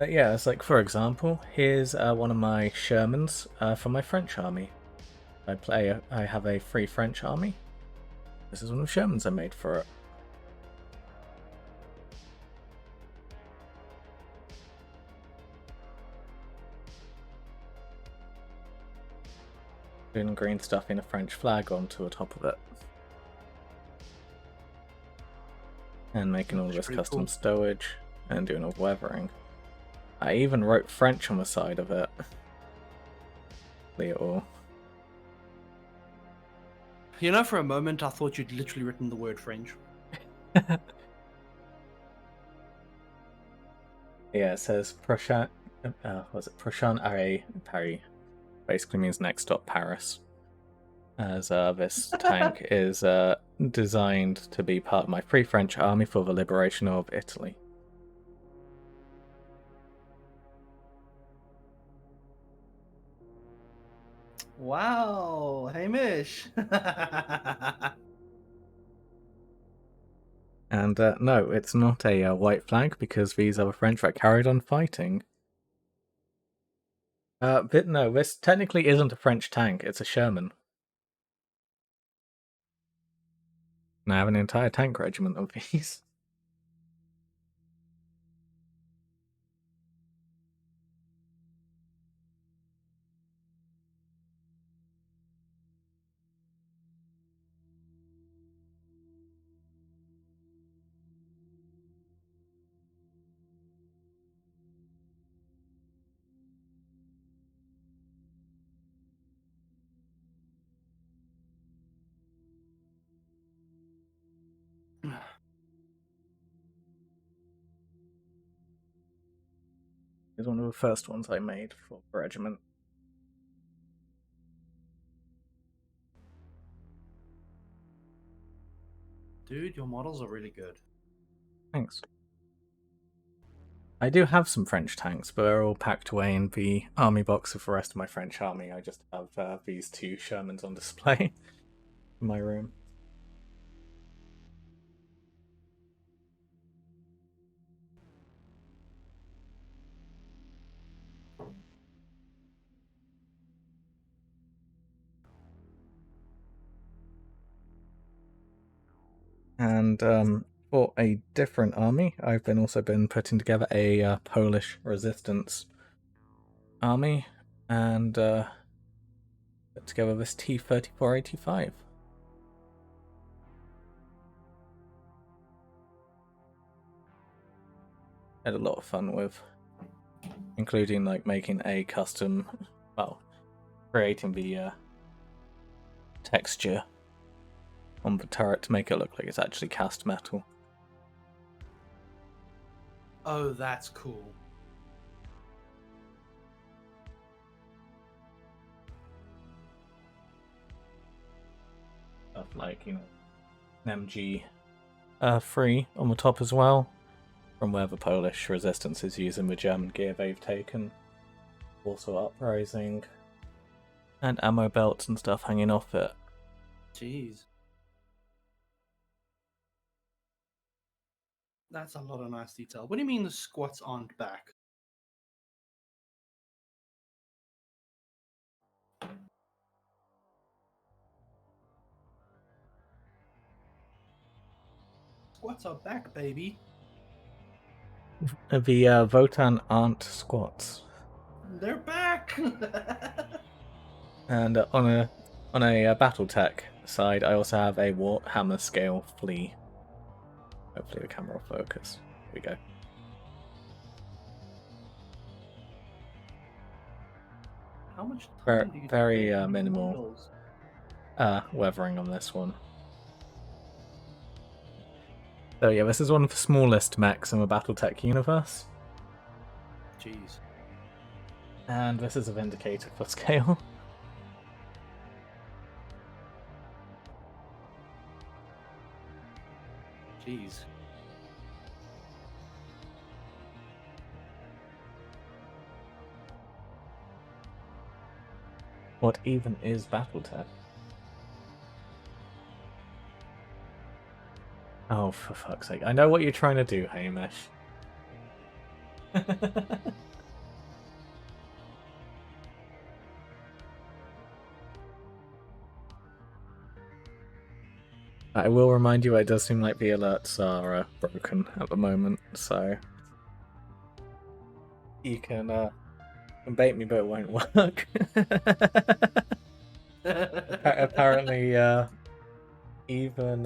yeah, it's like, for example, here's one of my Shermans from my French army. I have a free French army. This is one of the Shermans I made for it. Doing green stuff in a French flag onto the top of it. And making all this custom stowage and doing all weathering. I even wrote French on the side of it. All. For a moment I thought you'd literally written the word French. Yeah, it says Prochain Arrêt Paris. Basically means next stop Paris. As this tank is designed to be part of my Free French Army for the liberation of Italy. Wow, Hamish! And no, it's not a white flag because these are the French that carried on fighting. But no, this technically isn't a French tank, it's a Sherman. And I have an entire tank regiment of these. It's one of the first ones I made for the regiment. Dude, your models are really good. Thanks. I do have some French tanks, but they're all packed away in the army box of the rest of my French army. I just have these two Shermans on display in my room. And for a different army, I've also been putting together a Polish resistance army and put together this T-3485. Had a lot of fun with, including like making a custom, creating the texture on the turret to make it look like it's actually cast metal. Oh, that's cool. Stuff like, an MG 3 on the top as well, from where the Polish resistance is using the German gear they've taken. Also uprising, and ammo belts and stuff hanging off it. Jeez. That's a lot of nice detail. What do you mean the squats aren't back? Squats are back, baby. The Votan aren't squats. They're back. And on a BattleTech side, I also have a Warhammer scale flea. Hopefully the camera will focus. Here we go. How much time do you Very spend on minimal models? weathering on this one. So yeah, this is one of the smallest mechs in the BattleTech universe. Jeez. And this is a Vindicator for scale. Jeez. What even is BattleTech? Oh, for fuck's sake. I know what you're trying to do, Hamish. I will remind you, it does seem like the alerts are broken at the moment, so you can bait me, but it won't work. Apparently, even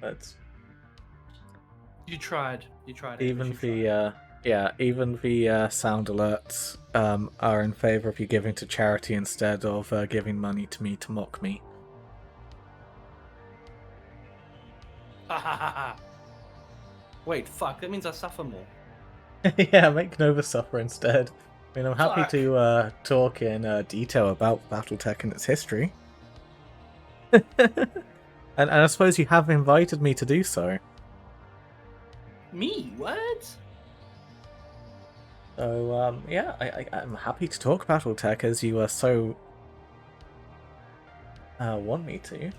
let's You tried. even Hamish, the even the sound alerts are in favor of you giving to charity instead of giving money to me to mock me. Wait, fuck. That means I suffer more. Yeah, make Nova suffer instead. I mean, I'm happy Fuck. to talk in detail about BattleTech and its history. and I suppose you have invited me to do so. Me? What? So, yeah, I'm happy to talk BattleTech as you so want me to.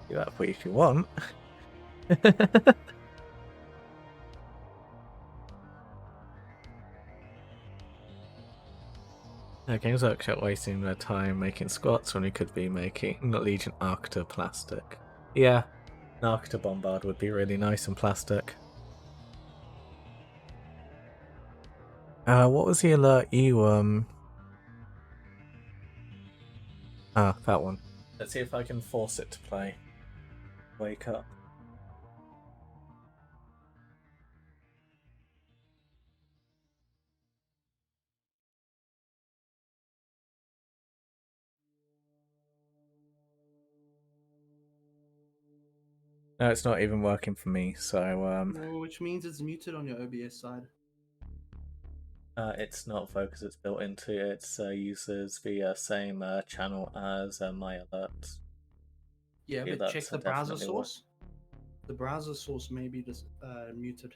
Do that for you if you want. Games Workshop wasting their time making squats when we could be making Legion Arcta plastic. Yeah, an Arcta Bombard would be really nice and plastic. What was the alert you, that one. Let's see if I can force it to play. Wake up. No, it's not even working for me, so, Which means it's muted on your OBS side. it's not focus, it's built into it. It uses the same channel as my alerts. Yeah, The but alerts check are the browser definitely source. The browser source may be just muted.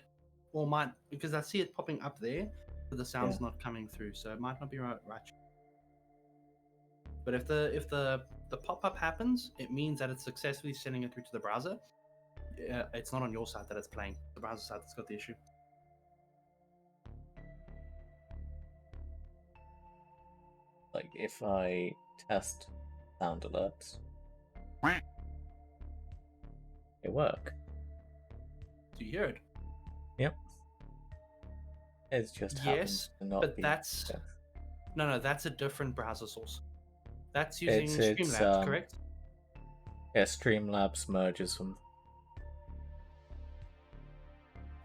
Or might, because I see it popping up there, but the sound's not coming through, so it might not be right. But if the pop-up happens, it means that it's successfully sending it through to the browser. It's not on your side that it's playing. The browser side that's got the issue. Like, if I test sound alerts, they work. Do you hear it? Yep. It just happens Yes, to not but be. that's no, that's a different browser source. That's using It's Streamlabs, correct? Yeah, Streamlabs merges them.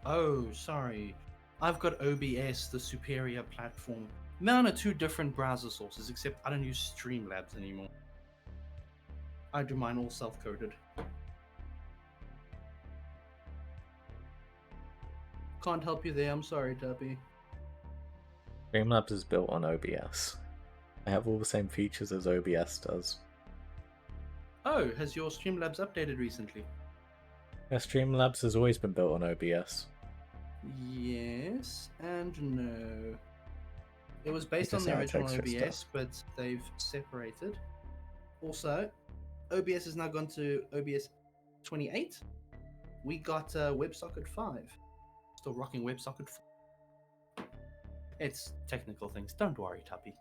Oh, sorry. I've got OBS, the superior platform. Mine are two different browser sources, except I don't use Streamlabs anymore. I do mine all self-coded. Can't help you there, I'm sorry, Tuppy. Streamlabs is built on OBS. They have all the same features as OBS does. Oh, has your Streamlabs updated recently? Yeah, Streamlabs has always been built on OBS. Yes and no. It was based on Because the that original extra OBS, stuff. but they've separated. Also, OBS has now gone to OBS 28. We got WebSocket 5. Still rocking WebSocket 4. It's technical things. Don't worry, Tuppy.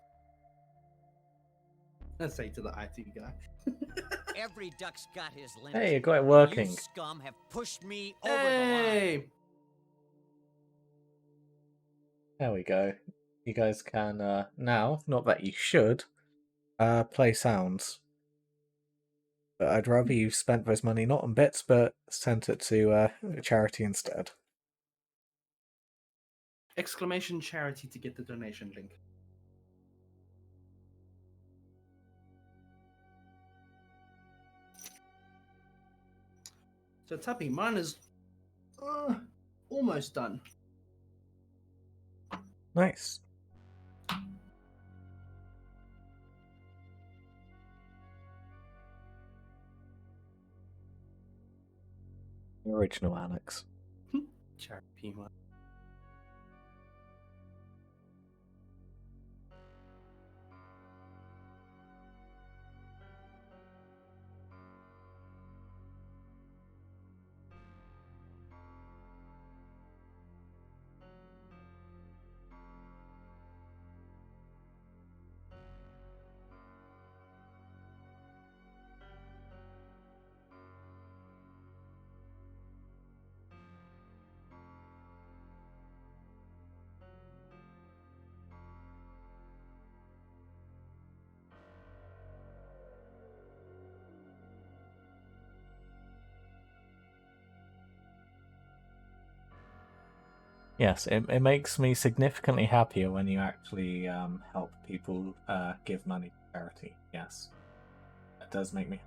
Let's say to the IT guy. Every duck's got his limits. Hey, you got it working. You scum have pushed me over the line. Hey! There we go. You guys can now, not that you should, play sounds. But I'd rather you spent those money not on bits, but sent it to charity instead. Exclamation charity to get the donation link. So Tuppy, mine is almost done. Nice. The original Alex. Charity one. Yes, it makes me significantly happier when you actually help people give money to charity. Yes, that does make me.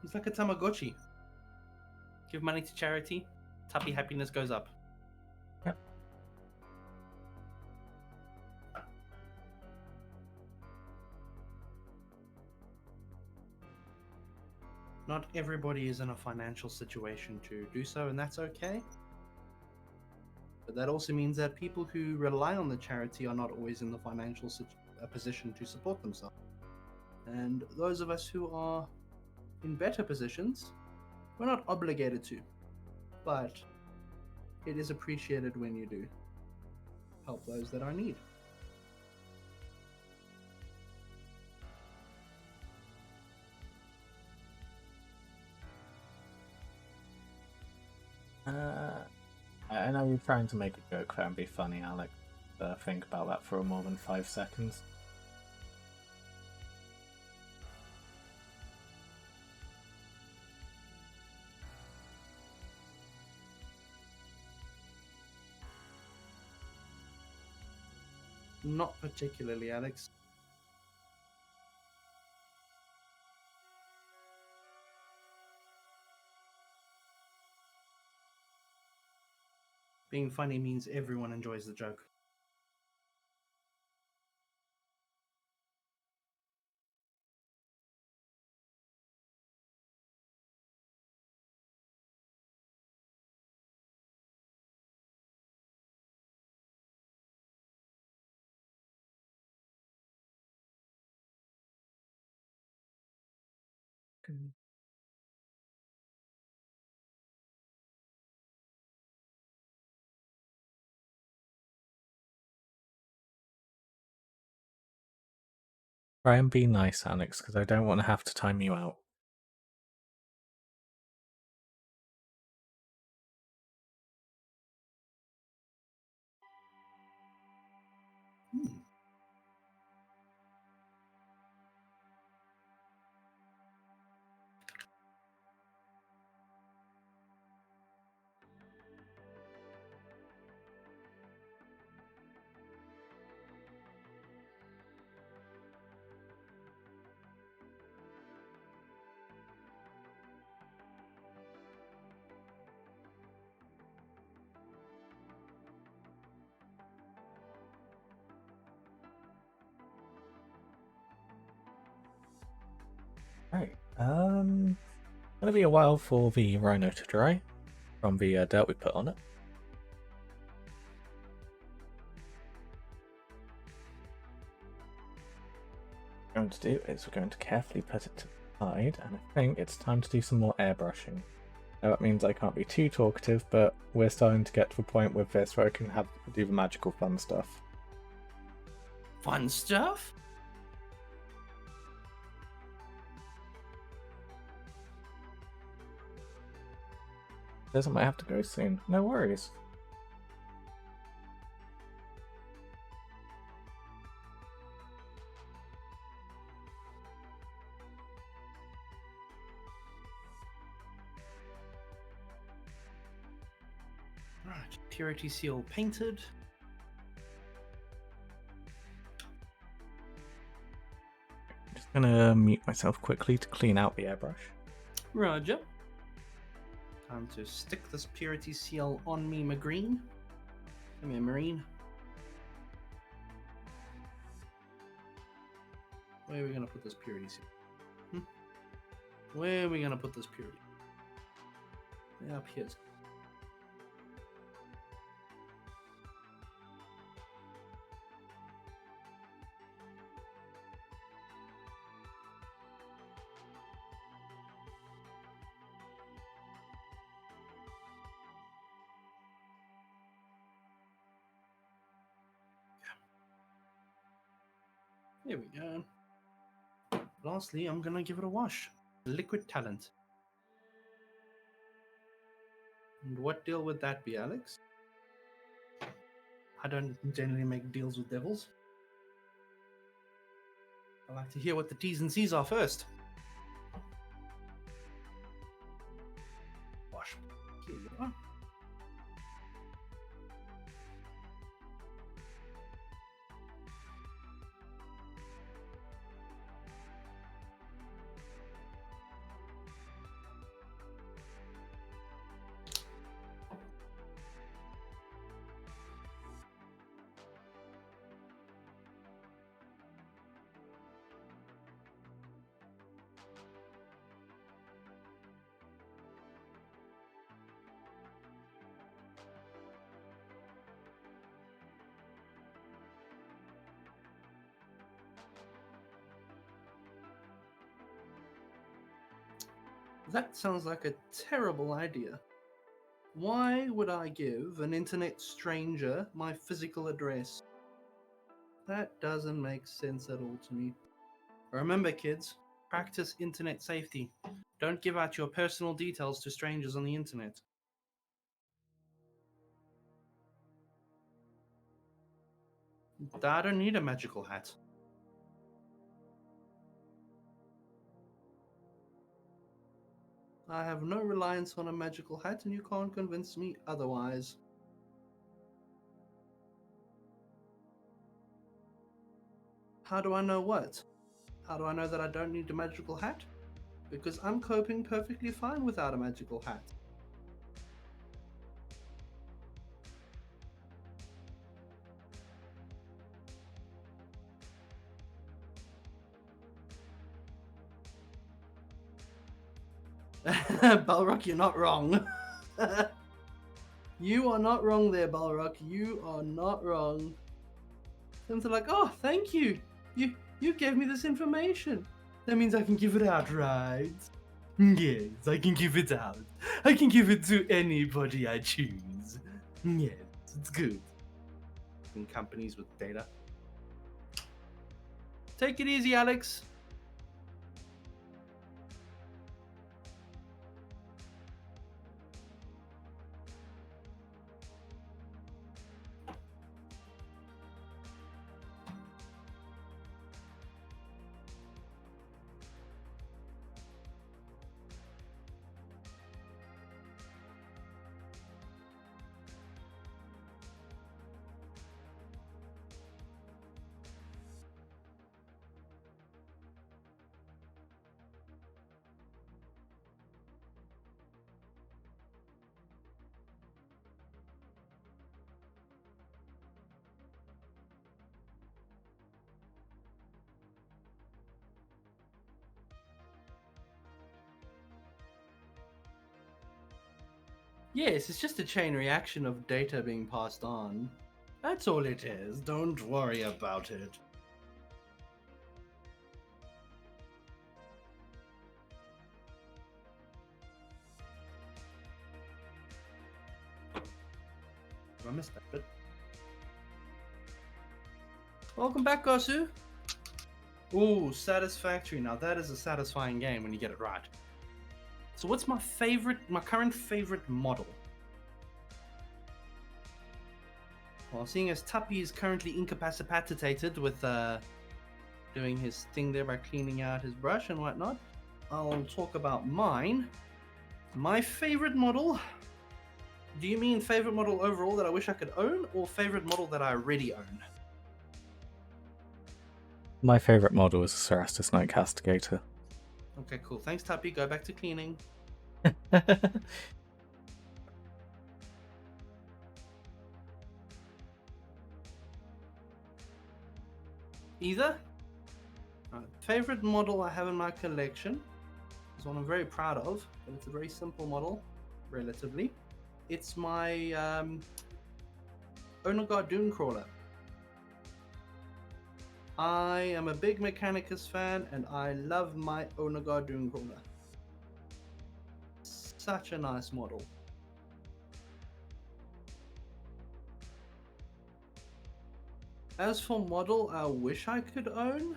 He's like a Tamagotchi. Give money to charity, Tuppy happiness goes up. Yep. Not everybody is in a financial situation to do so, and that's okay. But that also means that people who rely on the charity are not always in the financial position to support themselves. And those of us who are in better positions, we're not obligated to, but it is appreciated when you do help those that are in need. I know you're trying to make a joke there and be funny, Alex. Think about that for more than 5 seconds. Not particularly, Alex. Being funny means everyone enjoys the joke. Try and be nice, Alex, because I don't want to have to time you out. Right. Gonna be a while for the rhino to dry from the dirt we put on it. going to do is we're going to carefully put it to the side, and I think it's time to do some more airbrushing. Now that means I can't be too talkative, but we're starting to get to a point with this where I can do the magical fun stuff. Fun stuff? Says I might have to go soon. No worries. Right, purity seal painted. I'm just gonna mute myself quickly to clean out the airbrush. Roger. Time to stick this purity seal on me, Magreen. Come here, Marine. Where are we gonna put this purity seal? Where are we gonna put this purity? Up here. There we go. Lastly, I'm gonna give it a wash. Liquid talent. And what deal would that be, Alex? I don't generally make deals with devils. I like to hear what the T's and C's are first. Wash. Here you are. That sounds like a terrible idea. Why would I give an internet stranger my physical address? That doesn't make sense at all to me. Remember, kids, practice internet safety. Don't give out your personal details to strangers on the internet. I don't need a magical hat. I have no reliance on a magical hat, and you can't convince me otherwise. How do I know what? How do I know that I don't need a magical hat? Because I'm coping perfectly fine without a magical hat. Balrock, you're not wrong. You are not wrong there, Balrock. You are not wrong. And they're like, oh, thank you. You gave me this information. That means I can give it out, right? Yes, I can give it out. I can give it to anybody I choose. Yes, it's good. In companies with data. Take it easy, Alex. Yes, it's just a chain reaction of data being passed on. That's all it is. Don't worry about it. I missed that bit. Welcome back, Gosu. Ooh, Satisfactory. Now that is a satisfying game when you get it right. So what's my current favorite model? Well, seeing as Tuppy is currently incapacitated with doing his thing there by cleaning out his brush and whatnot, I'll talk about mine. My favorite model. Do you mean favorite model overall that I wish I could own, or favorite model that I already own? My favourite model is the Cerastus Knight Castigator. Okay, cool. Thanks, Tuppy. Go back to cleaning. Either. Favorite model I have in my collection is one I'm very proud of, but it's a very simple model, relatively. It's my Onagar Dooncrawler. I am a big Mechanicus fan, and I love my Onagar Dooncrawler. Such a nice model. As for model I wish I could own,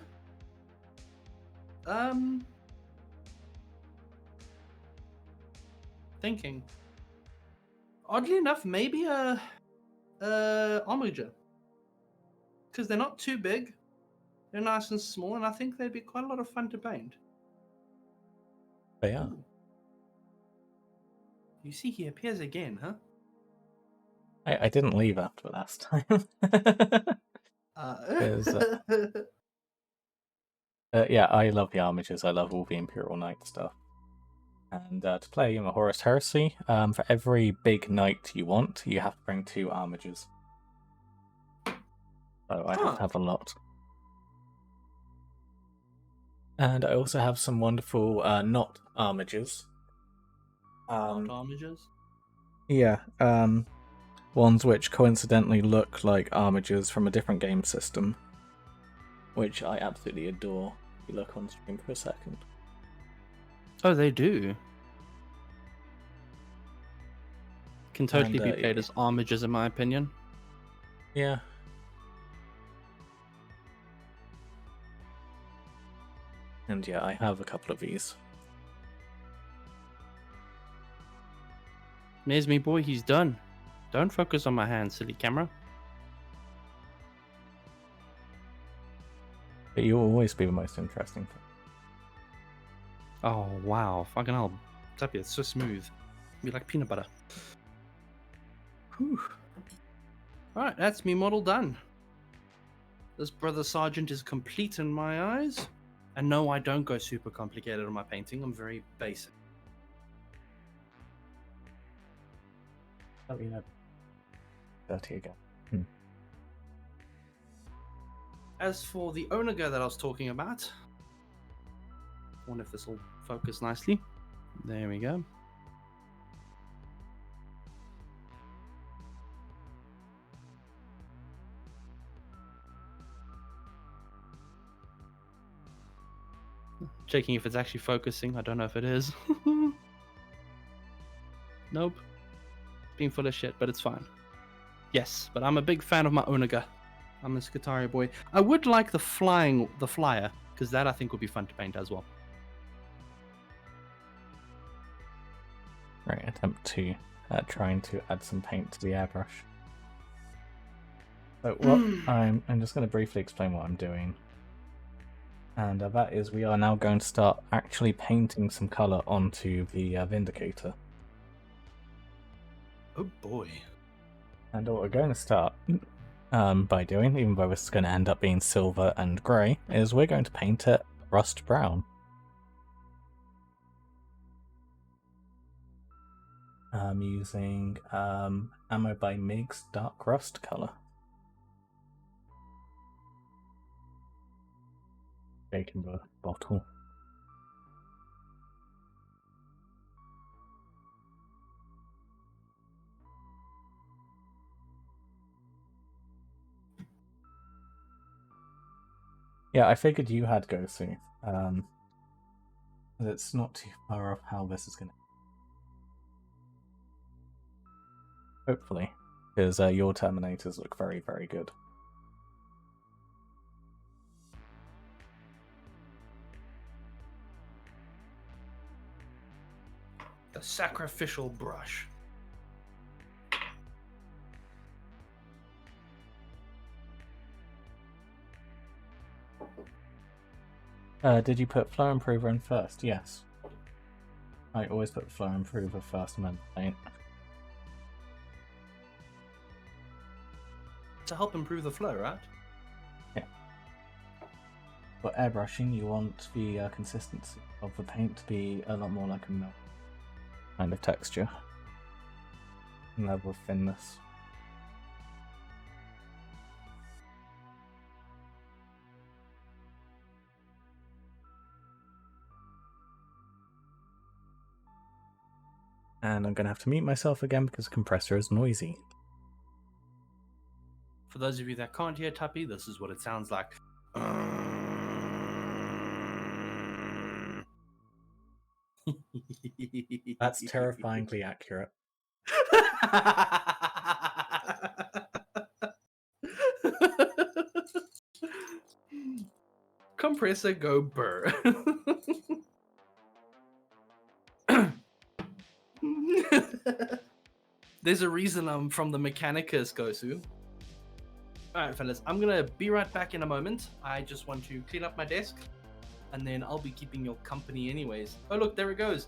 thinking. Oddly enough, maybe a Omeger, because they're not too big, they're nice and small, and I think they'd be quite a lot of fun to paint. They are. Ooh. You see, he appears again, huh? I didn't leave after last time. Yeah, I love the Armigers. I love all the Imperial Knight stuff. And to play a Horus Heresy, for every big knight you want, you have to bring 2 Armigers. So I have to have a lot. And I also have some wonderful not Armigers. Not Armigers? Yeah, ones which coincidentally look like Armigers from a different game system, which I absolutely adore. If you look on stream for a second. Oh, they do. Can totally be played as Armigers, in my opinion. Yeah. And yeah, I have a couple of these. There's me boy, he's done. Don't focus on my hand, silly camera. But you'll always be the most interesting thing. Oh, wow. Fucking hell. Tuppy, it's so smooth. Be like peanut butter. Whew. Alright, that's me model done. This Brother Sergeant is complete in my eyes. And no, I don't go super complicated on my painting. I'm very basic. Oh, yeah. Dirty again. As for the Onager that I was talking about, I wonder if this will focus nicely. There we go. Checking if it's actually focusing. I don't know if it is. Nope. Being full of shit, but it's fine. Yes, but I'm a big fan of my Onager. I'm a Skitaria boy. I would like the flyer, because that I think would be fun to paint as well. Right, attempt to trying to add some paint to the airbrush. So what I'm just going to briefly explain what I'm doing. And that is we are now going to start actually painting some colour onto the Vindicator. Oh boy. And what we're going to start by doing, even though this is going to end up being silver and grey, is we're going to paint it rust brown. Using Ammo by Mig's Dark Rust colour. Shaking the bottle. Yeah, I figured you had Gosu. It's not too far off how this is going to... Hopefully. because your Terminators look very, very good. The sacrificial brush. Did you put Flow Improver in first? Yes. I always put Flow Improver first and then paint. To help improve the flow, right? Yeah. For airbrushing, you want the consistency of the paint to be a lot more like a milk kind of texture and level of thinness. And I'm going to have to mute myself again because the compressor is noisy. For those of you that can't hear Tuppy, this is what it sounds like. That's terrifyingly accurate. Compressor go burr. There's a reason I'm from the Mechanicus, Gosu. Alright, fellas, I'm gonna be right back in a moment. I just want to clean up my desk, and then I'll be keeping your company anyways. Oh, look, there it goes.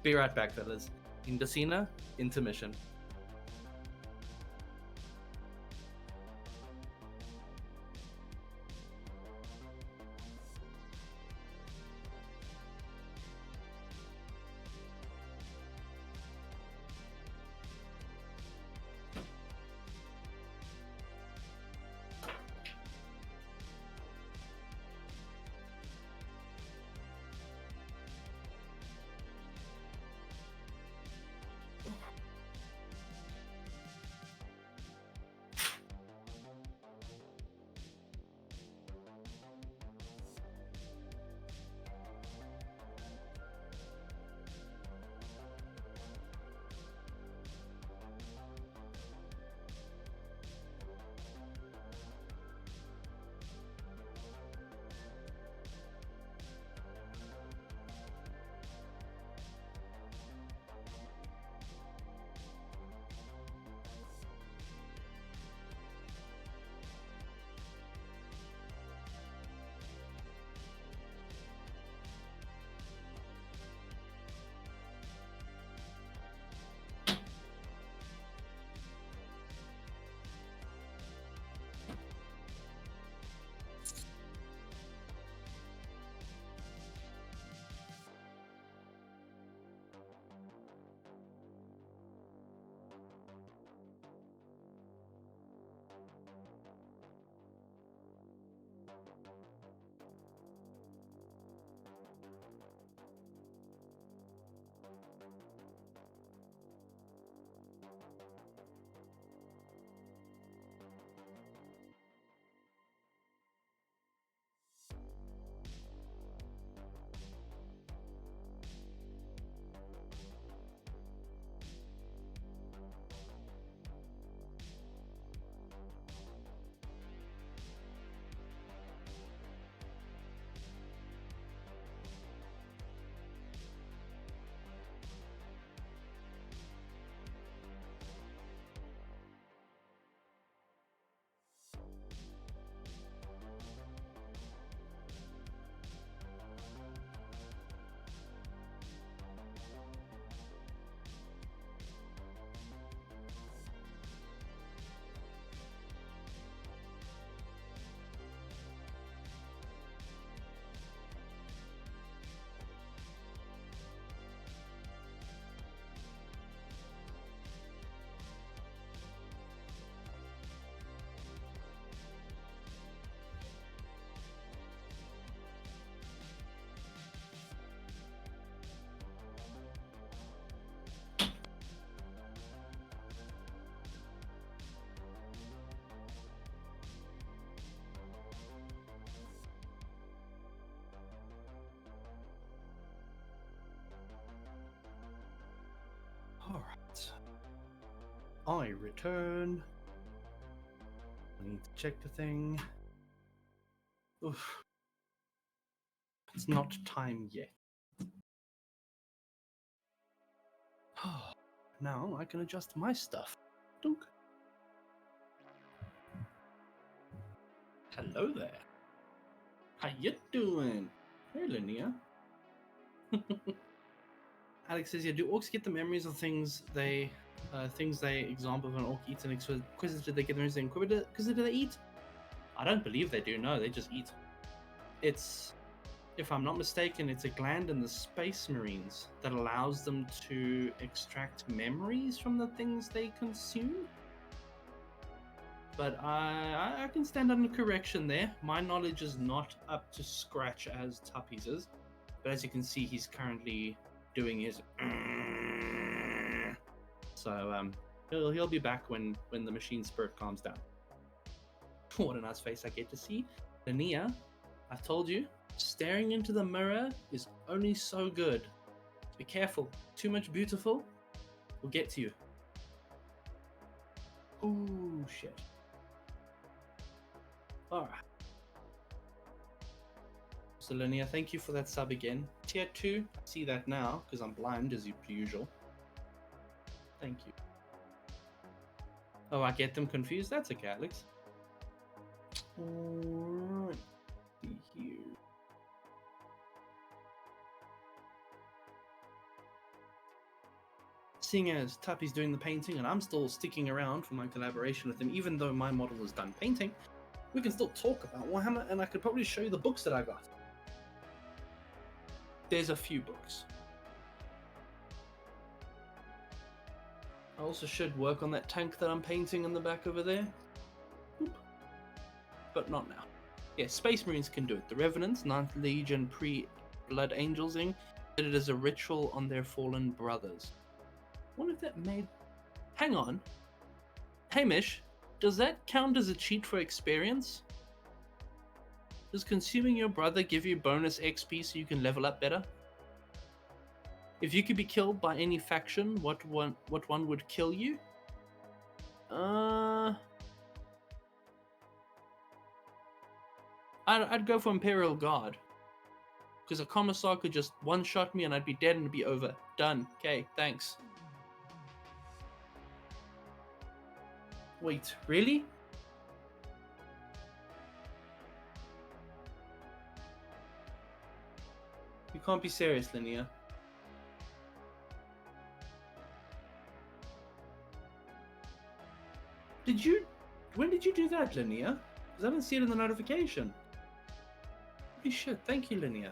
Be right back, fellas. Indocina, intermission. I return. I need to check the thing. Oof. It's not time yet. Now I can adjust my stuff. Dunk. Hello there. How you doing? Hey, Linnea. Alex says, yeah, do orcs get the memories of things they example of an orc eats an inquisitor, they get the memories of the inquisitor they eat? I don't believe they do, no, they just eat. It's, if I'm not mistaken, it's a gland in the space marines that allows them to extract memories from the things they consume. But I can stand under correction there. My knowledge is not up to scratch as Tuppy's is. But as you can see, he's currently doing his... So he'll be back when the machine spirit calms down. What a nice face I get to see. Linnea, I've told you, staring into the mirror is only so good. Be careful. Too much beautiful will get to you. Ooh, shit. Alright. So Linnea, thank you for that sub again. Tier 2, see that now, because I'm blind as per usual. Thank you. Oh, I get them confused? That's okay, Alex. Alright. See here. Seeing as Tuppy's doing the painting and I'm still sticking around for my collaboration with him, even though my model is done painting, we can still talk about Warhammer, and I could probably show you the books that I got. There's a few books. I also should work on that tank that I'm painting in the back over there. Oop. But not now. Yeah, Space Marines can do it. The Revenants, 9th Legion pre-Blood Angelsing, did it as a ritual on their fallen brothers. What if that made... Hang on. Hamish, does that count as a cheat for experience? Does consuming your brother give you bonus XP so you can level up better? If you could be killed by any faction, what one would kill you? I'd go for Imperial Guard. Because a Commissar could just one-shot me and I'd be dead and it'd be over. Done. Okay, thanks. Wait, really? You can't be serious, Linnea. When did you do that, Linnea? Because I didn't see it in the notification. Holy shit, thank you, Linnea.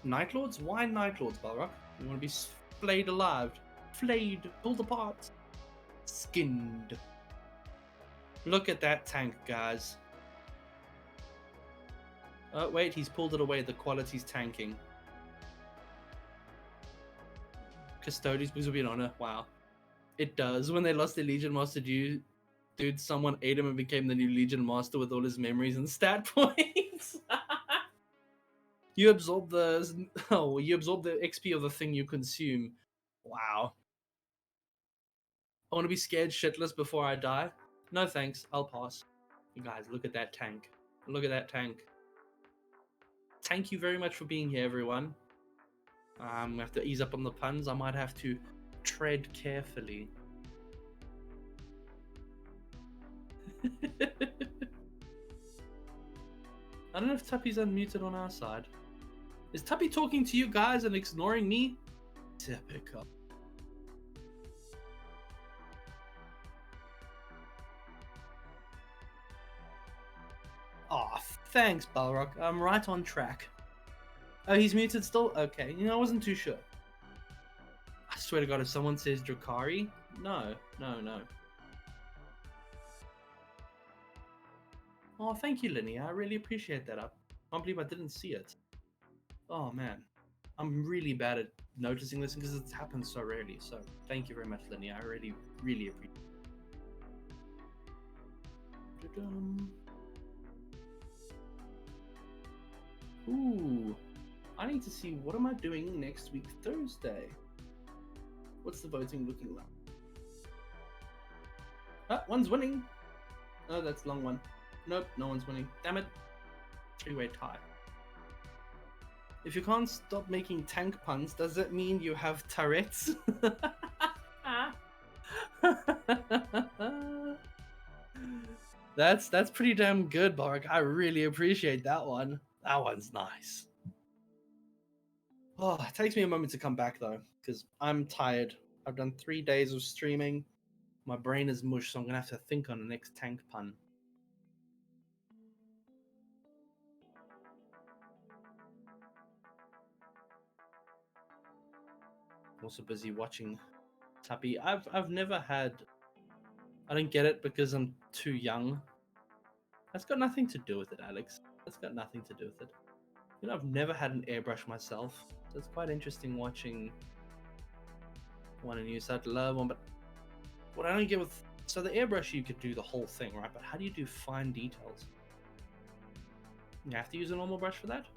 Night Lords? Why Night Lords, Balrock? You want to be flayed alive. Flayed, pulled apart. Skinned. Look at that tank, guys. Oh, wait, he's pulled it away. The quality's tanking. Custodians, because will be an honor. Wow. It does. When they lost their Legion Master, dude, someone ate him and became the new Legion Master with all his memories and stat points. You absorb the XP of the thing you consume. Wow. I want to be scared shitless before I die. No thanks. I'll pass. You guys, look at that tank. Look at that tank. Thank you very much for being here, everyone. I'm gonna have to ease up on the puns. I might have to tread carefully. I don't know if Tuppy's unmuted on our side. Is Tuppy talking to you guys and ignoring me? Typical. Aw, thanks, Balrock. I'm right on track. Oh, he's muted still? Okay, you know, I wasn't too sure. I swear to God, if someone says Drakari, no. Oh, thank you, Linnea. I really appreciate that. I can't believe I didn't see it. Oh, man. I'm really bad at noticing this because it's happened so rarely. So, thank you very much, Linnea. I really, really appreciate it. Ooh. I need to see what am I doing next week, Thursday. What's the voting looking like? One's winning. Oh, that's a long one. Nope, no one's winning. Damn it. 3-way tie. If you can't stop making tank puns, does that mean you have Tourette's? That's pretty damn good, Bark. I really appreciate that one. That one's nice. Oh, it takes me a moment to come back though, because I'm tired. I've done 3 days of streaming. My brain is mush, so I'm gonna have to think on the next tank pun. Also busy watching Tuppy. I've never had. I don't get it because I'm too young. That's got nothing to do with it, Alex. That's got nothing to do with it. You know, I've never had an airbrush myself, so it's quite interesting watching one and use that love one. But what I don't get with the airbrush, you could do the whole thing, right? But how do you do fine details? You have to use a normal brush for that.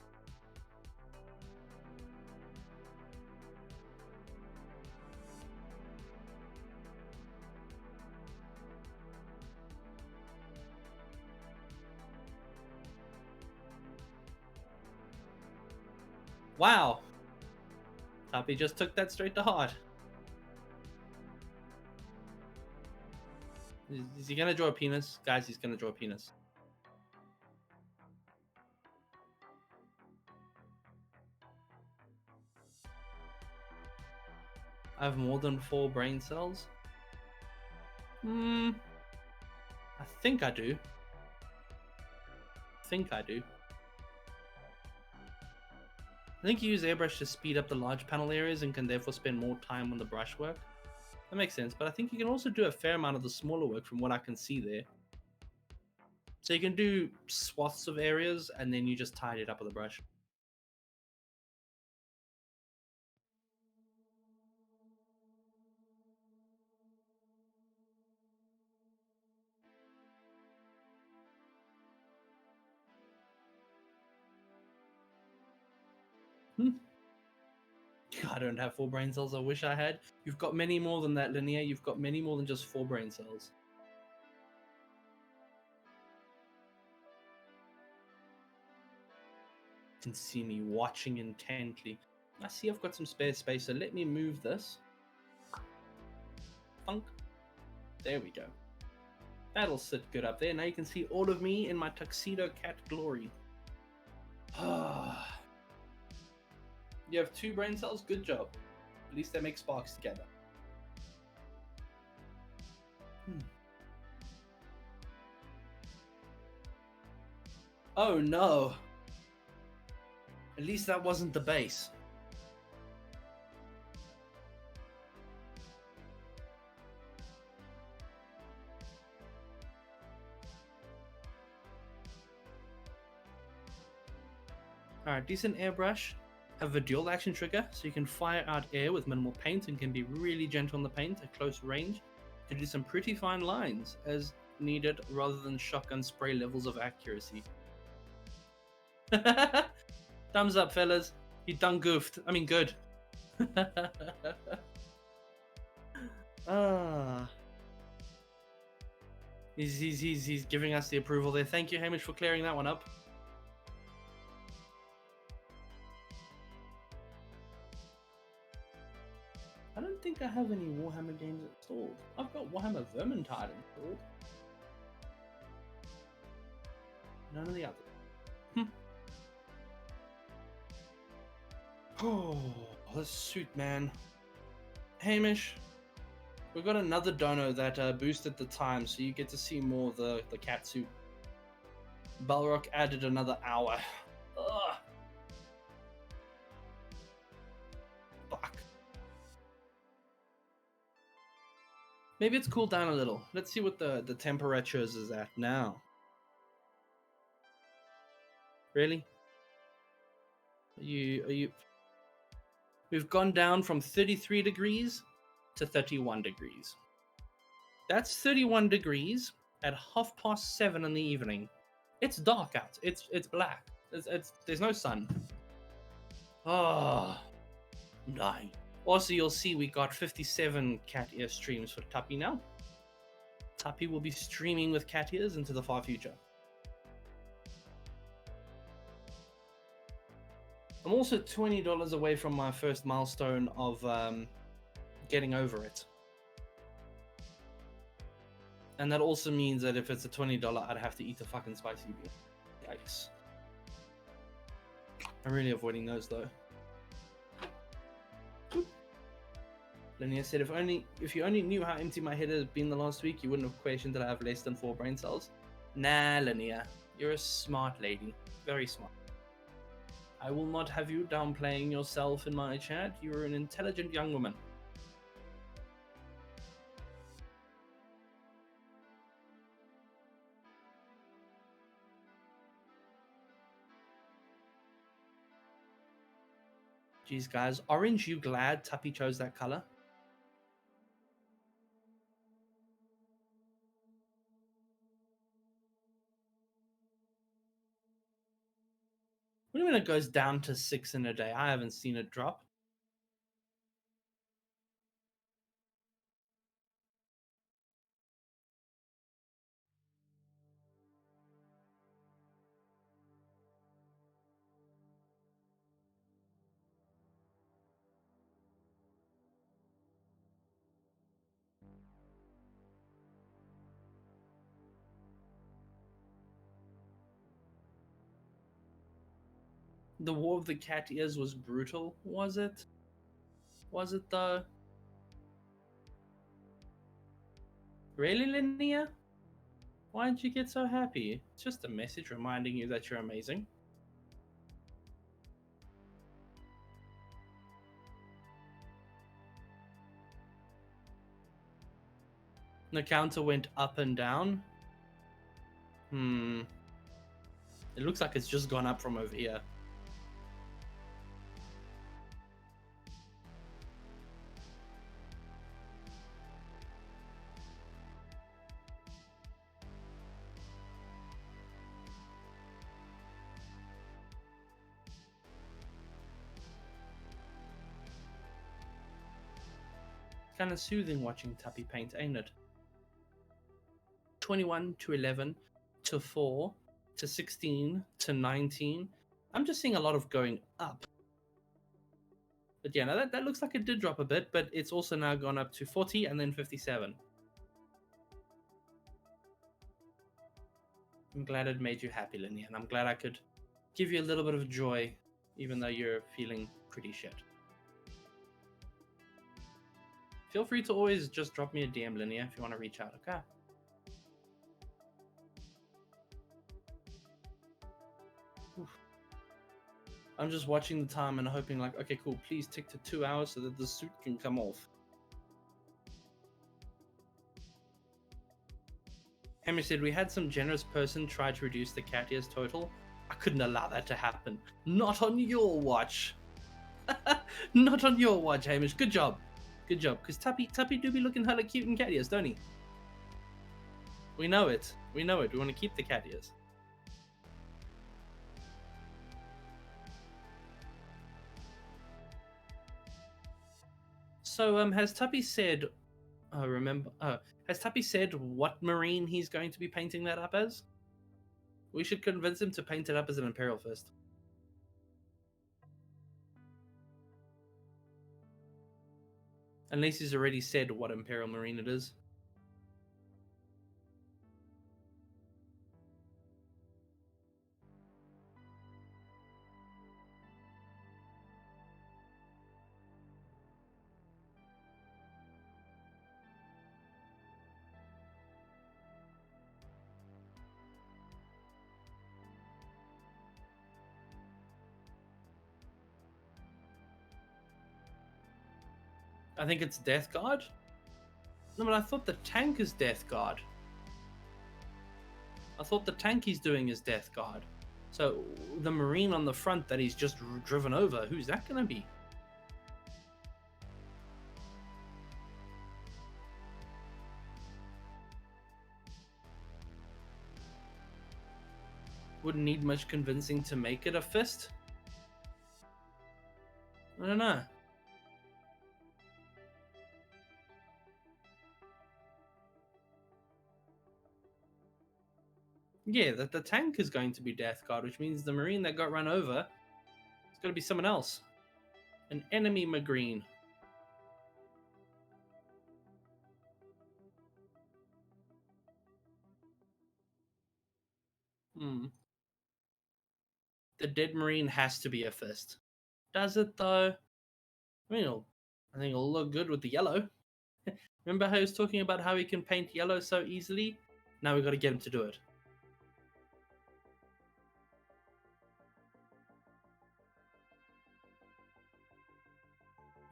Wow. Tuppy just took that straight to heart. Is he gonna draw a penis? Guys, he's gonna draw a penis. I have more than 4 brain cells? I think I do. I think you use airbrush to speed up the large panel areas and can therefore spend more time on the brush work. That makes sense, but I think you can also do a fair amount of the smaller work from what I can see there. So you can do swaths of areas and then you just tidy it up with a brush. I don't have 4 brain cells. I wish I had. You've got many more than that, Linear. You've got many more than just 4 brain cells. You can see me watching intently. I see I've got some spare space, so let me move this. Funk. There we go. That'll sit good up there. Now you can see all of me in my tuxedo cat glory. You have 2 brain cells? Good job. At least they make sparks together. Oh no. At least that wasn't the base. Alright, decent airbrush. Have a dual action trigger, so you can fire out air with minimal paint and can be really gentle on the paint at close range to do some pretty fine lines as needed rather than shotgun spray levels of accuracy. Thumbs up, fellas. You done goofed. I mean, good. He's giving us the approval there. Thank you, Hamish, for clearing that one up. I don't think I have any Warhammer games installed. I've got Warhammer Vermintide installed. None of the others. Oh, this suit, man. Hamish, we've got another dono that boosted the time, so you get to see more of the cat suit. Balrog added another hour. Ugh. Fuck. Maybe it's cooled down a little. Let's see what the temperatures is at now. Really? Are you... We've gone down from 33 degrees to 31 degrees. That's 31 degrees at 7:30 in the evening. It's dark out. It's black. There's no sun. Oh, no. Also, you'll see we got 57 cat ear streams for Tuppy now. Tuppy will be streaming with cat ears into the far future. I'm also $20 away from my first milestone of getting over it. And that also means that if it's a $20, I'd have to eat a fucking spicy bean. Yikes. I'm really avoiding those though. Linnea said, if you only knew how empty my head has been the last week, you wouldn't have questioned that I have less than 4 brain cells. Nah, Linnea. You're a smart lady. Very smart. I will not have you downplaying yourself in my chat. You're an intelligent young woman. Jeez, guys. Orange, you glad Tuppy chose that color? What do you mean it goes down to 6 in a day? I haven't seen it drop. The War of the Cat Ears was brutal, was it? Was it though? Really, Linnea? Why did you get so happy? It's just a message reminding you that you're amazing. The counter went up and down. It looks like it's just gone up from over here. Kind of soothing watching Tuppy paint, ain't it? 21 to 11 to 4 to 16 to 19. I'm just seeing a lot of going up. But yeah, no, that looks like it did drop a bit, but it's also now gone up to 40 and then 57. I'm glad it made you happy, Linnea, and I'm glad I could give you a little bit of joy, even though you're feeling pretty shit. Feel free to always just drop me a DM, Linnea, if you want to reach out, okay? Oof. I'm just watching the time and hoping like, okay, cool, please tick to 2 hours so that the suit can come off. Henry said, we had some generous person try to reduce the cat ears total. I couldn't allow that to happen. Not on your watch. Not on your watch, Hamish. Good job. Good job. Because Tuppy do be looking hella cute in cat ears, don't he? We know it. We know it. We want to keep the cat ears. So, has Tuppy said... has Tuppy said what marine he's going to be painting that up as? We should convince him to paint it up as an Imperial first. Unless he's already said what Imperial Marine it is. I think it's Death Guard. No, but I thought the tank is Death Guard. I thought the tank he's doing is Death Guard. So the Marine on the front that he's just driven over, who's that going to be? Wouldn't need much convincing to make it a fist. I don't know. Yeah, the tank is going to be Death Guard, which means the Marine that got run over is going to be someone else. An enemy Marine. The dead Marine has to be a fist. Does it though? I mean, I think it'll look good with the yellow. Remember how he was talking about how he can paint yellow so easily? Now we've got to get him to do it.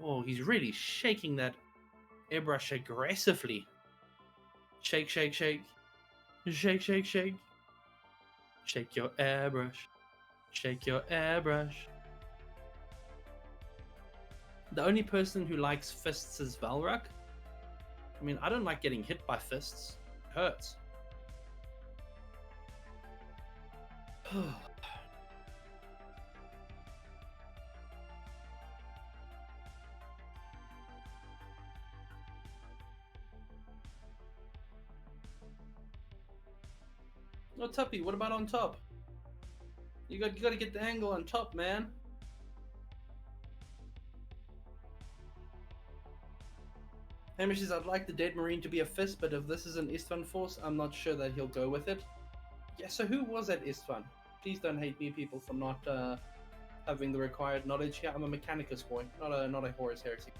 Oh, he's really shaking that airbrush aggressively. Shake, shake, shake. Shake, shake, shake. Shake your airbrush. Shake your airbrush. The only person who likes fists is Valrak. I mean, I don't like getting hit by fists. It hurts. No, Tuppy, what about on top? You got to get the angle on top, man. Hamish says, I'd like the dead Marine to be a fist, but if this is an Istvan force, I'm not sure that he'll go with it. Yeah, so who was that Istvan? Please don't hate me, people, for not having the required knowledge here. I'm a Mechanicus boy, not a Horus Heresy.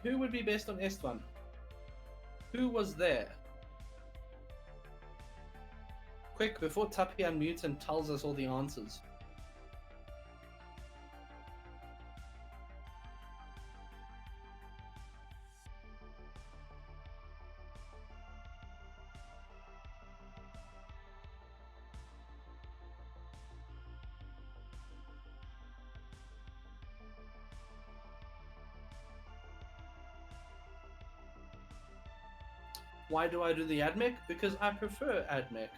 Who would be best on Istvan? Who was there? Quick, before Tuppy unmutes and tells us all the answers. Why do I do the AdMech? Because I prefer AdMech.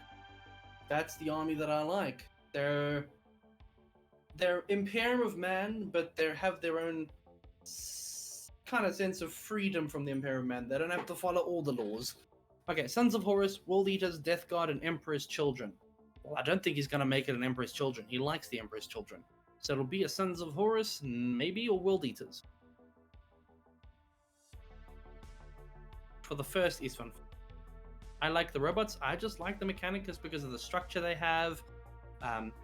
That's the army that I like. They're Imperium of Man, but they have their own kind of sense of freedom from the Imperium of Man. They don't have to follow all the laws. Okay, Sons of Horus, World Eaters, Death Guard, and Emperor's Children. Well, I don't think he's going to make it an Emperor's Children. He likes the Emperor's Children. So it'll be a Sons of Horus, maybe, or World Eaters. For the first Istvan. I like the robots. I just like the Mechanicus because of the structure they have,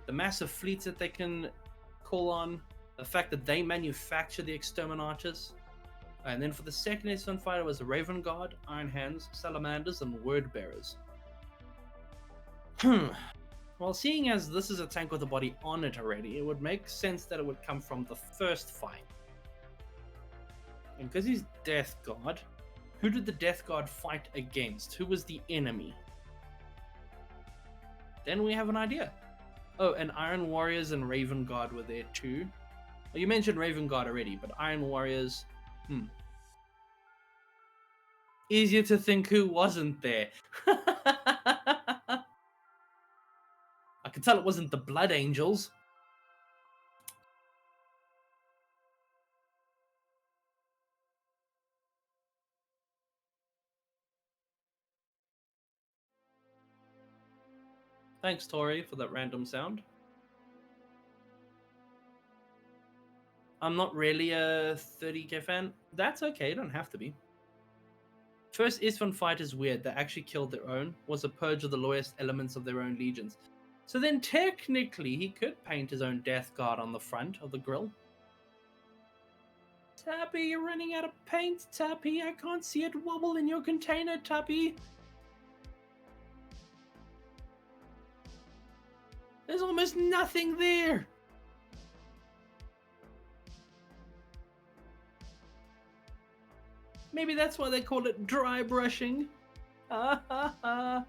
the massive fleets that they can call on, the fact that they manufacture the Exterminators. And then for the second Istvan fighter was the Raven Guard, Iron Hands, Salamanders, and Word Bearers. Well, seeing as this is a tank with a body on it already, it would make sense that it would come from the first fight. And because he's Death Guard, who did the Death Guard fight against? Who was the enemy? Then we have an idea. Oh, and Iron Warriors and Raven Guard were there too. Well, you mentioned Raven Guard already, but Iron Warriors... Easier to think who wasn't there. I can tell it wasn't the Blood Angels. Thanks, Tori, for that random sound. I'm not really a 30k fan. That's okay, you don't have to be. First Istvan fight is weird. They actually killed their own. Was a purge of the lowest elements of their own legions. So then technically he could paint his own Death Guard on the front of the grill. Tuppy, you're running out of paint, Tuppy. I can't see it wobble in your container, Tuppy. There's almost nothing there. Maybe that's why they call it dry brushing. No,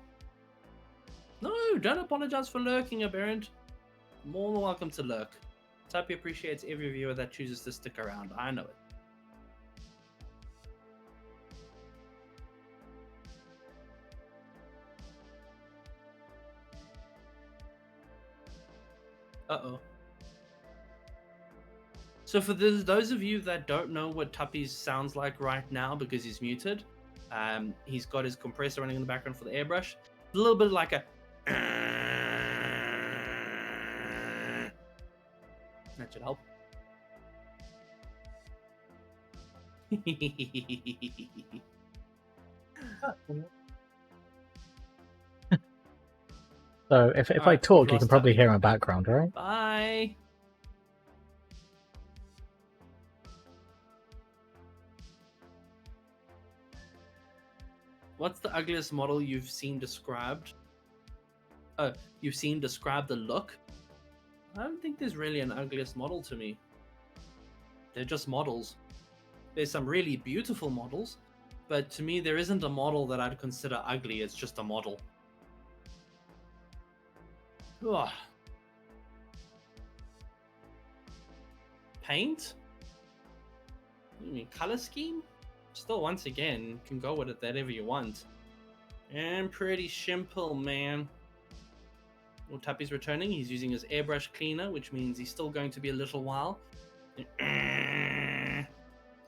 don't apologize for lurking, Aberrant. More than welcome to lurk. Tuppy appreciates every viewer that chooses to stick around. I know it. Uh-oh. So for those of you that don't know what Tuppy sounds like right now because he's muted, he's got his compressor running in the background for the airbrush. A little bit like a. That should help. So if I Alright, talk, we've you can lost probably Tuppy. hear in the background, right? Bye. What's the ugliest model you've seen described? You've seen describe the look? I don't think there's really an ugliest model to me. They're just models. There's some really beautiful models, but to me there isn't a model that I'd consider ugly. It's just a model. Ugh. Paint? You mean color scheme? Still, once again, you can go with it whatever you want. And pretty simple, man. Well, Tuppy's returning. He's using his airbrush cleaner, which means he's still going to be a little while. A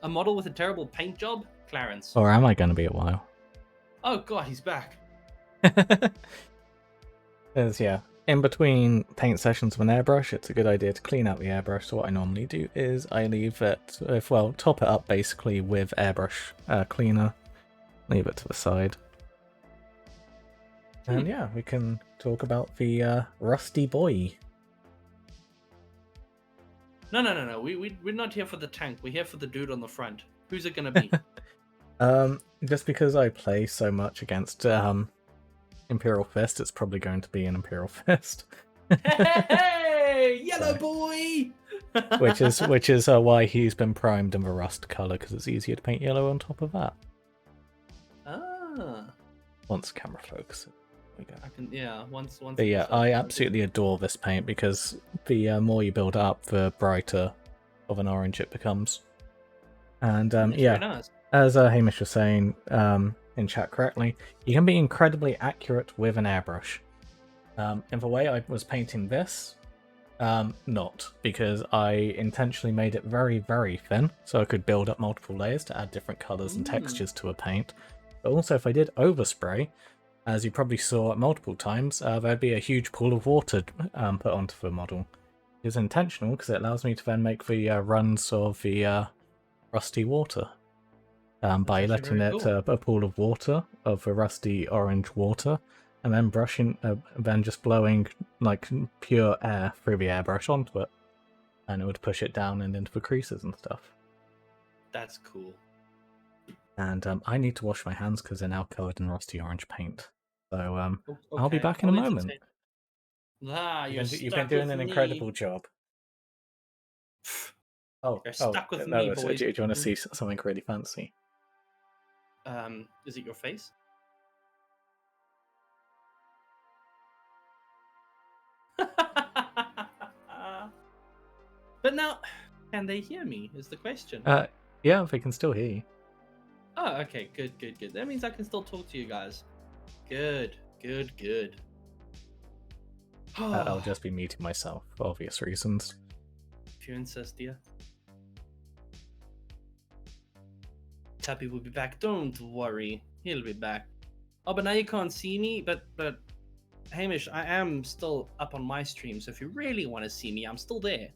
model with a terrible paint job? Clarence. Or am I going to be a while? Oh god, he's back. Because, yeah, in between paint sessions with an airbrush, it's a good idea to clean out the airbrush. So what I normally do is I leave it, top it up basically with airbrush cleaner, leave it to the side. And yeah, we can talk about the rusty boy. No. We're not here for the tank. We're here for the dude on the front. Who's it gonna be? Just because I play so much against Imperial Fist, it's probably going to be an Imperial Fist. Hey, yellow boy! which is why he's been primed in the rust color, because it's easier to paint yellow on top of that. Ah. Once the camera focuses. We go. I can, once. But yeah, I absolutely adore this paint because the more you build it up, the brighter of an orange it becomes. And Very nice. as Hamish was saying in chat correctly, you can be incredibly accurate with an airbrush. In the way I was painting this, not, because I intentionally made it very, very thin, so I could build up multiple layers to add different colours and textures to a paint. But also, if I did overspray, as you probably saw multiple times, there'd be a huge pool of water put onto the model. It's intentional because it allows me to then make the runs of the rusty water by letting it cool. a pool of water, of the rusty orange water, and then brushing, then just blowing like pure air through the airbrush onto it, and it would push it down and into the creases and stuff. That's cool. And I need to wash my hands because they're now covered in rusty orange paint. So Okay. I'll be back in a moment. You've been doing an incredible job. You're stuck with me, boys. Do you want to see something really fancy? Is it your face? But now, can they hear me? Is the question. Yeah, they can still hear you. Oh, okay, good. That means I can still talk to you guys. Good. I'll just be muting myself for obvious reasons. If you insist, dear. Tuppy will be back. Don't worry, he'll be back. Oh, but now you can't see me. But Hamish, I am still up on my stream. So if you really want to see me, I'm still there.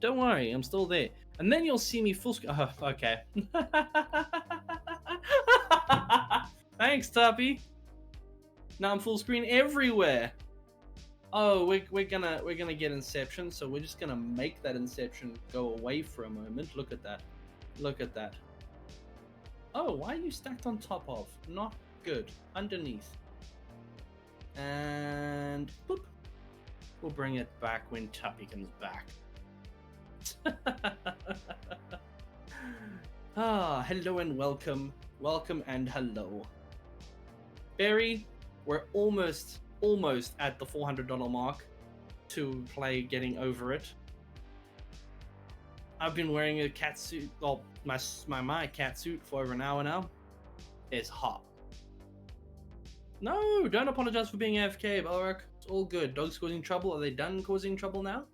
Don't worry, I'm still there. And then you'll see me full screen. Oh, okay. Thanks, Tuppy. Now I'm full screen everywhere. Oh, we're gonna get Inception, so we're just gonna make that Inception go away for a moment. Look at that. Oh, why are you stacked on top of? Not good. Underneath. And boop. We'll bring it back when Tuppy comes back. Hello and welcome. Welcome and hello. Barry, we're almost at the $400 mark to play Getting Over It. I've been wearing a cat suit, well, my cat suit for over an hour now. It's hot. No, don't apologize for being AFK, Balrock. It's all good. Dogs causing trouble. Are they done causing trouble now?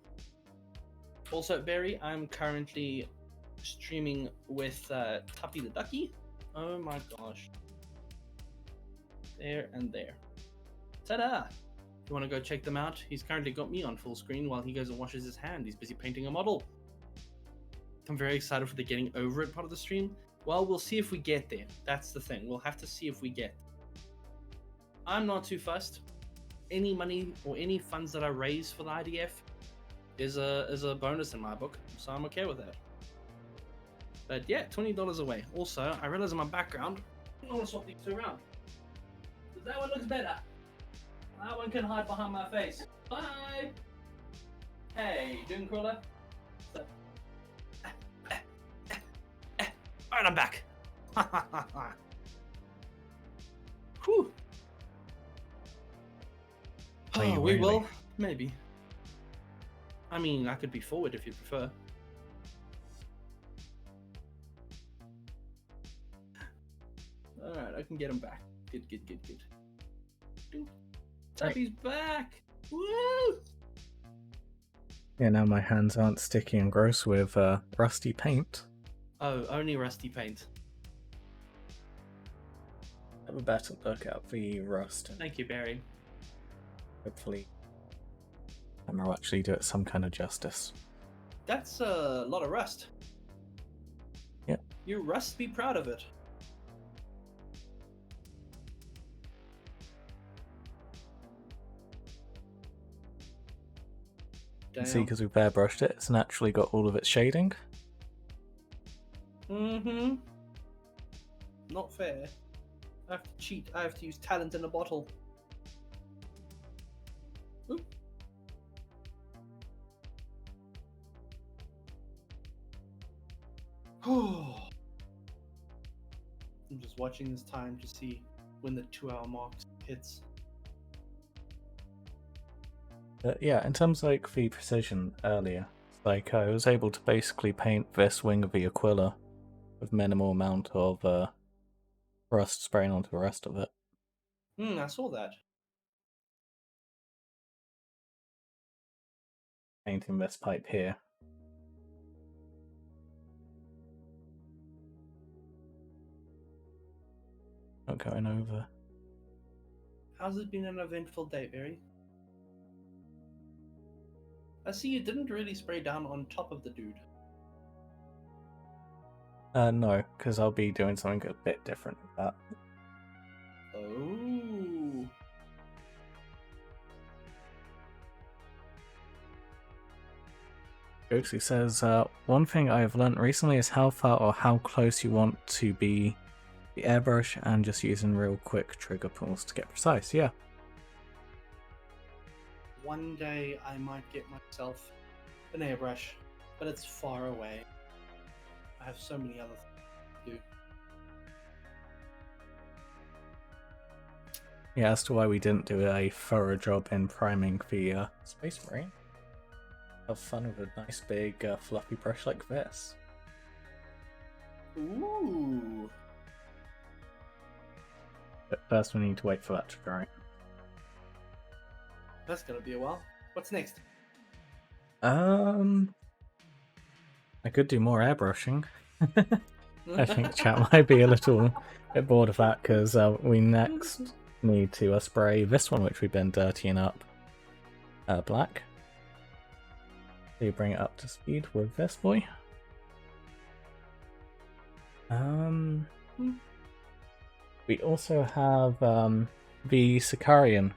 Also, Barry, I'm currently streaming with Tuppy the Ducky. Oh my gosh. There and there. Ta-da! If you want to go check them out, he's currently got me on full screen while he goes and washes his hand. He's busy painting a model. I'm very excited for the getting over it part of the stream. Well, we'll see if we get there. That's the thing. We'll have to see if we get there. I'm not too fussed. Any money or any funds that I raise for the IDF is a bonus in my book, so I'm okay with that. But yeah, $20 away. Also, I realize in my background, I want to swap these two around. Because that one looks better. That one can hide behind my face. Bye! Hey, doing crawler? What's up? Alright, I'm back. Whew. Are you We really? will, maybe. I mean, I could be forward if you prefer. Alright, I can get him back. Good. Tuppy's back! Woo! Yeah, now my hands aren't sticky and gross with rusty paint. Oh, only rusty paint. Have a better look at the rust. And Thank you, Barry. hopefully, camera will actually do it some kind of justice. That's a lot of rust. Yep. You rust be proud of it. You can see because we've airbrushed it, it's naturally got all of its shading. Mm-hmm. Not fair. I have to cheat. I have to use talent in a bottle. Oop. I'm just watching this time to see when the 2-hour mark hits. But yeah, in terms of like the precision earlier, like I was able to basically paint this wing of the Aquila with minimal amount of rust spraying onto the rest of it. I saw that. Painting this pipe here. Not going over. How's it been an eventful day, Barry? I see you didn't really spray down on top of the dude. No, because I'll be doing something a bit different with that. Oh. Goatsy says, one thing I have learnt recently is how far or how close you want to be the airbrush and just using real quick trigger pulls to get precise. Yeah. One day I might get myself an airbrush, but it's far away. I have so many other things to do. Yeah, as to why we didn't do a thorough job in priming the Space Marine. Have fun with a nice big fluffy brush like this. Ooh. But first we need to wait for that to dry. That's gonna be a while. What's next? I could do more airbrushing. I think chat might be a little bit bored of that because we next need to spray this one, which we've been dirtying up black. So you bring it up to speed with this boy. We also have the Sicarian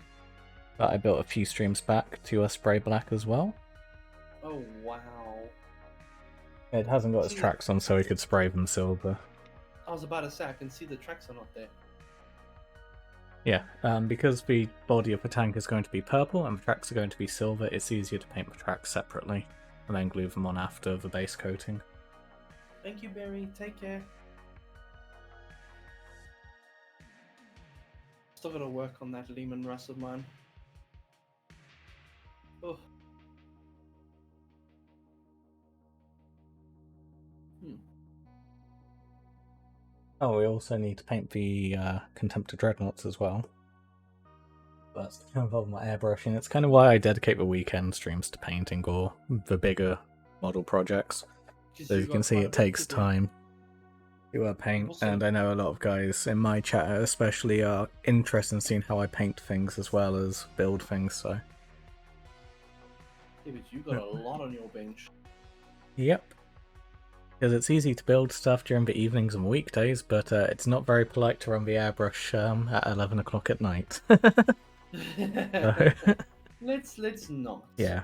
that I built a few streams back to spray black as well. Oh wow. It hasn't got its tracks on, so we could spray them silver. I was about to say I can see the tracks are not there. Yeah, because the body of the tank is going to be purple and the tracks are going to be silver, it's easier to paint the tracks separately and then glue them on after the base coating. Thank you, Barry. Take care. Still gotta work on that Lehman Russ of mine. Oh. Oh, we also need to paint the Contemptor Dreadnoughts as well. But that's involved my airbrushing. It's kind of why I dedicate the weekend streams to painting or the bigger model projects. So you can see it takes time. to paint, Awesome. and I know a lot of guys in my chat especially are interested in seeing how I paint things as well as build things, so... Yeah, but you got a lot on your bench. Yep. Because it's easy to build stuff during the evenings and weekdays, but it's not very polite to run the airbrush at 11 o'clock at night. So, Let's not. yeah.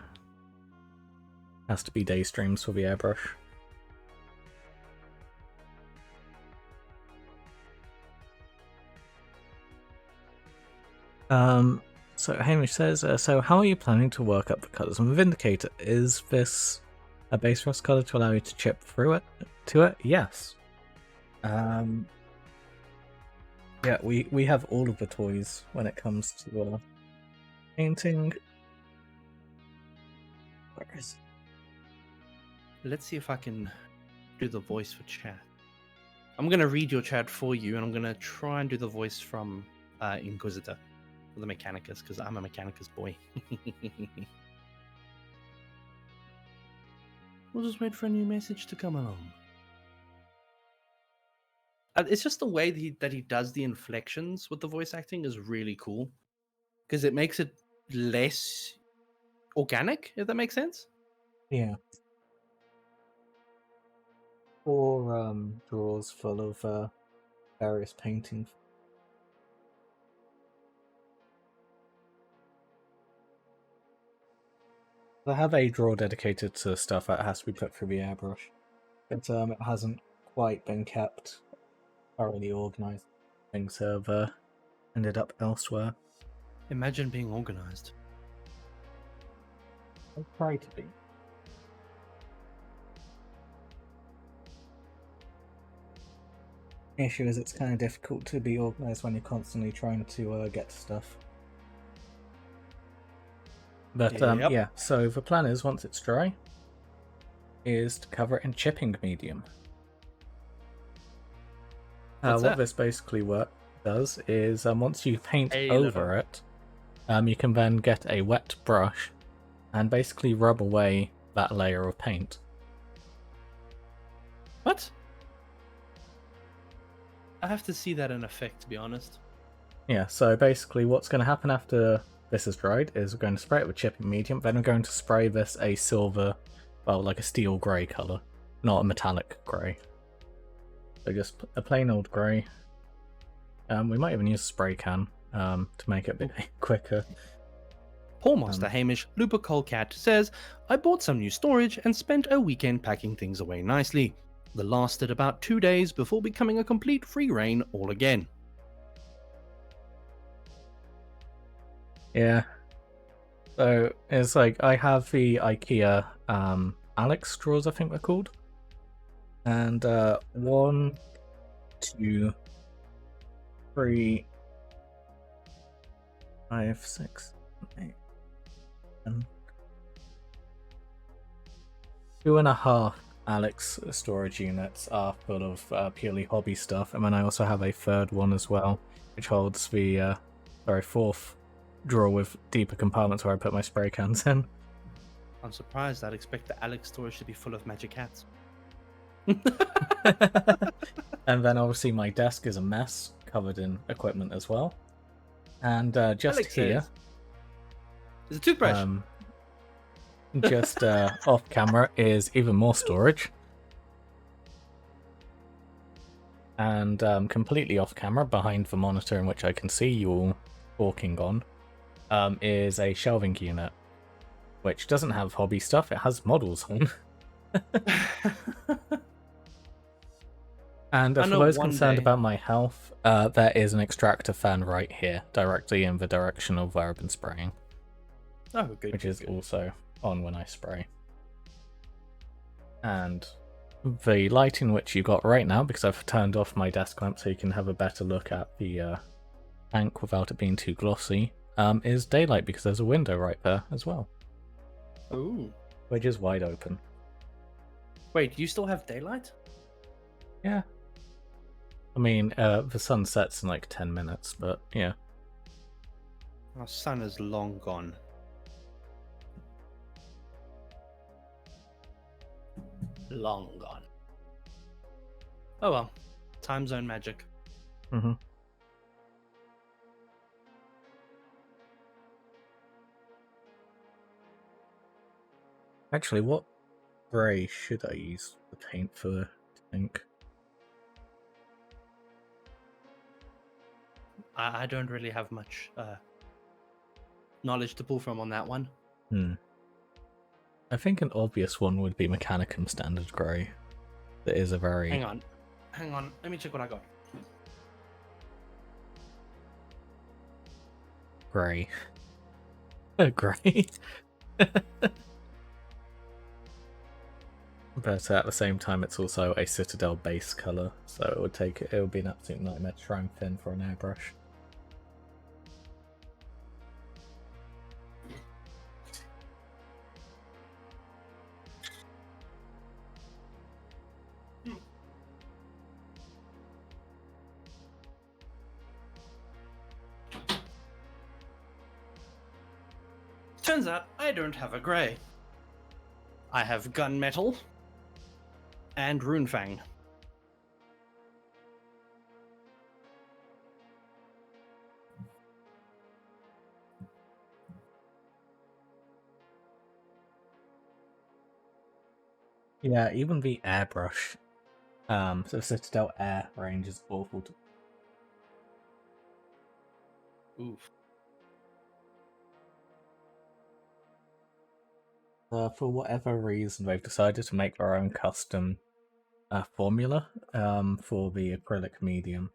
Has to be day streams for the airbrush. So Hamish says, so how are you planning to work up the colours on the Vindicator? Is this a base rust colour to allow you to chip through it? Yes. Yeah, we have all of the toys when it comes to painting. Where is it? Let's see if I can do the voice for chat. I'm gonna read your chat for you, and I'm gonna try and do the voice from Inquisitor, or the Mechanicus, because I'm a Mechanicus boy. We'll just wait for a new message to come along. It's just the way that he does the inflections with the voice acting is really cool, because it makes it less organic, if that makes sense. Yeah. 4 drawers full of various paintings. I have a drawer dedicated to stuff that has to be put through the airbrush, but it hasn't quite been kept thoroughly organised. Things have ended up elsewhere. Imagine being organized. I try to be. The issue is it's kind of difficult to be organised when you're constantly trying to get to stuff. But Yep. yeah, so the plan is, once it's dry, is to cover it in chipping medium. What this basically does is, once you paint over it, you can then get a wet brush and basically rub away that layer of paint. What? I have to see that in effect, to be honest. Yeah, so basically what's going to happen after this is dried is we're going to spray it with chipping medium, then we're going to spray this a silver, well, like a steel grey colour, not a metallic grey. So just a plain old grey. We might even use a spray can to make it a bit quicker. Poor Master Hamish, Luper Colecat, says, I bought some new storage and spent a weekend packing things away nicely. That lasted about 2 days before becoming a complete free reign all again. Yeah. So it's like I have the IKEA Alex drawers, I think they're called. And 1, 2, 3, 5, 6, 8, 7. 2.5 Alex storage units are full of purely hobby stuff, and then I also have a third one as well, which holds the fourth drawer with deeper compartments where I put my spray cans in. I'm surprised. I'd expect the Alex storage to be full of magic hats. And then obviously my desk is a mess, covered in equipment as well. And just Alex here, is a toothbrush. Just off camera is even more storage. And completely off camera, behind the monitor in which I can see you all talking on, is a shelving unit, which doesn't have hobby stuff, it has models on. And for those concerned about my health, there is an extractor fan right here, directly in the direction of where I've been spraying. Oh, good. Which is also on when I spray. And the lighting which you got right now, because I've turned off my desk lamp so you can have a better look at the tank without it being too glossy, is daylight because there's a window right there as well. Ooh. Which is wide open. Wait, you still have daylight? Yeah. I mean, the sun sets in like 10 minutes, but yeah. Our sun is long gone. Long gone. Oh well. time zone magic. Mm-hmm. Actually, what grey should I use the paint for the tank? I don't really have much knowledge to pull from on that one. I think an obvious one would be Mechanicum Standard Grey. That is a very... Hang on. Let me check what I got. grey. Grey. But at the same time, it's also a Citadel base colour, so it would be an absolute nightmare to try and thin for an airbrush. Turns out I don't have a grey. I have gunmetal and runefang. Yeah, even the airbrush, so Citadel Air range is awful to... Oof. For whatever reason, they've decided to make their own custom formula for the acrylic medium,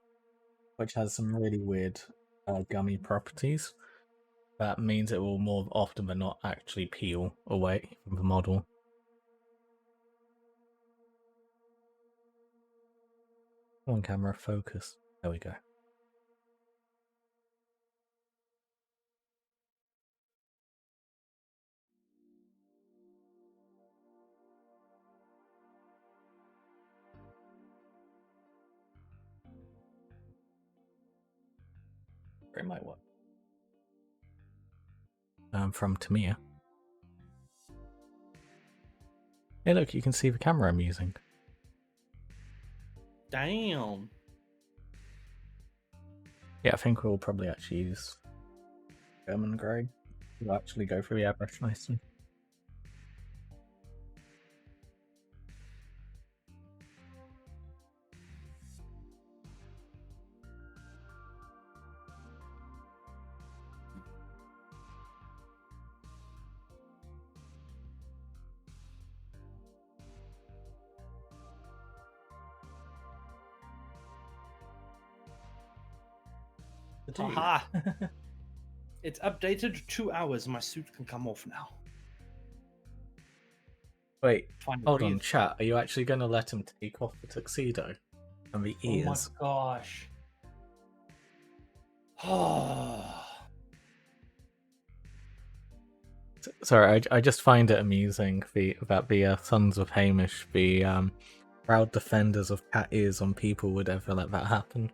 which has some really weird gummy properties. That means it will more often than not actually peel away from the model. On camera, focus. There we go. It might work. From Tamiya. Hey look, you can see the camera I'm using. Damn. Yeah, I think we'll probably actually use German grey. We'll actually go for the airbrush nicely. Aha! It's updated 2 hours. My suit can come off now. Wait, Fine, hold on, breathe. chat. Are you actually going to let him take off the tuxedo and the ears? Oh my gosh. Oh. Sorry, I just find it amusing that the Sons of Hamish, the proud defenders of cat ears on people, would ever let that happen.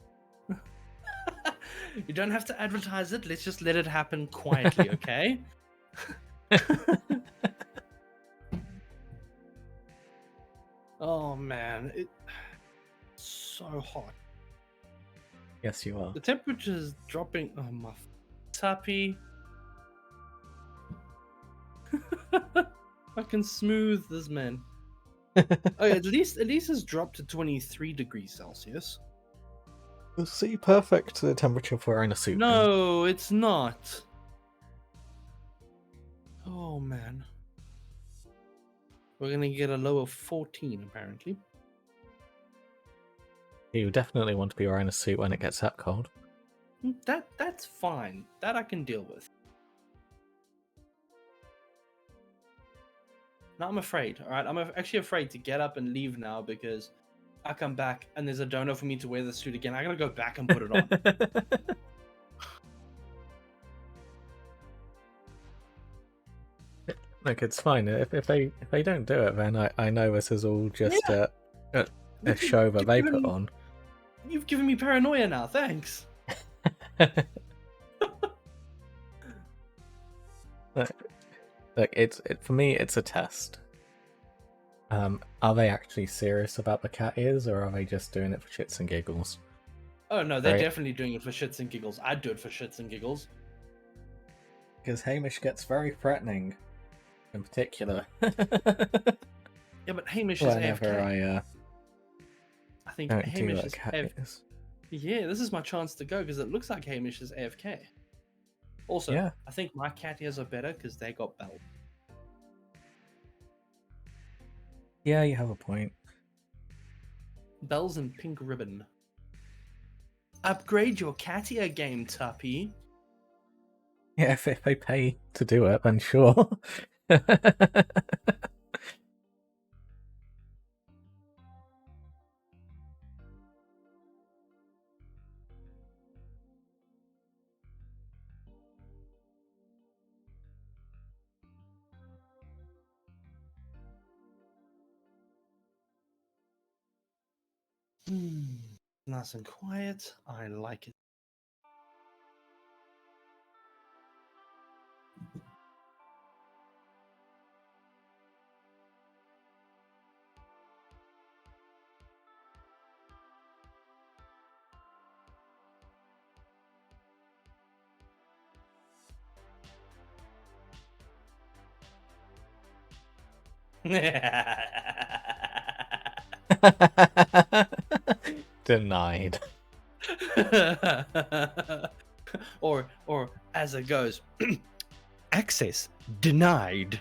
You don't have to advertise it. Let's just let it happen quietly, okay? Oh man, it's so hot. Yes, you are. The temperature's dropping. Oh my Tuppy. Fucking smooth this man. Oh, at least it's dropped to 23 degrees Celsius. See, perfect the temperature for wearing a suit. No, it's not. Oh man. We're gonna get a low of 14 apparently. You definitely want to be wearing a suit when it gets that cold. That's fine. That I can deal with. No, I'm afraid. All right, I'm actually afraid to get up and leave now because I come back and there's a donor for me to wear the suit again. I gotta go back and put it on. Look, it's fine. If they don't do it, then I know this is all just a show that they put on. You've given me paranoia now. Thanks. Look, for me, it's a test. Are they actually serious about the cat ears, or are they just doing it for shits and giggles? Oh no, they're Right. definitely doing it for shits and giggles. I'd do it for shits and giggles. Because Hamish gets very threatening, in particular. Yeah, but Hamish is Whenever AFK. I I think don't do Hamish what a is cat AFK. is. Yeah, this is my chance to go because it looks like Hamish is AFK. Also, Yeah. I think my cat ears are better because they got bell. Yeah, you have a point. Bells and pink ribbon. Upgrade your cat ear game, Tuppy. Yeah, if they pay to do it, then sure. Nice and quiet. I like it. Denied. or as it goes, access denied.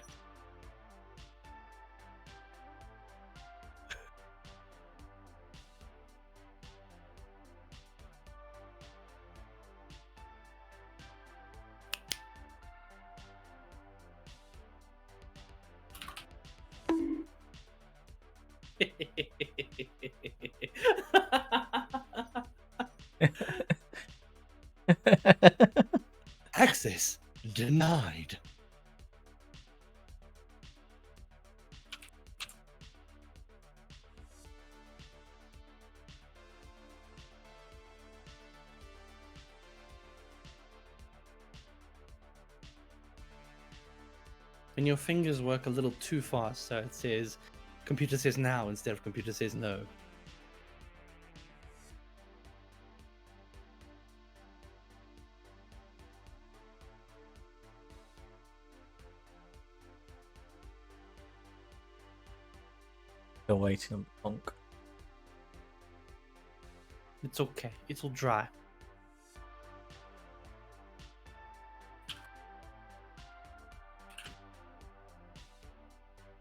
Access denied. And your fingers work a little too fast, so it says computer says now instead of computer says no. Still waiting on the punk. It's okay. It'll dry.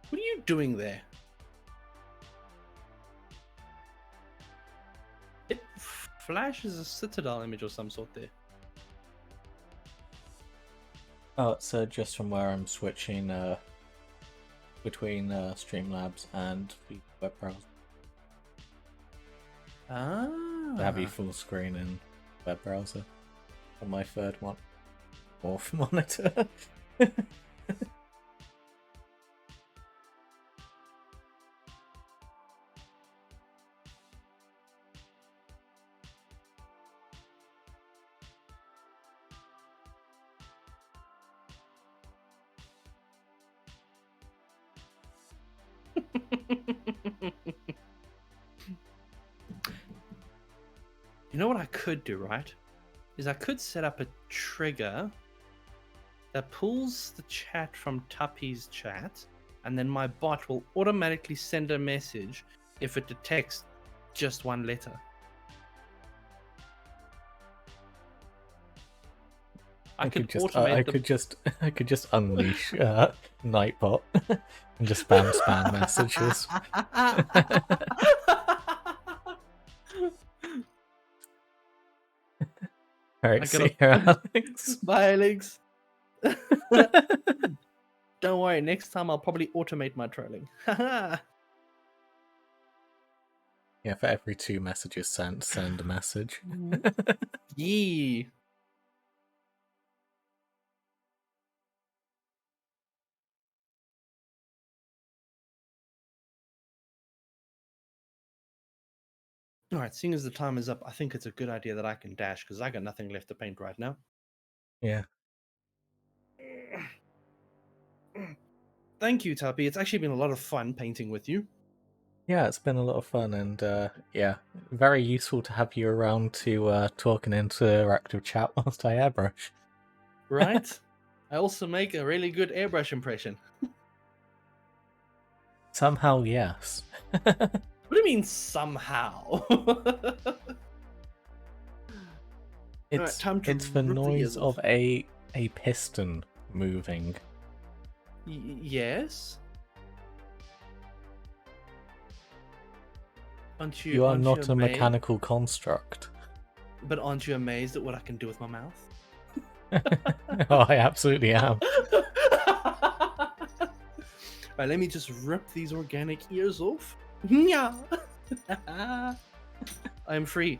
What are you doing there? It flashes a citadel image or some sort there. Oh, it's just from where I'm switching between Streamlabs and the web browser. Ah. I have you full screen in web browser on my third one. Off monitor. You know what I could do, right? Is I could set up a trigger that pulls the chat from Tuppy's chat, and then my bot will automatically send a message if it detects just one letter. I could automate I could just unleash Nightbot and just spam messages. Alright, see you, Alex. Bye, Alex. Don't worry, next time I'll probably automate my trolling. Yeah, for every 2 messages sent, send a message. Yee. Alright, seeing as the time is up, I think it's a good idea that I can dash, because I got nothing left to paint right now. Yeah. Thank you, Tuppy. It's actually been a lot of fun painting with you. Yeah, it's been a lot of fun, and yeah, very useful to have you around to talk and interactive chat whilst I airbrush. Right? I also make a really good airbrush impression. Somehow, yes. What do you mean somehow? It's time to it's the rip the noise ears off. of a piston moving. Yes. Aren't You are aren't not a amazed? mechanical construct. But aren't you amazed at what I can do with my mouth? Oh, I absolutely am. Right, let me just rip these organic ears off. Yeah. I'm free.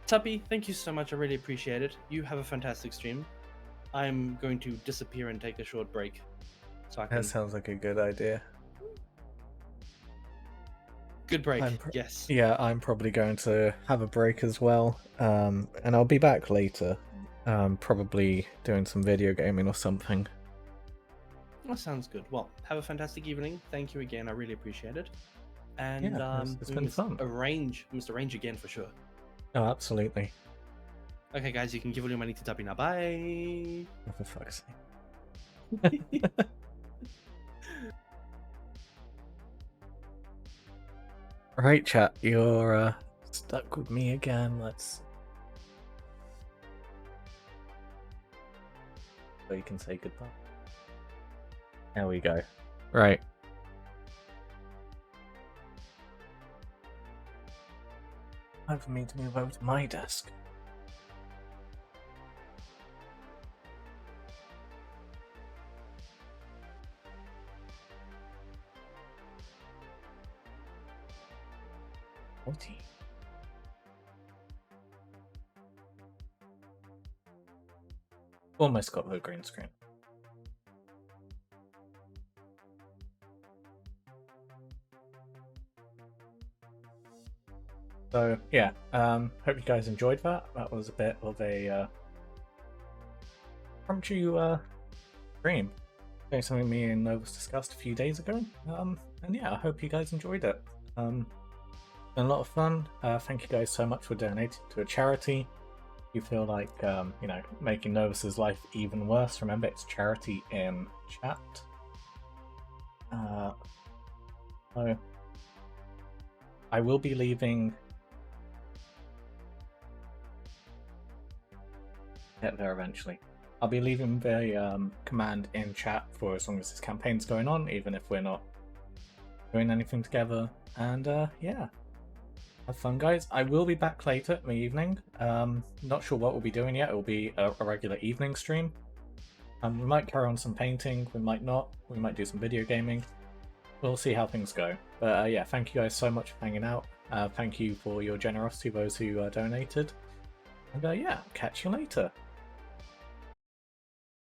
Tuppy, thank you so much. I really appreciate it. You have a fantastic stream. I'm going to disappear and take a short break. So I can... That sounds like a good idea. Good break, yes. Yeah, I'm probably going to have a break as well. And I'll be back later. Probably doing some video gaming or something. That sounds good. Well, have a fantastic evening. Thank you again. I really appreciate it. And Yeah, it's been fun. We must arrange again for sure. Oh, absolutely. Okay, guys, you can give all your money to Tuppy now. Bye. Oh, for fuck's sake. Right, chat, you're stuck with me again. Let's. So you can say goodbye. There we go. Right. Time for me to move over to my desk. Righty. Almost got the green screen. So yeah, hope you guys enjoyed that. That was a bit of a impromptu stream. Doing something me and Novus discussed a few days ago. And yeah, I hope you guys enjoyed it. Been a lot of fun. Thank you guys so much for donating to a charity. If you feel like you know, making Novus's life even worse, remember it's charity in chat. So I will be leaving. Get there eventually. I'll be leaving the command in chat for as long as this campaign's going on, even if we're not doing anything together. And yeah, have fun, guys. I will be back later in the evening. Not sure what we'll be doing yet. It will be a regular evening stream. We might carry on some painting, we might not. We might do some video gaming. We'll see how things go. But yeah, thank you guys so much for hanging out. Thank you for your generosity, those who donated. And yeah, catch you later.